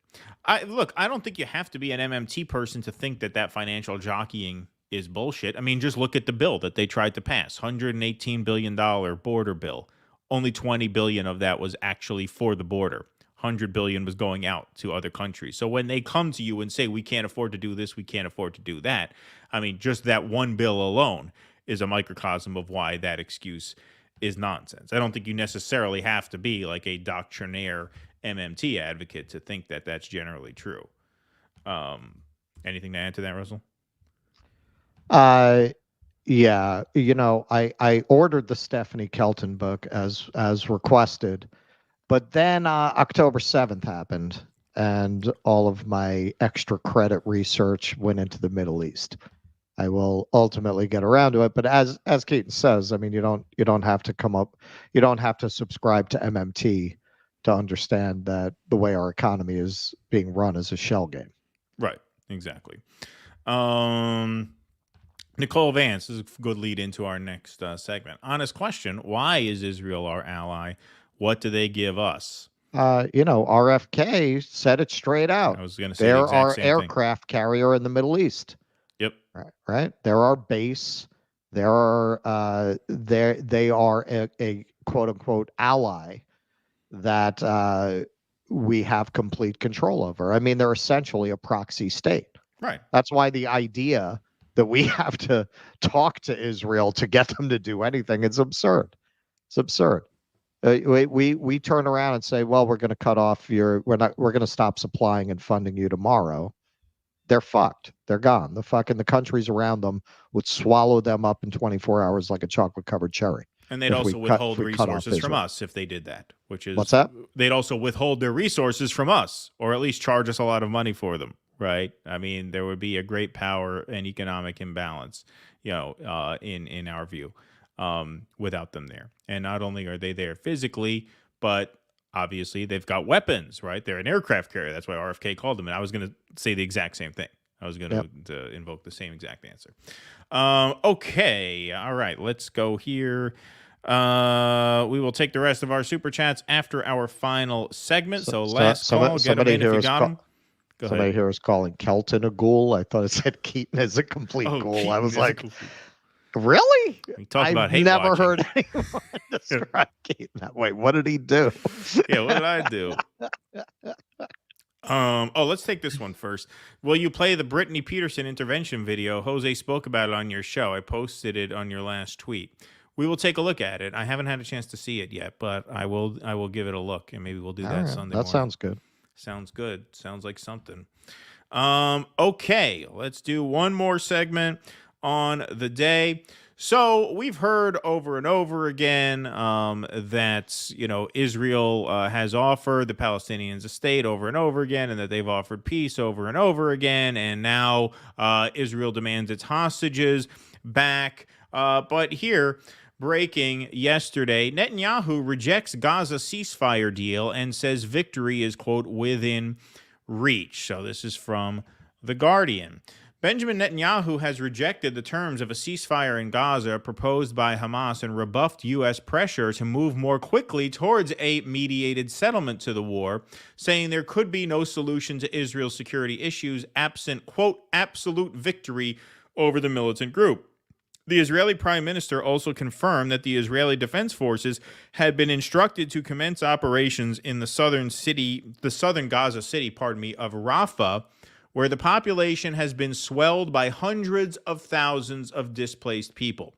I don't think you have to be an MMT person to think that financial jockeying is bullshit. Just look at the bill that they tried to pass, $118 billion border bill. only 20 billion of that was actually for the border. 100 billion was going out to other countries. So when they come to you and say, we can't afford to do this, we can't afford to do that, I mean, just that one bill alone is a microcosm of why that excuse is nonsense. I don't think you necessarily have to be like a doctrinaire MMT advocate to think that that's generally true. Anything to add to that, Russell? Yeah, I ordered the Stephanie Kelton book as requested, but then October 7th happened, and all of my extra credit research went into the Middle East. I will ultimately get around to it, but as Keaton says, I mean, you don't have to subscribe to MMT to understand that the way our economy is being run is a shell game. Right, exactly. Nicole Vance, this is a good lead into our next segment. Honest question, why is Israel our ally? What do they give us? RFK said it straight out. I was going to say they're the exact our same aircraft carrier in the Middle East. Yep. Right. They're our base. They are a quote unquote ally that we have complete control over. I mean, they're essentially a proxy state. Right. That's why the idea that we have to talk to Israel to get them to do anything, it's absurd. It's absurd. We turn around and say, well, we're going to cut off we're going to stop supplying and funding you tomorrow. They're fucked. They're gone. The countries around them would swallow them up in 24 hours like a chocolate covered cherry. And they'd also withhold resources from us if they did that, which is, what's that? They'd also withhold their resources from us, or at least charge us a lot of money for them. Right. I mean, there would be a great power and economic imbalance, in our view, without them there. And not only are they there physically, but obviously they've got weapons, right? They're an aircraft carrier. That's why RFK called them. And I was going to say the exact same thing. I was going to invoke the same exact answer. Okay. All right. Let's go here. We will take the rest of our super chats after our final segment. So last call, get them in if you got them. Somebody here was calling Kelton a ghoul. I thought it said Keaton is a complete ghoul. Keaton I was like, really? We talked about hate never watching. Heard anyone describe Keaton that way. What did he do? Yeah, what did I do? Let's take this one first. Will you play the Brittany Peterson intervention video? Jose spoke about it on your show. I posted it on your last tweet. We will take a look at it. I haven't had a chance to see it yet, but I will give it a look, and maybe we'll do that Sunday morning. That sounds good. Sounds good. Sounds like something. Okay, let's do one more segment on the day. So we've heard over and over again that, Israel has offered the Palestinians a state over and over again, and that they've offered peace over and over again. And now Israel demands its hostages back. But here, breaking yesterday, Netanyahu rejects Gaza ceasefire deal and says victory is, quote, within reach. So this is from The Guardian. Benjamin Netanyahu has rejected the terms of a ceasefire in Gaza proposed by Hamas and rebuffed U.S. pressure to move more quickly towards a mediated settlement to the war, saying there could be no solution to Israel's security issues absent, quote, absolute victory over the militant group. The Israeli Prime Minister also confirmed that the Israeli Defense Forces had been instructed to commence operations in the southern Gaza city, of Rafah, where the population has been swelled by hundreds of thousands of displaced people.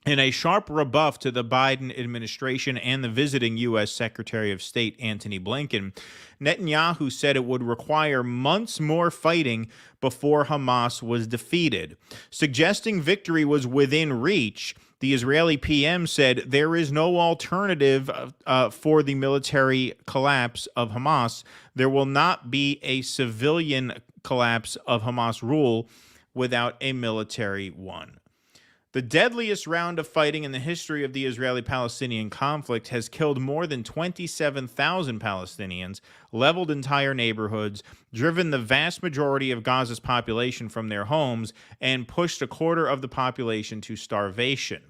In a sharp rebuff to the Biden administration and the visiting U.S. Secretary of State Antony Blinken, Netanyahu said it would require months more fighting before Hamas was defeated. Suggesting victory was within reach, the Israeli PM said there is no alternative for the military collapse of Hamas. There will not be a civilian collapse of Hamas rule without a military one. The deadliest round of fighting in the history of the Israeli-Palestinian conflict has killed more than 27,000 Palestinians, leveled entire neighborhoods, driven the vast majority of Gaza's population from their homes, and pushed a quarter of the population to starvation.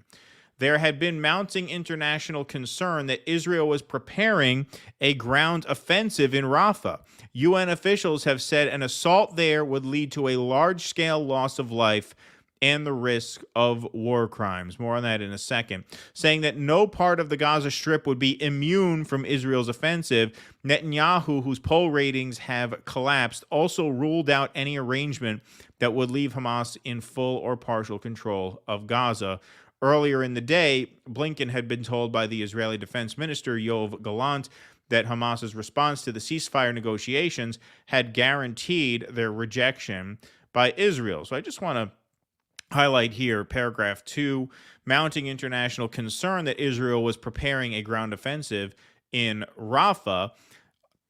There had been mounting international concern that Israel was preparing a ground offensive in Rafah. UN officials have said an assault there would lead to a large-scale loss of life and the risk of war crimes. More on that in a second. Saying that no part of the Gaza Strip would be immune from Israel's offensive, Netanyahu, whose poll ratings have collapsed, also ruled out any arrangement that would leave Hamas in full or partial control of Gaza. Earlier in the day, Blinken had been told by the Israeli Defense Minister, Yoav Gallant, that Hamas's response to the ceasefire negotiations had guaranteed their rejection by Israel. So I just want to highlight here paragraph 2, mounting international concern that Israel was preparing a ground offensive in Rafah.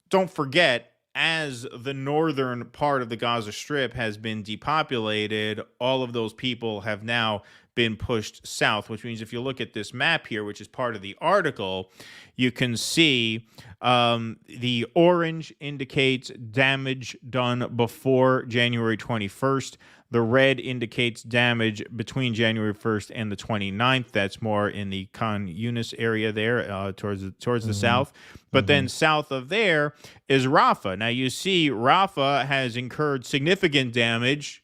Don't forget, as the northern part of the Gaza Strip has been depopulated, all of those people have now been pushed south, which means if you look at this map here, which is part of the article, you can see the orange indicates damage done before January 21st. The red indicates damage between January 1st and the 29th. That's more in the Khan Yunis area there, towards the south. But then south of there is Rafah. Now you see Rafah has incurred significant damage,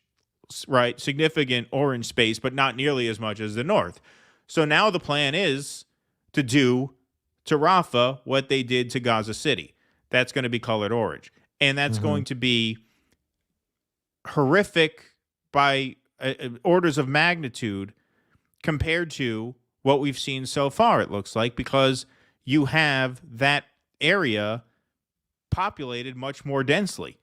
right? Significant orange space, but not nearly as much as the north. So now the plan is to do to Rafah what they did to Gaza City. That's going to be colored orange. And that's going to be horrific by orders of magnitude compared to what we've seen so far, it looks like, because you have that area populated much more densely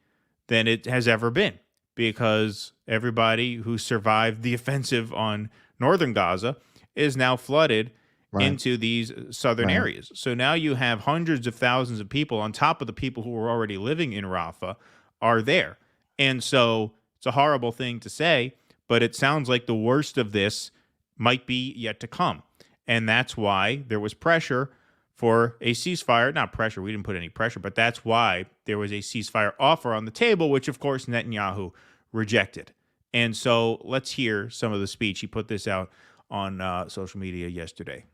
than it has ever been, because everybody who survived the offensive on northern Gaza is now flooded into these southern areas. So now you have hundreds of thousands of people on top of the people who were already living in Rafah are there. And so it's a horrible thing to say, but it sounds like the worst of this might be yet to come. And that's why there was pressure for a ceasefire. Not pressure, we didn't put any pressure, but that's why there was a ceasefire offer on the table, which of course Netanyahu rejected. And so let's hear some of the speech. He put this out on social media yesterday.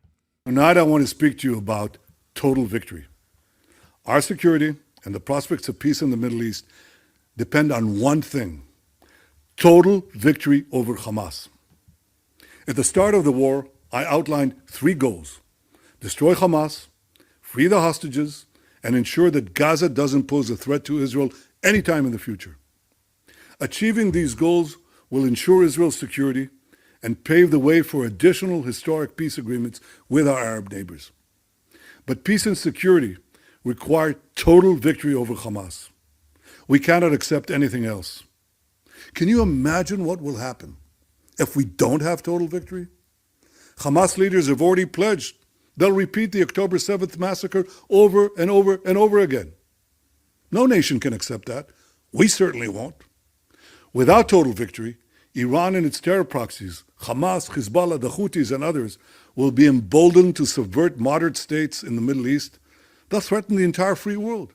Tonight I want to speak to you about total victory. Our security and the prospects of peace in the Middle East depend on one thing: total victory over Hamas. At the start of the war, I outlined 3 goals: destroy Hamas, free the hostages, and ensure that Gaza doesn't pose a threat to Israel anytime in the future. Achieving these goals will ensure Israel's security and pave the way for additional historic peace agreements with our Arab neighbors. But peace and security require total victory over Hamas. We cannot accept anything else. Can you imagine what will happen if we don't have total victory? Hamas leaders have already pledged they'll repeat the October 7th massacre over and over and over again. No nation can accept that. We certainly won't. Without total victory, Iran and its terror proxies, Hamas, Hezbollah, the Houthis, and others, will be emboldened to subvert moderate states in the Middle East. They'll threaten the entire free world.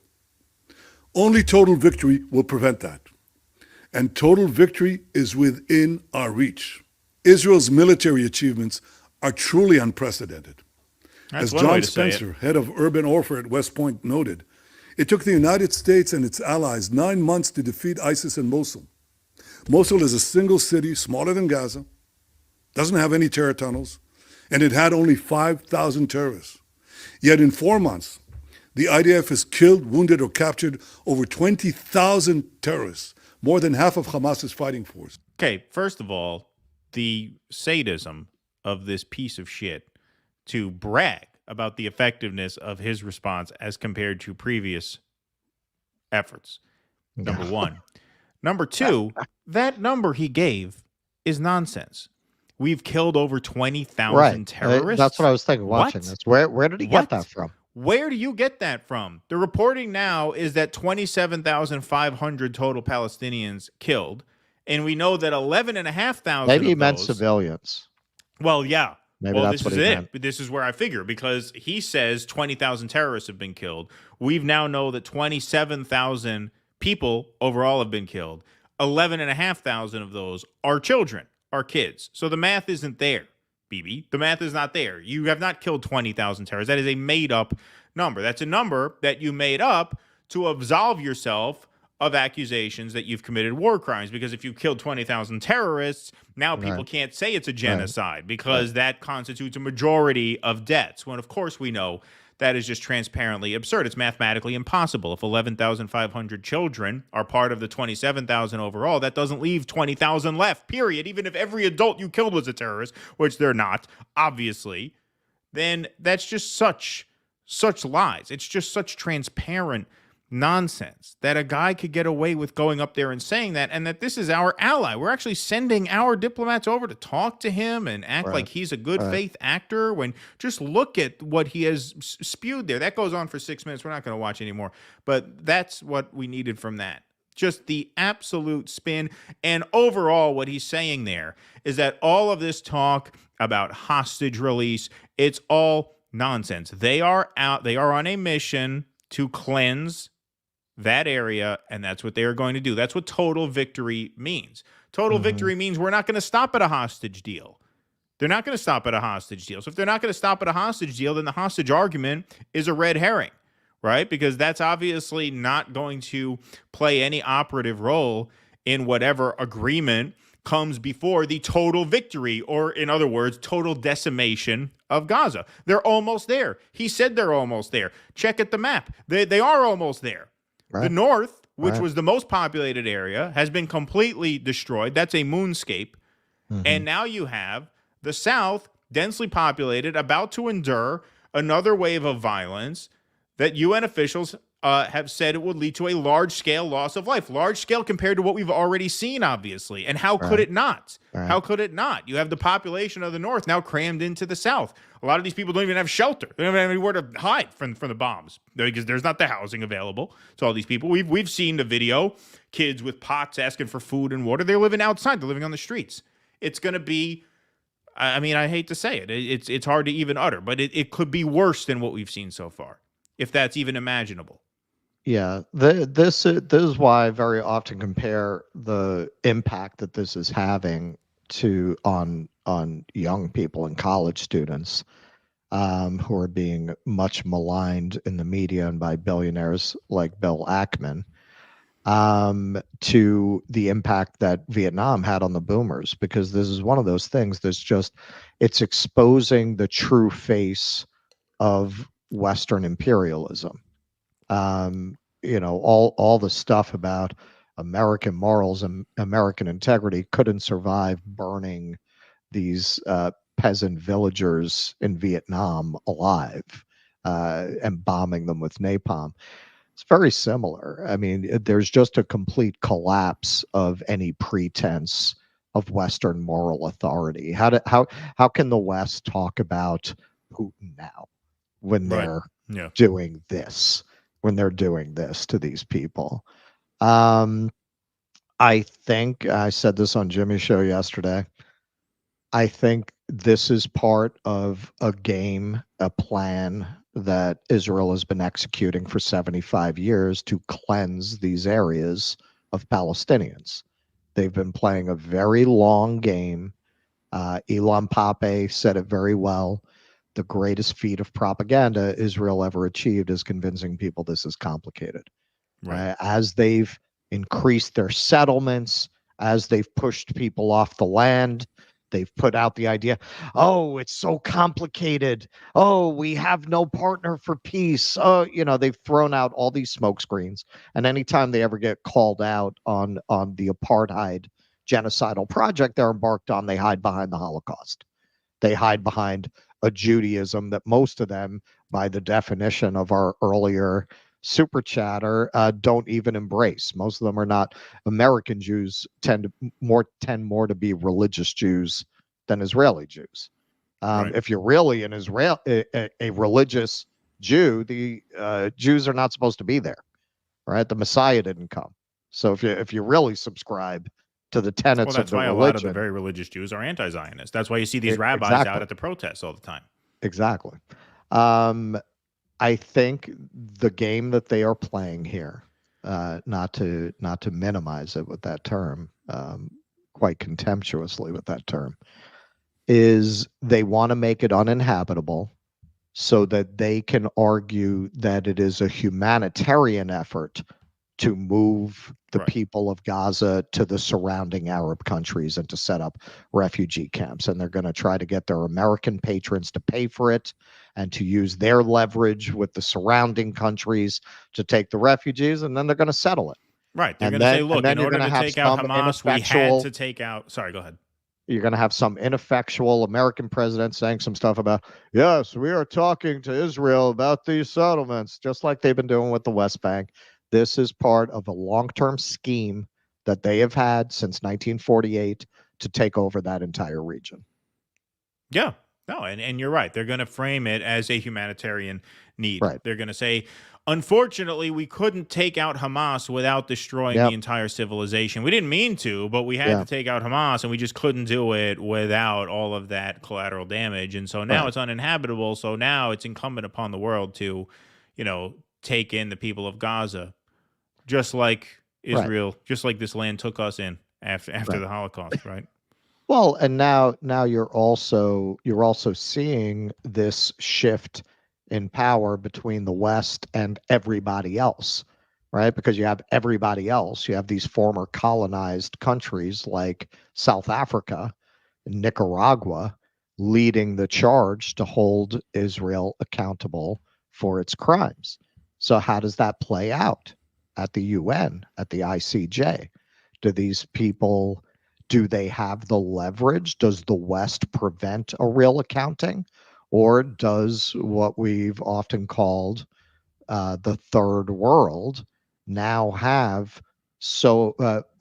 Only total victory will prevent that. And total victory is within our reach. Israel's military achievements are truly unprecedented. As John Spencer, head of urban warfare at West Point, noted, it took the United States and its allies 9 months to defeat ISIS in Mosul. Mosul is a single city smaller than Gaza, doesn't have any terror tunnels, and it had only 5,000 terrorists. Yet in 4 months, the IDF has killed, wounded, or captured over 20,000 terrorists, more than half of Hamas's fighting force. Okay, first of all, the sadism of this piece of shit to brag about the effectiveness of his response as compared to previous efforts. Number one. Number two, that number he gave is nonsense. We've killed over 20,000 terrorists. That's what I was thinking watching this. Where did he get that from? Where do you get that from? The reporting now is that 27,500 total Palestinians killed, and we know that 11,500 Maybe he of meant those, civilians. Well, yeah. Maybe well, that's this what is he it. meant. But this is where I figure, because he says 20,000 terrorists have been killed. We've now know that 27,000 people overall have been killed. 11,500 of those are children, are kids. So the math isn't there, BB. The math is not there. You have not killed 20,000 terrorists. That is a made-up number. That's a number that you made up to absolve yourself of accusations that you've committed war crimes, because if you killed 20,000 terrorists, now people can't say it's a genocide because that constitutes a majority of deaths, when of course we know that is just transparently absurd. It's mathematically impossible. If 11,500 children are part of the 27,000 overall, that doesn't leave 20,000 left, period. Even if every adult you killed was a terrorist, which they're not, obviously, then that's just such lies. It's just such transparent nonsense that a guy could get away with going up there and saying that, and that this is our ally. We're actually sending our diplomats over to talk to him and act like he's a good faith actor, when just look at what he has spewed there. That goes on for 6 minutes. We're not going to watch anymore, but that's what we needed from that. Just the absolute spin. And overall, what he's saying there is that all of this talk about hostage release, it's all nonsense. They are on a mission to cleanse that area, and that's what they are going to do. That's what total victory means. Total victory means we're not going to stop at a hostage deal. They're not going to stop at a hostage deal. So if they're not going to stop at a hostage deal, then the hostage argument is a red herring, right? Because that's obviously not going to play any operative role in whatever agreement comes before the total victory, or in other words, total decimation of Gaza. They're almost there. He said they're almost there. Check at the map. They are almost there. The north, which was the most populated area, has been completely destroyed. That's a moonscape. And now you have the south, densely populated, about to endure another wave of violence that UN officials have said it would lead to a large-scale loss of life. Large-scale compared to what we've already seen, obviously. And how could it not? How could it not? You have the population of the north now crammed into the south. A lot of these people don't even have shelter. They don't have anywhere to hide from the bombs, because there's not the housing available to all these people. We've seen the video, kids with pots asking for food and water. They're living outside. They're living on the streets. It's going to be, I mean, I hate to say it. It's hard to even utter, but it could be worse than what we've seen so far, if that's even imaginable. Yeah, this is why I very often compare the impact that this is having on young people and college students who are being much maligned in the media and by billionaires like Bill Ackman, to the impact that Vietnam had on the boomers, because this is one of those things it's exposing the true face of Western imperialism. All the stuff about American morals and American integrity couldn't survive burning these peasant villagers in Vietnam alive and bombing them with napalm. It's very similar. I mean, there's just a complete collapse of any pretense of Western moral authority. How can the West talk about Putin now when they're doing this? When they're doing this to these people. I think I said this on Jimmy's show yesterday. I think this is part of a game, a plan that Israel has been executing for 75 years to cleanse these areas of Palestinians. They've been playing a very long game. Elon Pape said it very well. The greatest feat of propaganda Israel ever achieved is convincing people this is complicated. As they've increased their settlements, as they've pushed people off the land, they've put out the idea, oh, it's so complicated. Oh, we have no partner for peace. Oh, they've thrown out all these smoke screens. And anytime they ever get called out on the apartheid genocidal project they're embarked on, they hide behind the Holocaust. They hide behind a Judaism that most of them, by the definition of our earlier super chatter, don't even embrace. Most of them are not. American Jews tend more to be religious Jews than Israeli Jews. If you're really an Israel, a religious Jew, the Jews are not supposed to be there, right? The Messiah didn't come. So if you really subscribe to the tenets of the religion. That's why a lot of the very religious Jews are anti-Zionist. That's why you see these rabbis out at the protests all the time. Exactly. I think the game that they are playing here, not to minimize it with that term, quite contemptuously with that term, is they want to make it uninhabitable so that they can argue that it is a humanitarian effort to move the people of Gaza to the surrounding Arab countries and to set up refugee camps. And they're going to try to get their American patrons to pay for it and to use their leverage with the surrounding countries to take the refugees, and then they're going to settle it. Right. They're going to say, look, in order to take out Hamas, we had to take out... Sorry, go ahead. You're going to have some ineffectual American president saying some stuff about, yes, we are talking to Israel about these settlements, just like they've been doing with the West Bank. This is part of a long-term scheme that they have had since 1948 to take over that entire region. Yeah. No, and you're right. They're going to frame it as a humanitarian need. Right. They're going to say, unfortunately, we couldn't take out Hamas without destroying the entire civilization. We didn't mean to, but we had to take out Hamas, and we just couldn't do it without all of that collateral damage. And so now it's uninhabitable. So now it's incumbent upon the world to, take in the people of Gaza, just like Israel, just like this land took us in after the Holocaust, right? Well, and now you're also seeing this shift in power between the West and everybody else, right? Because you have everybody else. You have these former colonized countries like South Africa and Nicaragua leading the charge to hold Israel accountable for its crimes. So how does that play out at the UN, at the ICJ? Do these people... Do they have the leverage? Does the West prevent a real accounting? Or does what we've often called the third world now have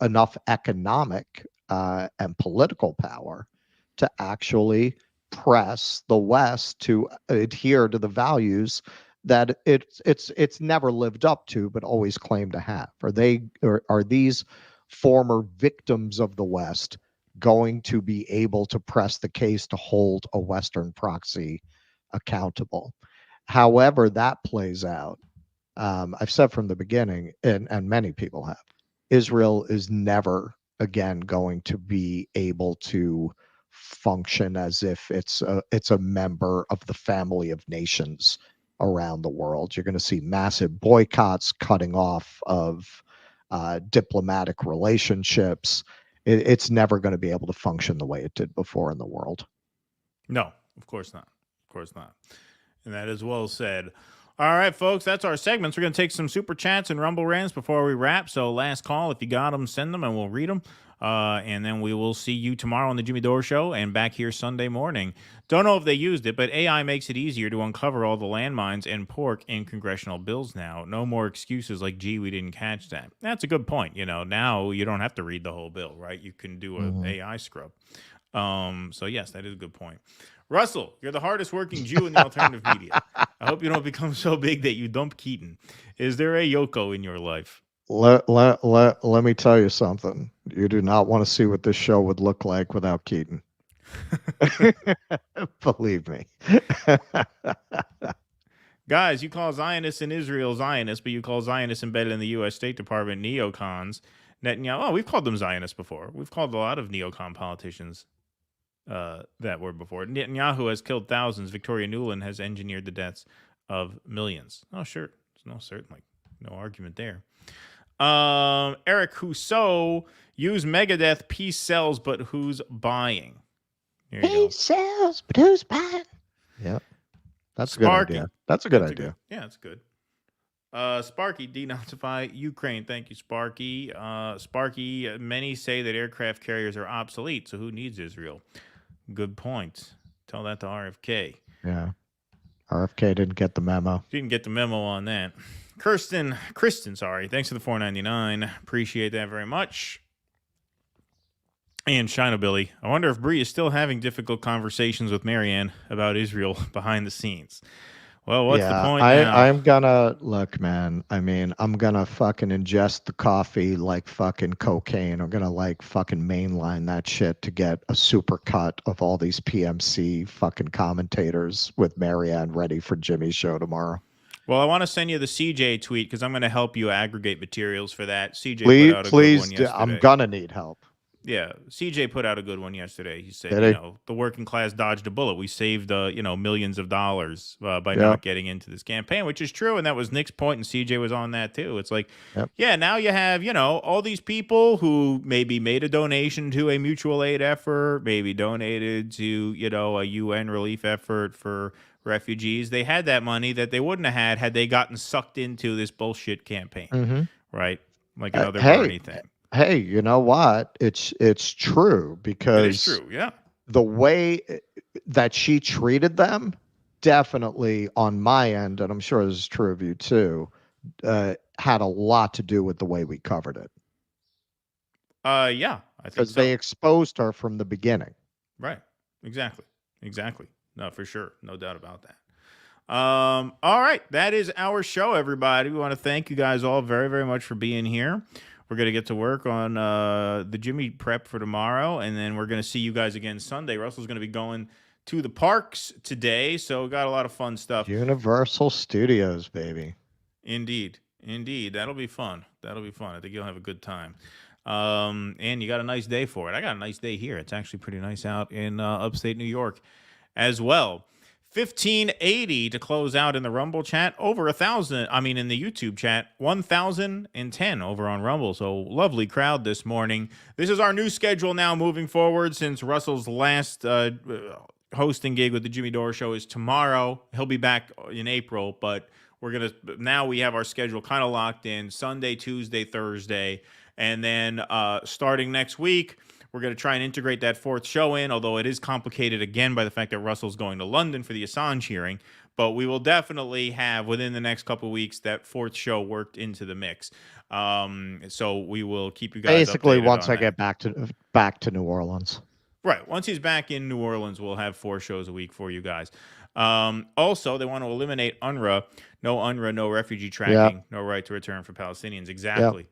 enough economic and political power to actually press the West to adhere to the values that it's never lived up to, but always claimed to have? Are these former victims of the West going to be able to press the case to hold a Western proxy accountable? However that plays out, I've said from the beginning, and many people have, Israel is never again going to be able to function as if it's a member of the family of nations around the world. You're going to see massive boycotts, cutting off of diplomatic relationships. It's never going to be able to function the way it did before in the world. No, of course not. Of course not. And that is well said. All right, folks, that's our segments. We're going to take some super chats and rumble rants before we wrap. So last call, if you got them, send them and we'll read them. And then we will see you tomorrow on the Jimmy Dore Show and back here Sunday morning. Don't know if they used it, but AI makes it easier to uncover all the landmines and pork in congressional bills now. No more excuses like, gee, we didn't catch that. That's a good point. Now you don't have to read the whole bill, right? You can do an AI scrub. So yes, that is a good point. Russell, you're the hardest working Jew in the alternative media. I hope you don't become so big that you dump Keaton. Is there a Yoko in your life? Let me tell you something. You do not want to see what this show would look like without Keaton. Believe me. Guys, you call Zionists in Israel Zionists, but you call Zionists embedded in the U.S. State Department neocons. Netanyahu, we've called them Zionists before. We've called a lot of neocon politicians that word before. Netanyahu has killed thousands. Victoria Nuland has engineered the deaths of millions. Oh, sure. Certainly. No argument there. Eric Housseau, use Megadeth, peace sells, but who's buying? Peace sells, but who's buying? Yep. That's a good idea. That's a good idea. Yeah, that's good. Sparky, denazify Ukraine. Thank you, Sparky. Sparky, many say that aircraft carriers are obsolete, so who needs Israel? Good point. Tell that to RFK. Yeah. RFK didn't get the memo. Didn't get the memo on that. Kristen, sorry. Thanks for the $4.99. Appreciate that very much. And China Billy, I wonder if Bree is still having difficult conversations with Marianne about Israel behind the scenes. Well, what's the point now? I'm gonna look, man. I mean, I'm gonna fucking ingest the coffee like fucking cocaine. I'm gonna like fucking mainline that shit to get a super cut of all these PMC fucking commentators with Marianne ready for Jimmy's show tomorrow. Well, I want to send you the CJ tweet because I'm going to help you aggregate materials for that. CJ please, put out a good one yesterday. I'm gonna need help. Yeah, CJ put out a good one yesterday. He said, Did he? the working class dodged a bullet. We saved, millions of dollars by not getting into this campaign, which is true. And that was Nick's point, and CJ was on that too. It's like, yeah, now you have, all these people who maybe made a donation to a mutual aid effort, maybe donated to, a UN relief effort for refugees. They had that money that they wouldn't have had they gotten sucked into this bullshit campaign, right? Like another Bernie thing. Hey, you know what? It's true because it is true, yeah. The way that she treated them, definitely on my end, and I'm sure this is true of you too, had a lot to do with the way we covered it. Yeah, I think because they exposed her from the beginning. Right. Exactly. No, for sure. No doubt about that. All right. That is our show, everybody. We want to thank you guys all very, very much for being here. We're going to get to work on the Jimmy prep for tomorrow, and then we're going to see you guys again Sunday. Russell's going to be going to the parks today, so we got a lot of fun stuff. Universal Studios, baby. Indeed. That'll be fun. I think you'll have a good time. And you got a nice day for it. I got a nice day here. It's actually pretty nice out in upstate New York as well. 1580 to close out in the Rumble chat, over 1,000. I mean, in the YouTube chat, 1,010 over on Rumble. So lovely crowd this morning. This is our new schedule now moving forward since Russell's last hosting gig with the Jimmy Dore Show is tomorrow. He'll be back in April, but now we have our schedule kind of locked in Sunday, Tuesday, Thursday. And then starting next week, we're going to try and integrate that fourth show in, although it is complicated again by the fact that Russell's going to London for the Assange hearing. But we will definitely have, within the next couple of weeks, that fourth show worked into the mix. So we will keep you guys basically updated once on I get back to New Orleans. Right. Once he's back in New Orleans, we'll have 4 shows a week for you guys. Also, they want to eliminate UNRWA. No UNRWA, no refugee tracking, no right to return for Palestinians. Exactly.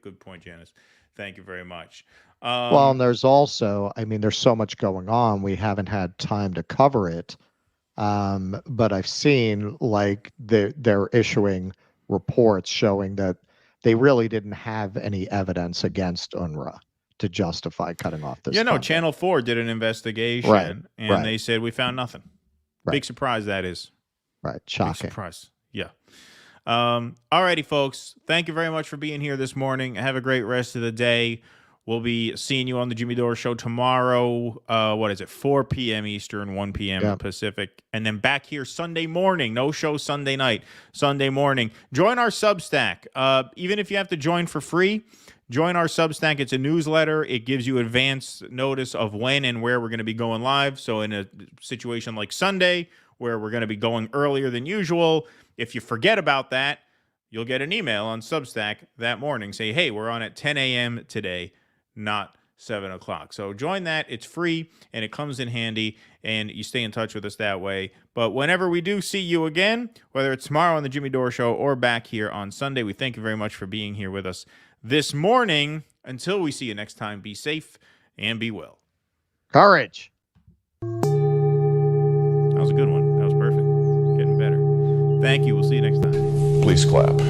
Good point, Janice. Thank you very much. Well, and there's also, there's so much going on. We haven't had time to cover it. But I've seen they're issuing reports showing that they really didn't have any evidence against UNRWA to justify cutting off this. Channel 4 did an investigation, and they said we found nothing. Big surprise that is. Right. Shocking. Big surprise. Yeah. All righty, folks. Thank you very much for being here this morning. Have a great rest of the day. We'll be seeing you on the Jimmy Dore Show tomorrow. 4 p.m. Eastern, 1 p.m. Pacific. And then back here Sunday morning. No show Sunday night. Sunday morning. Join our Substack. Even if you have to join for free, join our Substack. It's a newsletter. It gives you advance notice of when and where we're going to be going live. So in a situation like Sunday, where we're going to be going earlier than usual, if you forget about that, you'll get an email on Substack that morning. Say, hey, we're on at 10 a.m. today, not 7 o'clock. So join that. It's free, and it comes in handy, and you stay in touch with us that way. But whenever we do see you again, whether it's tomorrow on the Jimmy Dore Show or back here on Sunday, we thank you very much for being here with us this morning. Until we see you next time, be safe and be well. Courage. That was a good one. That was perfect. Getting better. Thank you. We'll see you next time. Please clap.